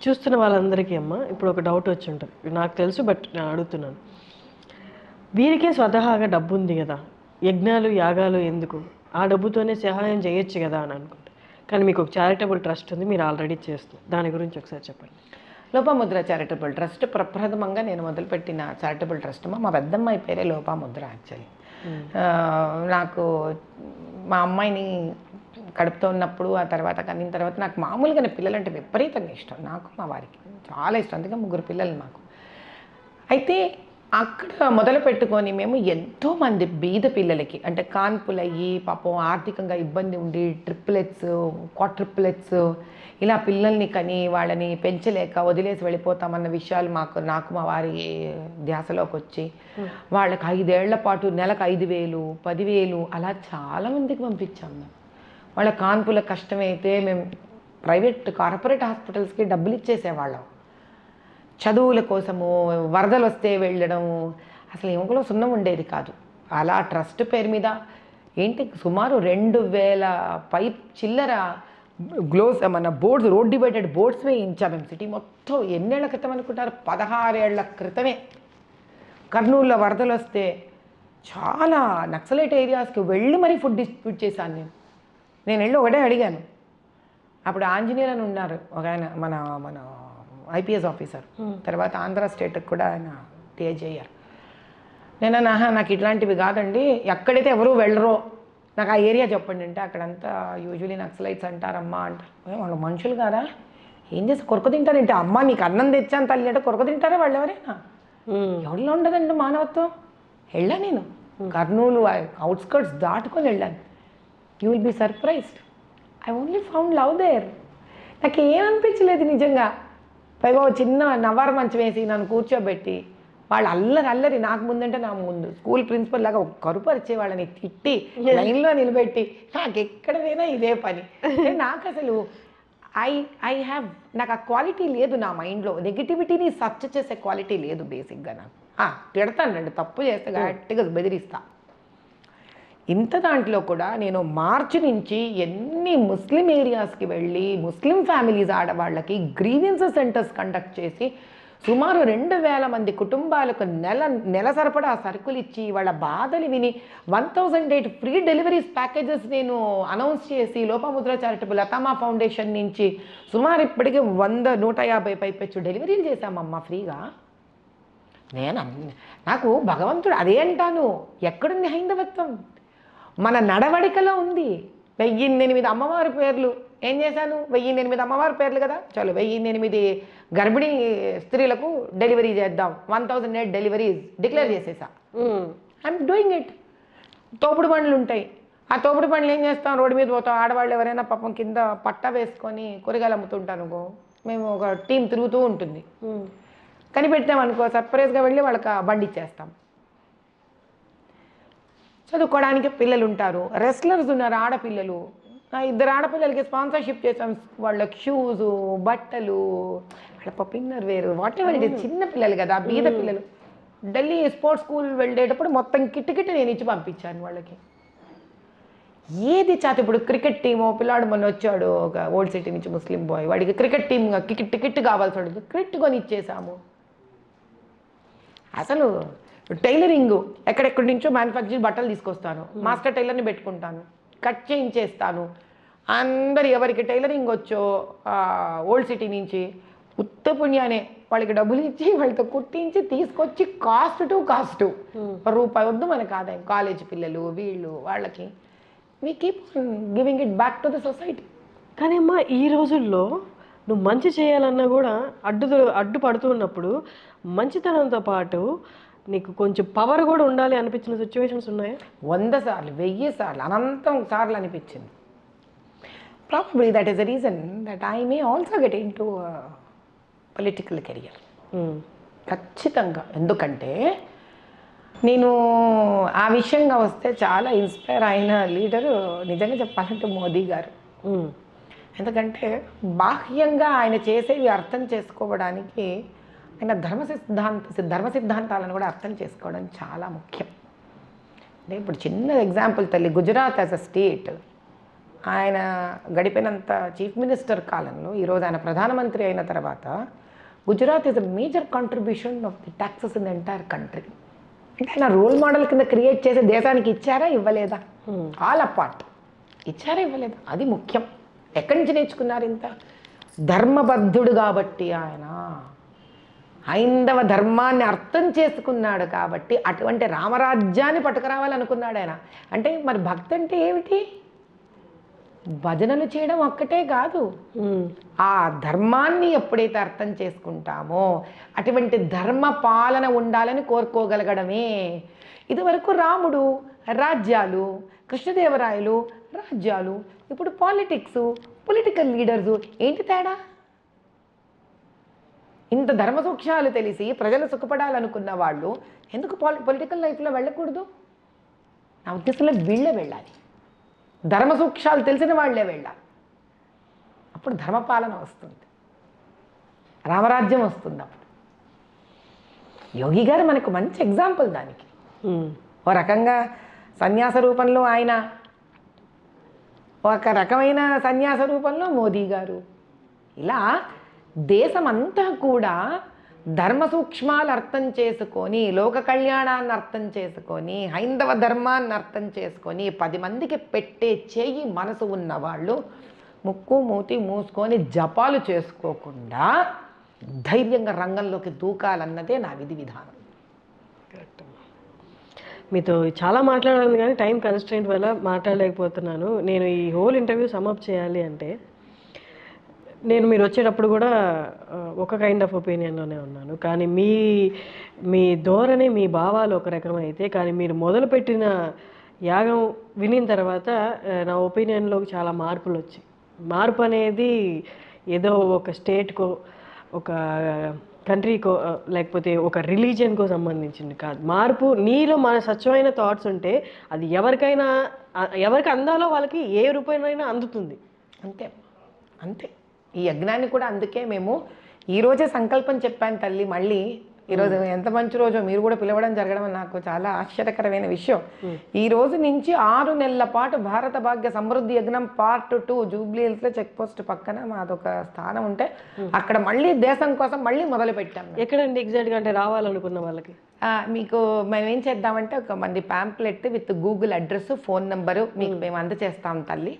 చూస్తున్న వాళ్ళందరికీ అమ్మ ఇప్పుడు ఒక డౌట్ వచ్చి ఉంటుంది, నాకు తెలుసు బట్ నేను అడుగుతున్నాను. వీరికే స్వతహాగా డబ్బు ఉంది కదా, యజ్ఞాలు యాగాలు ఎందుకు, ఆ డబ్బుతోనే సహాయం చేయొచ్చు కదా అని అనుకుంటా. కానీ మీకు ఒక చారిటబుల్ ట్రస్ట్ ఉంది, మీరు ఆల్రెడీ చేస్తున్నారు, దాని గురించి ఒకసారి చెప్పండి. లోపాముద్ర చారిటబుల్ ట్రస్ట్ ప్రప్రథమంగా నేను మొదలుపెట్టిన చారిటబుల్ ట్రస్ట్ మా పెద్దమ్మాయి పేరే లోపాముద్ర. యాక్చువల్లీ నాకు మా అమ్మాయిని కడుపుతో ఉన్నప్పుడు, ఆ తర్వాత కనిన తర్వాత నాకు మామూలుగానే పిల్లలంటే విపరీతంగా ఇష్టం. నాకు మా వారికి చాలా ఇష్టం, అందుకే 3 పిల్లలు మాకు. అయితే అక్కడ మొదలు పెట్టుకొని మేము ఎంతోమంది బీద పిల్లలకి, అంటే కాన్పులయ్యి పాపం ఆర్థికంగా ఇబ్బంది ఉండి ట్రిప్లెట్స్, క్వాడ్రిప్లెట్స్ ఇలా పిల్లల్ని కని వాళ్ళని పెంచలేక వదిలేసి వెళ్ళిపోతామన్న విషయాలు నాకు మా వారి ధ్యాసలోకి వచ్చి వాళ్ళకి 5 ఏళ్ల పాటు నెలకు 5,000, 10,000 అలా చాలామందికి పంపించాం మేము. వాళ్ళ కాన్పుల కష్టమైతే మేము కార్పొరేట్ హాస్పిటల్స్కి డబ్బులు ఇచ్చేసేవాళ్ళం. చదువుల కోసము వరదలు వస్తే వెళ్ళడము, అసలు ఏమో సున్నం ఉండేది కాదు. అలా ట్రస్ట్ పేరు మీద ఏంటి సుమారు 2,000 పై చిల్లర మన బోర్డ్స్, రోడ్ డివైడెడ్ బోర్డ్స్ వేయించాం మేము సిటీ మొత్తం. ఎన్నేళ్ల క్రితం అనుకుంటారు? 16 ఏళ్ల క్రితమే. కర్నూలులో వరదలు వస్తే చాలా నక్సలైట్ ఏరియాస్కి వెళ్ళి మరీ ఫుడ్ డిస్ట్రిబ్యూట్ చేశాను నేను వెళ్ళి ఒకటే అడిగాను. అప్పుడు ఆంజనేయులు అని ఉన్నారు ఒక ఆయన, మన ఐపీఎస్ ఆఫీసర్, తర్వాత ఆంధ్ర స్టేట్కి కూడా ఆయన టీఏజీ అయ్యారు. నాకు ఇట్లాంటివి కాదండి, ఎక్కడైతే ఎవరూ వెళ్ళరో నాకు ఆ ఏరియా చెప్పండి అంటే, అక్కడంతా యూజువలీ నక్సలైట్స్ అంటారమ్మా అంటారు. వాళ్ళు మనుషులు కాదా? ఏం చేసి కొరకు తింటారంటే, అమ్మ నీకు అన్నం తెచ్చాను తల్లి అంటే కొరకు తింటారా వాళ్ళు ఎవరైనా? ఎవరిలో ఉండదండి మానవత్వం. వెళ్ళా నేను కర్నూలు అవుట్స్కర్ట్స్ దాటుకొని వెళ్ళాను. You will be surprised, I only found love there. నాకు ఏమనిపించలేదు నిజంగా. పైగా చిన్న నవారు మంచం వేసి నన్ను కూర్చోబెట్టి వాళ్ళు అల్లరి నాకు ముందంటే నా ముందు స్కూల్ ప్రిన్సిపల్ లాగా ఒక కరుపరిచే వాళ్ళని తిట్టి లైన్లో నిలబెట్టి నాకు ఎక్కడైనా ఇదే పని. నాకు అసలు నాకు ఆ క్వాలిటీ లేదు నా మైండ్లో. నెగిటివిటీని సర్చ్ చేసే క్వాలిటీ లేదు బేసిక్గా నాకు. తిడతానండి, తప్పు చేస్తే గట్టిగా బెదిరిస్తా. ఇంత దాంట్లో కూడా నేను మార్చి నుంచి ఎన్ని ముస్లిం ఏరియాస్కి వెళ్ళి ముస్లిం ఫ్యామిలీస్ ఆడవాళ్ళకి గ్రీవెన్సెస్ సెంటర్స్ కండక్ట్ చేసి సుమారు 2,000 మంది కుటుంబాలకు నెల సరిపడా సరుకులు ఇచ్చి వాళ్ళ బాధలు విని 1,008 ఫ్రీ డెలివరీస్ ప్యాకేజెస్ నేను అనౌన్స్ చేసి లోపాముద్ర చారిటబుల్ లతామా ఫౌండేషన్ నుంచి సుమారు ఇప్పటికీ 100-150 పైపెచ్చు డెలివరీలు చేశామమ్మా ఫ్రీగా. నాకు భగవంతుడు అదే అంటాను, ఎక్కడుంది హైందవత్వం? మన నడవడికలో ఉంది. 1008 అమ్మవారి పేర్లు ఏం చేశాను? 1008 అమ్మవారి పేర్లు కదా, చాలు 1008 గర్భిణీ స్త్రీలకు డెలివరీ చేద్దాం. 1,008 డెలివరీస్ డిక్లేర్ చేసేసా. I'm doing it. తోపుడు బండ్లు ఉంటాయి, ఆ తోపుడు బండ్లు ఏం చేస్తాం? రోడ్డు మీద పోతాం. ఆడవాళ్ళు ఎవరైనా పాపం కింద పట్ట వేసుకొని కూరగాయలు అమ్ముతుంటాను, మేము ఒక టీం తిరుగుతూ ఉంటుంది. కనిపెట్టామనుకో సర్ప్రైజ్గా వెళ్ళి వాళ్ళకి బండి ఇచ్చేస్తాం. చదువుకోవడానికి పిల్లలు ఉంటారు, రెస్లర్స్ ఉన్నారు ఆడపిల్లలు, 2 ఆడపిల్లలకి స్పాన్సర్షిప్ చేసాం. వాళ్ళకి షూసు, బట్టలు, వాళ్ళ పప్పిన్నర్ వేరు, వాట్ ఎవర్ ఇట్. చిన్న పిల్లలు కదా, బీద పిల్లలు. ఢిల్లీ స్పోర్ట్స్ స్కూల్ వెళ్ళేటప్పుడు మొత్తం కిట్ నేను ఇచ్చి పంపించాను వాళ్ళకి. ఏది చాత ఇప్పుడు క్రికెట్ టీము పిల్లాడు మొన్న వచ్చాడు ఒక ఓల్డ్ సిటీ నుంచి ముస్లిం బాయ్, వాడికి క్రికెట్ టీమ్ టికెట్ కావాల్సి వాడికి క్రికెట్ కొని ఇచ్చేసాము. అసలు టైలరింగ్ ఎక్కడెక్కడి నుంచో మ్యానుఫ్యాక్చరింగ్ బట్టలు తీసుకొస్తాను, మాస్టర్ టైలర్ని పెట్టుకుంటాను, కట్ చేయించేస్తాను. అందరు ఎవరికి టైలరింగ్ వచ్చో ఓల్డ్ సిటీ నుంచి ఉత్త పుణ్యానే వాళ్ళకి డబ్బులు ఇచ్చి వాళ్ళతో కుట్టించి తీసుకొచ్చి కాస్ట్ టు కాస్ట్ రూపాయి వద్దు మనకు ఆదాయం. కాలేజ్ పిల్లలు వీళ్ళు వాళ్ళకి we keep giving it back to the society. కానీ అమ్మా ఈ రోజుల్లో నువ్వు మంచి చేయాలన్నా కూడా అడ్డుపడుతూ ఉన్నప్పుడు మంచితనంతో పాటు నీకు కొంచెం పవర్ కూడా ఉండాలి అనిపించిన సిచ్యువేషన్స్ ఉన్నాయా? 100 సార్లు 1000 సార్లు అనంతం సార్లు అనిపించింది. Probably that is the reason that I may also get in to political career. ఖచ్చితంగా. ఎందుకంటే నేను ఆ విషయంగా వస్తే చాలా ఇన్స్పైర్ అయిన లీడరు నిజంగా చెప్పాలంటే మోదీ గారు. ఎందుకంటే బాహ్యంగా ఆయన చేసేవి అర్థం చేసుకోవడానికి ఆయన ధర్మ సిద్ధాంతాలను కూడా అర్థం చేసుకోవడం చాలా ముఖ్యం. అంటే ఇప్పుడు చిన్న ఎగ్జాంపుల్ తల్లి, గుజరాత్ యాజ్ అ స్టేట్ ఆయన గడిపినంత చీఫ్ మినిస్టర్ కాలంలో ఈరోజు ఆయన ప్రధానమంత్రి అయిన తర్వాత Gujarat is a major contribution of the taxes in the entire country. అంటే ఆయన రోల్ మోడల్ కింద క్రియేట్ చేసి దేశానికి ఇచ్చారా ఇవ్వలేదా? ఆల్ అపార్ట్ ఇచ్చారా ఇవ్వలేదా? అది ముఖ్యం. ఎక్కడి నుంచి నేర్చుకున్నారు ఇంత? ధర్మబద్ధుడు కాబట్టి ఆయన హైందవ ధర్మాన్ని అర్థం చేసుకున్నాడు కాబట్టి అటువంటి రామరాజ్యాన్ని పట్టుకురావాలనుకున్నాడు ఆయన. అంటే మరి భక్తి అంటే ఏమిటి? భజనలు చేయడం ఒక్కటే కాదు, ఆ ధర్మాన్ని ఎప్పుడైతే అర్థం చేసుకుంటామో అటువంటి ధర్మ పాలన ఉండాలని కోరుకోగలగడమే. ఇదివరకు రాముడు రాజ్యాలు, కృష్ణదేవరాయలు రాజ్యాలు, ఇప్పుడు పాలిటిక్స్, పొలిటికల్ లీడర్సు. ఏంటి తేడా? ఇంత ధర్మ సూక్ష్మాలు తెలిసి ప్రజలు సుఖపడాలనుకున్న వాళ్ళు ఎందుకు పొలిటికల్ లైఫ్లో వెళ్ళకూడదు? నా ఉద్దేశంలో వీళ్ళే వెళ్ళాలి, ధర్మ సూక్ష్మాలు తెలిసిన వాళ్ళే వెళ్ళాలి. అప్పుడు ధర్మపాలన వస్తుంది, రామరాజ్యం వస్తుంది. అప్పుడు యోగి గారు మనకు మంచి ఎగ్జాంపుల్ దానికి. ఓ రకంగా సన్యాస రూపంలో ఆయన, ఒక రకమైన సన్యాస రూపంలో మోదీ గారు. ఇలా దేశమంతా కూడా ధర్మ సూక్ష్మాలు అర్థం చేసుకొని, లోక కళ్యాణాన్ని అర్థం చేసుకొని, హైందవ ధర్మాన్ని అర్థం చేసుకొని 10 మందికి పెట్టే చేయి మనసు ఉన్నవాళ్ళు ముక్కు మూతి మూసుకొని జపాలు చేసుకోకుండా ధైర్యంగా రంగంలోకి దూకాలన్నదే నా విధి విధానం. మీతో చాలా మాట్లాడాలి కానీ టైం కన్స్ట్రెయింట్ వల్ల మాట్లాడలేకపోతున్నాను. నేను ఈ హోల్ ఇంటర్వ్యూ సమ్అప్ చేయాలి అంటే, నేను మీరు వచ్చేటప్పుడు కూడా ఒక కైండ్ ఆఫ్ ఒపీనియన్లోనే ఉన్నాను. కానీ మీ ధోరణి, మీ భావాలు ఒక రకమైతే, కానీ మీరు మొదలుపెట్టిన యాగం వినిన తర్వాత నా ఒపీనియన్లో చాలా మార్పులు వచ్చాయి. మార్పు అనేది ఏదో ఒక స్టేట్కో, ఒక కంట్రీకో, లేకపోతే ఒక రిలీజియన్కో సంబంధించింది కాదు. మార్పు నీలో మన స్వచ్ఛమైన థాట్స్ ఉంటే అది ఎవరికి అందాలో వాళ్ళకి ఏ రూపాయనైనా అందుతుంది. అంతే అంతే. ఈ యజ్ఞాన్ని కూడా అందుకే మేము ఈరోజే సంకల్పం చెప్పాను తల్లి. మళ్ళీ ఈరోజు ఎంత మంచి రోజో మీరు కూడా పిలవడం జరగడం నాకు చాలా ఆశ్చర్యకరమైన విషయం. ఈ రోజు నుంచి 6 నెలల పాటు భారత భాగ్య సమృద్ధి యజ్ఞం పార్ట్ 2 జూబ్లీ హిల్స్లో చెక్ పోస్ట్ పక్కన మాదొక స్థానం ఉంటే అక్కడ మళ్ళీ దేశం కోసం మళ్ళీ మొదలు పెట్టాం. ఎక్కడండి ఎగ్జాక్ట్గా? అంటే రావాలనుకున్న వాళ్ళకి మీకు మేము ఏం చేద్దామంటే ఒక మంది pamphlet with Google address, phone number మీకు మేము అందచేస్తాం తల్లి.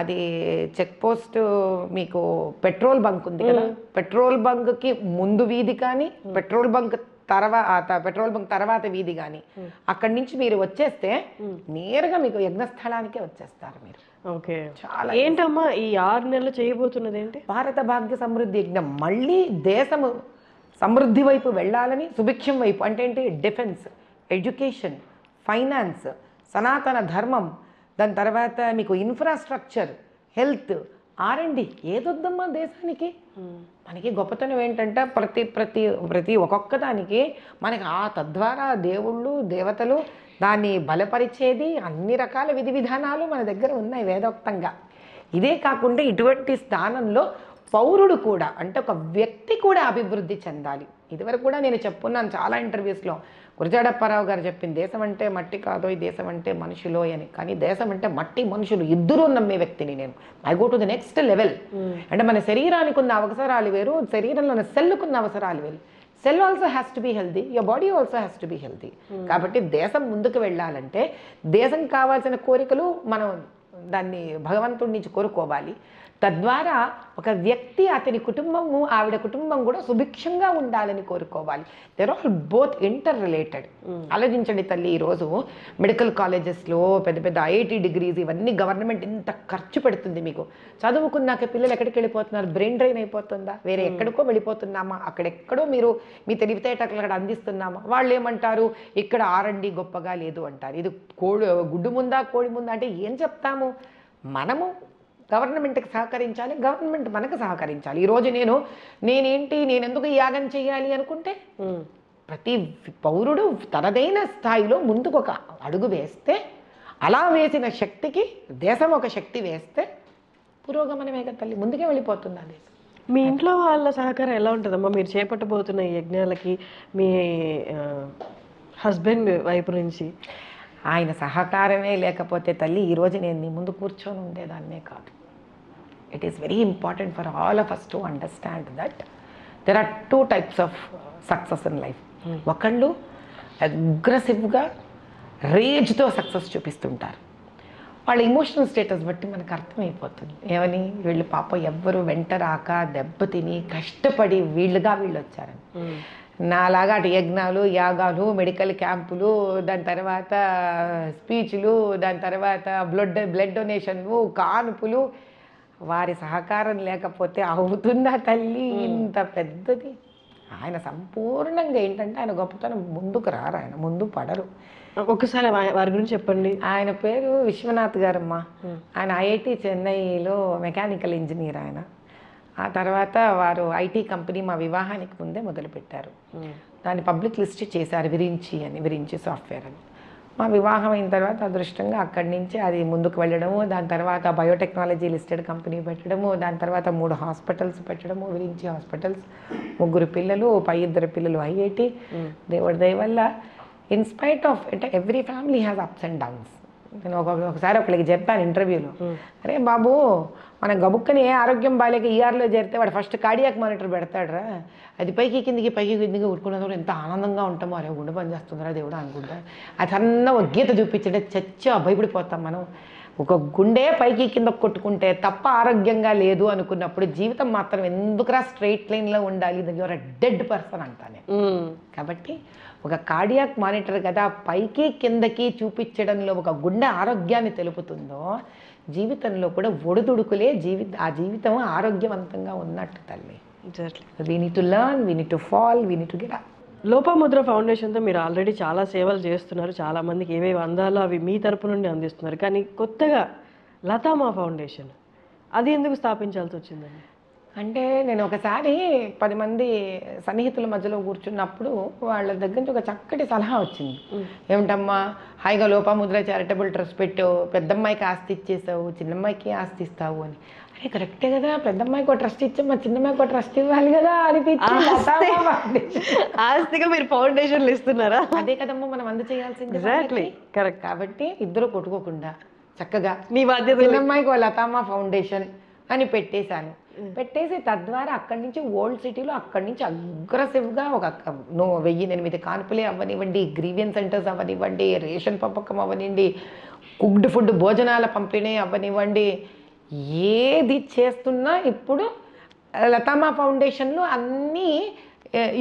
అది చెక్ పోస్ట్ మీకు పెట్రోల్ బంక్ ఉంది కదా, పెట్రోల్ బంక్కి ముందు వీధి కానీ, పెట్రోల్ బంక్ తర్వాత వీధి కానీ, అక్కడి నుంచి మీరు వచ్చేస్తే నేరుగా మీకు యజ్ఞస్థలానికే వచ్చేస్తారు మీరు. ఓకే, చాలా. ఏంటమ్మా ఈ 6 నెలలు చేయబోతున్నది ఏంటి? భారత భాగ్య సమృద్ధి యజ్ఞం. మళ్ళీ దేశము సమృద్ధి వైపు వెళ్ళాలని, సుభిక్షం వైపు అంటే ఏంటి? డిఫెన్స్, ఎడ్యుకేషన్, ఫైనాన్స్, సనాతన ధర్మం, దాని తర్వాత మీకు ఇన్ఫ్రాస్ట్రక్చర్, హెల్త్, R&D. ఏదొద్దమ్మా దేశానికి? మనకి గొప్పతనం ఏంటంటే ప్రతి ఒక్కొక్క దానికి మనకి తద్వారా దేవుళ్ళు, దేవతలు దాన్ని బలపరిచేది అన్ని రకాల విధి విధానాలు మన దగ్గర ఉన్నాయి వేదోక్తంగా. ఇదే కాకుండా ఇటువంటి స్థానంలో పౌరుడు కూడా, అంటే ఒక వ్యక్తి కూడా అభివృద్ధి చెందాలి. ఇదివరకు కూడా నేను చెప్పున్నాను చాలా ఇంటర్వ్యూస్లో. గురజాడప్పారావు గారు చెప్పింది, దేశం అంటే మట్టి కాదో, ఈ దేశం అంటే మనుషులో అని. కానీ దేశం అంటే మట్టి మనుషులు ఇద్దరూ నమ్మే వ్యక్తిని నేను. I go to the next level. అంటే మన శరీరానికి ఉన్న అవసరాలు వేరు, శరీరంలో ఉన్న సెల్లుకున్న అవసరాలు వేరు. Cell also has to be healthy, your body also has to be healthy. కాబట్టి దేశం ముందుకు వెళ్ళాలంటే దేశం కావాల్సిన కోరికలు మనం దాన్ని భగవంతుడి నుంచి కోరుకోవాలి. తద్వారా ఒక వ్యక్తి, అతని కుటుంబము, ఆవిడ కుటుంబం కూడా సుభిక్షంగా ఉండాలని కోరుకోవాలి. They're all both interrelated. ఆలోచించండి తల్లి, ఈరోజు మెడికల్ కాలేజెస్లో పెద్ద పెద్ద IIT డిగ్రీస్ ఇవన్నీ గవర్నమెంట్ ఇంత ఖర్చు పెడుతుంది. మీకు చదువుకున్నాక పిల్లలు ఎక్కడికి వెళ్ళిపోతున్నారు? బ్రెయిన్ డ్రైన్ అయిపోతుందా? వేరే ఎక్కడికో వెళ్ళిపోతున్నామా? అక్కడెక్కడో మీరు మీ తెలివితేటలు అక్కడ అందిస్తున్నామా? వాళ్ళు ఏమంటారు? ఇక్కడ R&D గొప్పగా లేదు అంటారు. ఇది గుడ్డు ముందా కోడి ముందా అంటే ఏం చెప్తాము? మనము గవర్నమెంట్కి సహకరించాలి, గవర్నమెంట్ మనకు సహకరించాలి. ఈరోజు నేను ఎందుకు ఈ యాగం చేయాలి అనుకుంటే ప్రతి పౌరుడు తనదైన స్థాయిలో ముందుకు ఒక అడుగు వేస్తే, అలా వేసిన శక్తికి దేశం ఒక శక్తి వేస్తే పురోగమనమే కదా తల్లి, ముందుకే వెళ్ళిపోతుంది ఆ దేశం. మీ ఇంట్లో వాళ్ళ సహకారం ఎలా ఉంటుందమ్మా మీరు చేపట్టబోతున్న ఈ యజ్ఞాలకి? మీ హస్బెండ్ వైపు నుంచి ఆయన సహకారమే లేకపోతే తల్లి ఈరోజు నేను నీ ముందు కూర్చొని ఉండేదాన్నే కాదు. It is very important for all of us to understand that there are 2 types of success in life. ఒకళ్ళు అగ్రెసివ్గా రేజ్తో సక్సెస్ చూపిస్తుంటారు. వాళ్ళ ఇమోషనల్ స్టేటస్ బట్టి మనకు అర్థమైపోతుంది. ఏమని, వీళ్ళు పాప ఎవ్వరు వెంట రాక దెబ్బతిని కష్టపడి వీళ్ళు వచ్చారని. నాలాగా అటు యజ్ఞాలు, యాగాలు, మెడికల్ క్యాంపులు, దాని తర్వాత స్పీచ్లు, దాని తర్వాత బ్లడ్ డొనేషన్లు, కానుపులు, వారి సహకారం లేకపోతే అవుతుందా తల్లి ఇంత పెద్దది? ఆయన సంపూర్ణంగా ఏంటంటే ఆయన గొప్పతనం ముందుకు రారు, ఆయన ముందు పడరు. ఒక్కసారి వారి గురించి చెప్పండి. ఆయన పేరు విశ్వనాథ్ గారమ్మ. ఆయన ఐఐటి చెన్నైలో మెకానికల్ ఇంజనీర్. ఆయన ఆ తర్వాత వారు ఐటీ కంపెనీ మా వివాహానికి ముందే మొదలుపెట్టారు. దాన్ని పబ్లిక్ లిస్ట్ చేశారు, విరించి సాఫ్ట్వేర్ అని. మా వివాహం అయిన తర్వాత అదృష్టంగా అక్కడి నుంచి అది ముందుకు వెళ్ళడము, దాని తర్వాత బయోటెక్నాలజీ లిస్టెడ్ కంపెనీ పెట్టడము, దాని తర్వాత 3 హాస్పిటల్స్ పెట్టడము, విరించి హాస్పిటల్స్, 3 పిల్లలు, 2 పిల్లలు ఐఐటి. దేవుడి దయ వల్ల ఇన్స్పైట్ ఆఫ్ అంటే every family has ups and downs. నేను ఒకసారి ఒకరికి చెప్పాను ఇంటర్వ్యూలో, అరే బాబు మన గబుక్కని ఏ ఆరోగ్యం బాగాలేక ఈఆర్లో చేరితే వాడు ఫస్ట్ కార్డియాక్ మానిటర్ పెడతాడరా, అది పైకి కిందికి ఉట్టుకున్నప్పుడు ఎంత ఆనందంగా ఉంటామో, అరే గుండె పని చేస్తుందిరా దేవుడు అనుకుంటా. అది సన్న ఒక గీత చూపించంటే చచ్చా భయపడిపోతాం మనం. ఒక గుండె పైకి కింద కొట్టుకుంటే తప్ప ఆరోగ్యంగా లేదు అనుకున్నప్పుడు జీవితం మాత్రం ఎందుకురా స్ట్రైట్ లైన్లో ఉండాలి, యువర్ అ డెడ్ పర్సన్ అంటానే. కాబట్టి ఒక కార్డియాక్ మానిటర్ కదా పైకి కిందకి చూపించడంలో ఒక గుండె ఆరోగ్యాన్ని తెలుపుతుందో, జీవితంలో కూడా ఒడిదుడుకులే ఆ జీవితం ఆరోగ్యవంతంగా ఉన్నట్టు తల్లి. We need to learn, we need to fall, we need to get up. Lopamudra ఫౌండేషన్తో మీరు ఆల్రెడీ చాలా సేవలు చేస్తున్నారు, చాలామందికి ఏవేవి అందాలో అవి మీ తరపు నుండి అందిస్తున్నారు. కానీ కొత్తగా లతామా ఫౌండేషన్, అది ఎందుకు స్థాపించాల్సి వచ్చిందండి? అంటే నేను ఒకసారి 10 మంది సన్నిహితుల మధ్యలో కూర్చున్నప్పుడు వాళ్ళ దగ్గర నుంచి ఒక చక్కటి సలహా వచ్చింది. ఏమిటమ్మా, హాయిగా లోపముద్ర చారిటబుల్ ట్రస్ట్ పెట్టావు, పెద్దమ్మాయికి ఆస్తి ఇచ్చేసావు, చిన్నమ్మాయికి ఆస్తి ఇస్తావు అని. అరే కరెక్టే కదా, పెద్దమ్మాయికి ఒక ట్రస్ట్ ఇచ్చాం, మా చిన్నమ్మాయికి ఒక ట్రస్ట్ ఇవ్వాలి కదా అనిపించింది. ఆస్తిగా మీరు ఫౌండేషన్లు ఇస్తున్నారా? అదే కదమ్మా మనం అందచేయాల్సింది. Exactly correct. కాబట్టి ఇద్దరు కొట్టుకోకుండా చక్కగా మీ బాధ్యత చిన్నమ్మాయికి లతామా ఫౌండేషన్ అని పెట్టేసి తద్వారా అక్కడి నుంచి ఓల్డ్ సిటీలో అక్కడి నుంచి అగ్రెసివ్గా ఒక 1008 కాన్పులే అవ్వనివ్వండి, గ్రీవియన్స్ సెంటర్స్ అవ్వనివ్వండి, రేషన్ పంపకం అవ్వనివ్వండి, కుక్డ్ ఫుడ్ భోజనాల పంపిణీ అవ్వనివ్వండి, ఏది చేస్తున్నా ఇప్పుడు లతామా ఫౌండేషన్లో అన్నీ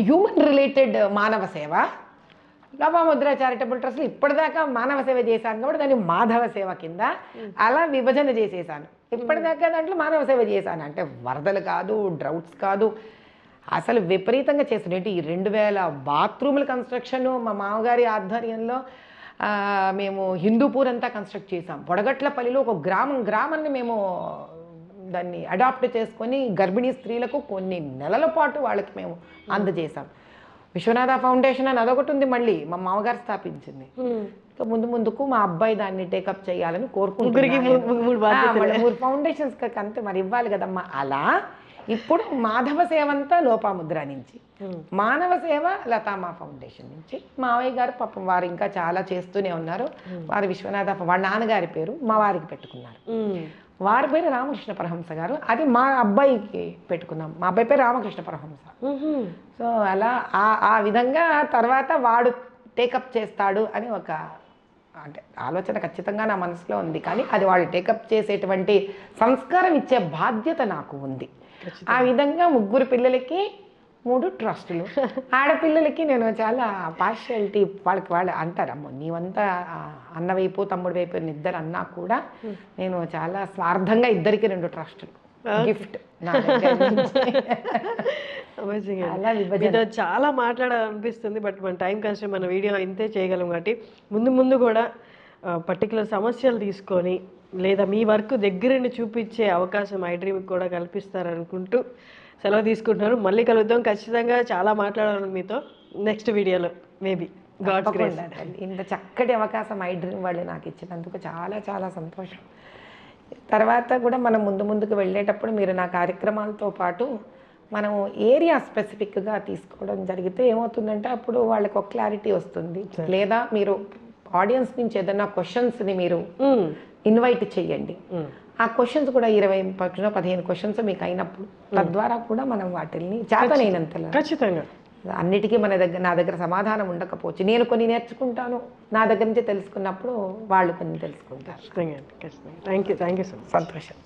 హ్యూమన్ రిలేటెడ్ మానవ సేవ. లోపముద్ర చారిటబుల్ ట్రస్ట్లో ఇప్పటిదాకా మానవ సేవ చేశాను కాబట్టి దాన్ని మాధవ సేవ కింద అలా విభజన చేసేసాను. ఇప్పటిదాకా దాంట్లో మానవ సేవ చేశాను. అంటే వరదలు కాదు, డ్రౌట్స్ కాదు, అసలు విపరీతంగా చేస్తున్నాయి. ఏంటి ఈ 2000 బాత్రూముల కన్స్ట్రక్షన్ మా మామగారి ఆధ్వర్యంలో మేము హిందూపూర్ అంతా కన్స్ట్రక్ట్ చేసాం. బొడగట్లపల్లిలో ఒక గ్రామాన్ని మేము దాన్ని అడాప్ట్ చేసుకొని గర్భిణీ స్త్రీలకు కొన్ని నెలల పాటు వాళ్ళకి మేము అందజేసాం. విశ్వనాథ ఫౌండేషన్ అని అదొకటి ఉంది, మళ్ళీ మా మామగారు స్థాపించింది. ఇంకా ముందుకు మా అబ్బాయి దాన్ని టేకప్ చేయాలని కోరుకుంటున్నాను. 3 ఫౌండేషన్స్ అంతే మరి ఇవ్వాలి కదమ్మా. అలా ఇప్పుడు మాధవ సేవ అంతా లోపముద్ర నుంచి, మానవ సేవ లతామా ఫౌండేషన్ నుంచి. మావయ్య గారు పాపం వారు ఇంకా చాలా చేస్తూనే ఉన్నారు. వారు విశ్వనాథ, వాళ్ళ నాన్నగారి పేరు మా వారికి పెట్టుకున్నారు. వారి పేరు రామకృష్ణ పరహంస గారు, అది మా అబ్బాయికి పెట్టుకున్నాం. మా అబ్బాయి పేరు రామకృష్ణ పరహంస. సో అలా ఆ విధంగా తర్వాత వాడు టేకప్ చేస్తాడు అని ఒక అంటే ఆలోచన ఖచ్చితంగా నా మనసులో ఉంది. కానీ అది వాడు టేకప్ చేసేటువంటి సంస్కారం ఇచ్చే బాధ్యత నాకు ఉంది. ఆ విధంగా 3 పిల్లలకి 3 ట్రస్టులు. ఆడపిల్లలకి నేను చాలా పార్షియాలిటీ, వాళ్ళు అంటారమ్మ నీవంతా అన్న వైపు తమ్ముడు వైపు ఇద్దరు అన్నా కూడా నేను చాలా స్వార్థంగా ఇద్దరికి 2 ట్రస్టులు గిఫ్ట్. మీతో చాలా మాట్లాడాలనిపిస్తుంది, బట్ మన టైం కష్టం, మన వీడియో ఇంతే చేయగలం. కాబట్టి ముందు కూడా పర్టికులర్ సమస్యలు తీసుకొని లేదా మీ వర్క్ దగ్గరుండి చూపించే అవకాశం ఐడ్రీమ్కి కూడా కల్పిస్తారనుకుంటూ సెలవు తీసుకుంటున్నారు. మళ్ళీ కలుద్దాం. ఖచ్చితంగా చాలా మాట్లాడాలి మీతో నెక్స్ట్ వీడియోలో మేబీ. God's grace. తప్పకుండా తల్లి. ఇంత చక్కటి అవకాశం ఐడ్రీమ్ వాళ్ళు నాకు ఇచ్చినందుకు చాలా చాలా సంతోషం. తర్వాత కూడా మనం ముందుకు వెళ్ళేటప్పుడు మీరు నా కార్యక్రమాలతో పాటు మనం ఏరియా స్పెసిఫిక్గా తీసుకోవడం జరిగితే ఏమవుతుందంటే అప్పుడు వాళ్ళకి ఒక క్లారిటీ వస్తుంది. లేదా మీరు ఆడియన్స్ నుంచి ఏదైనా క్వశ్చన్స్ని మీరు ఇన్వైట్ చేయండి. ఆ క్వశ్చన్స్ కూడా 20-15 క్వశ్చన్స్ మీకు అయినప్పుడు తద్వారా కూడా మనం వాటిని చేతనైనంతలో ఖచ్చితంగా అన్నిటికీ నా దగ్గర సమాధానం ఉండకపోవచ్చు. నేను కొన్ని నేర్చుకుంటాను, నా దగ్గర నుంచి తెలుసుకున్నప్పుడు వాళ్ళు కొన్ని తెలుసుకుంటారు. ఖచ్చితంగా. Thank you so much. సంతోషం.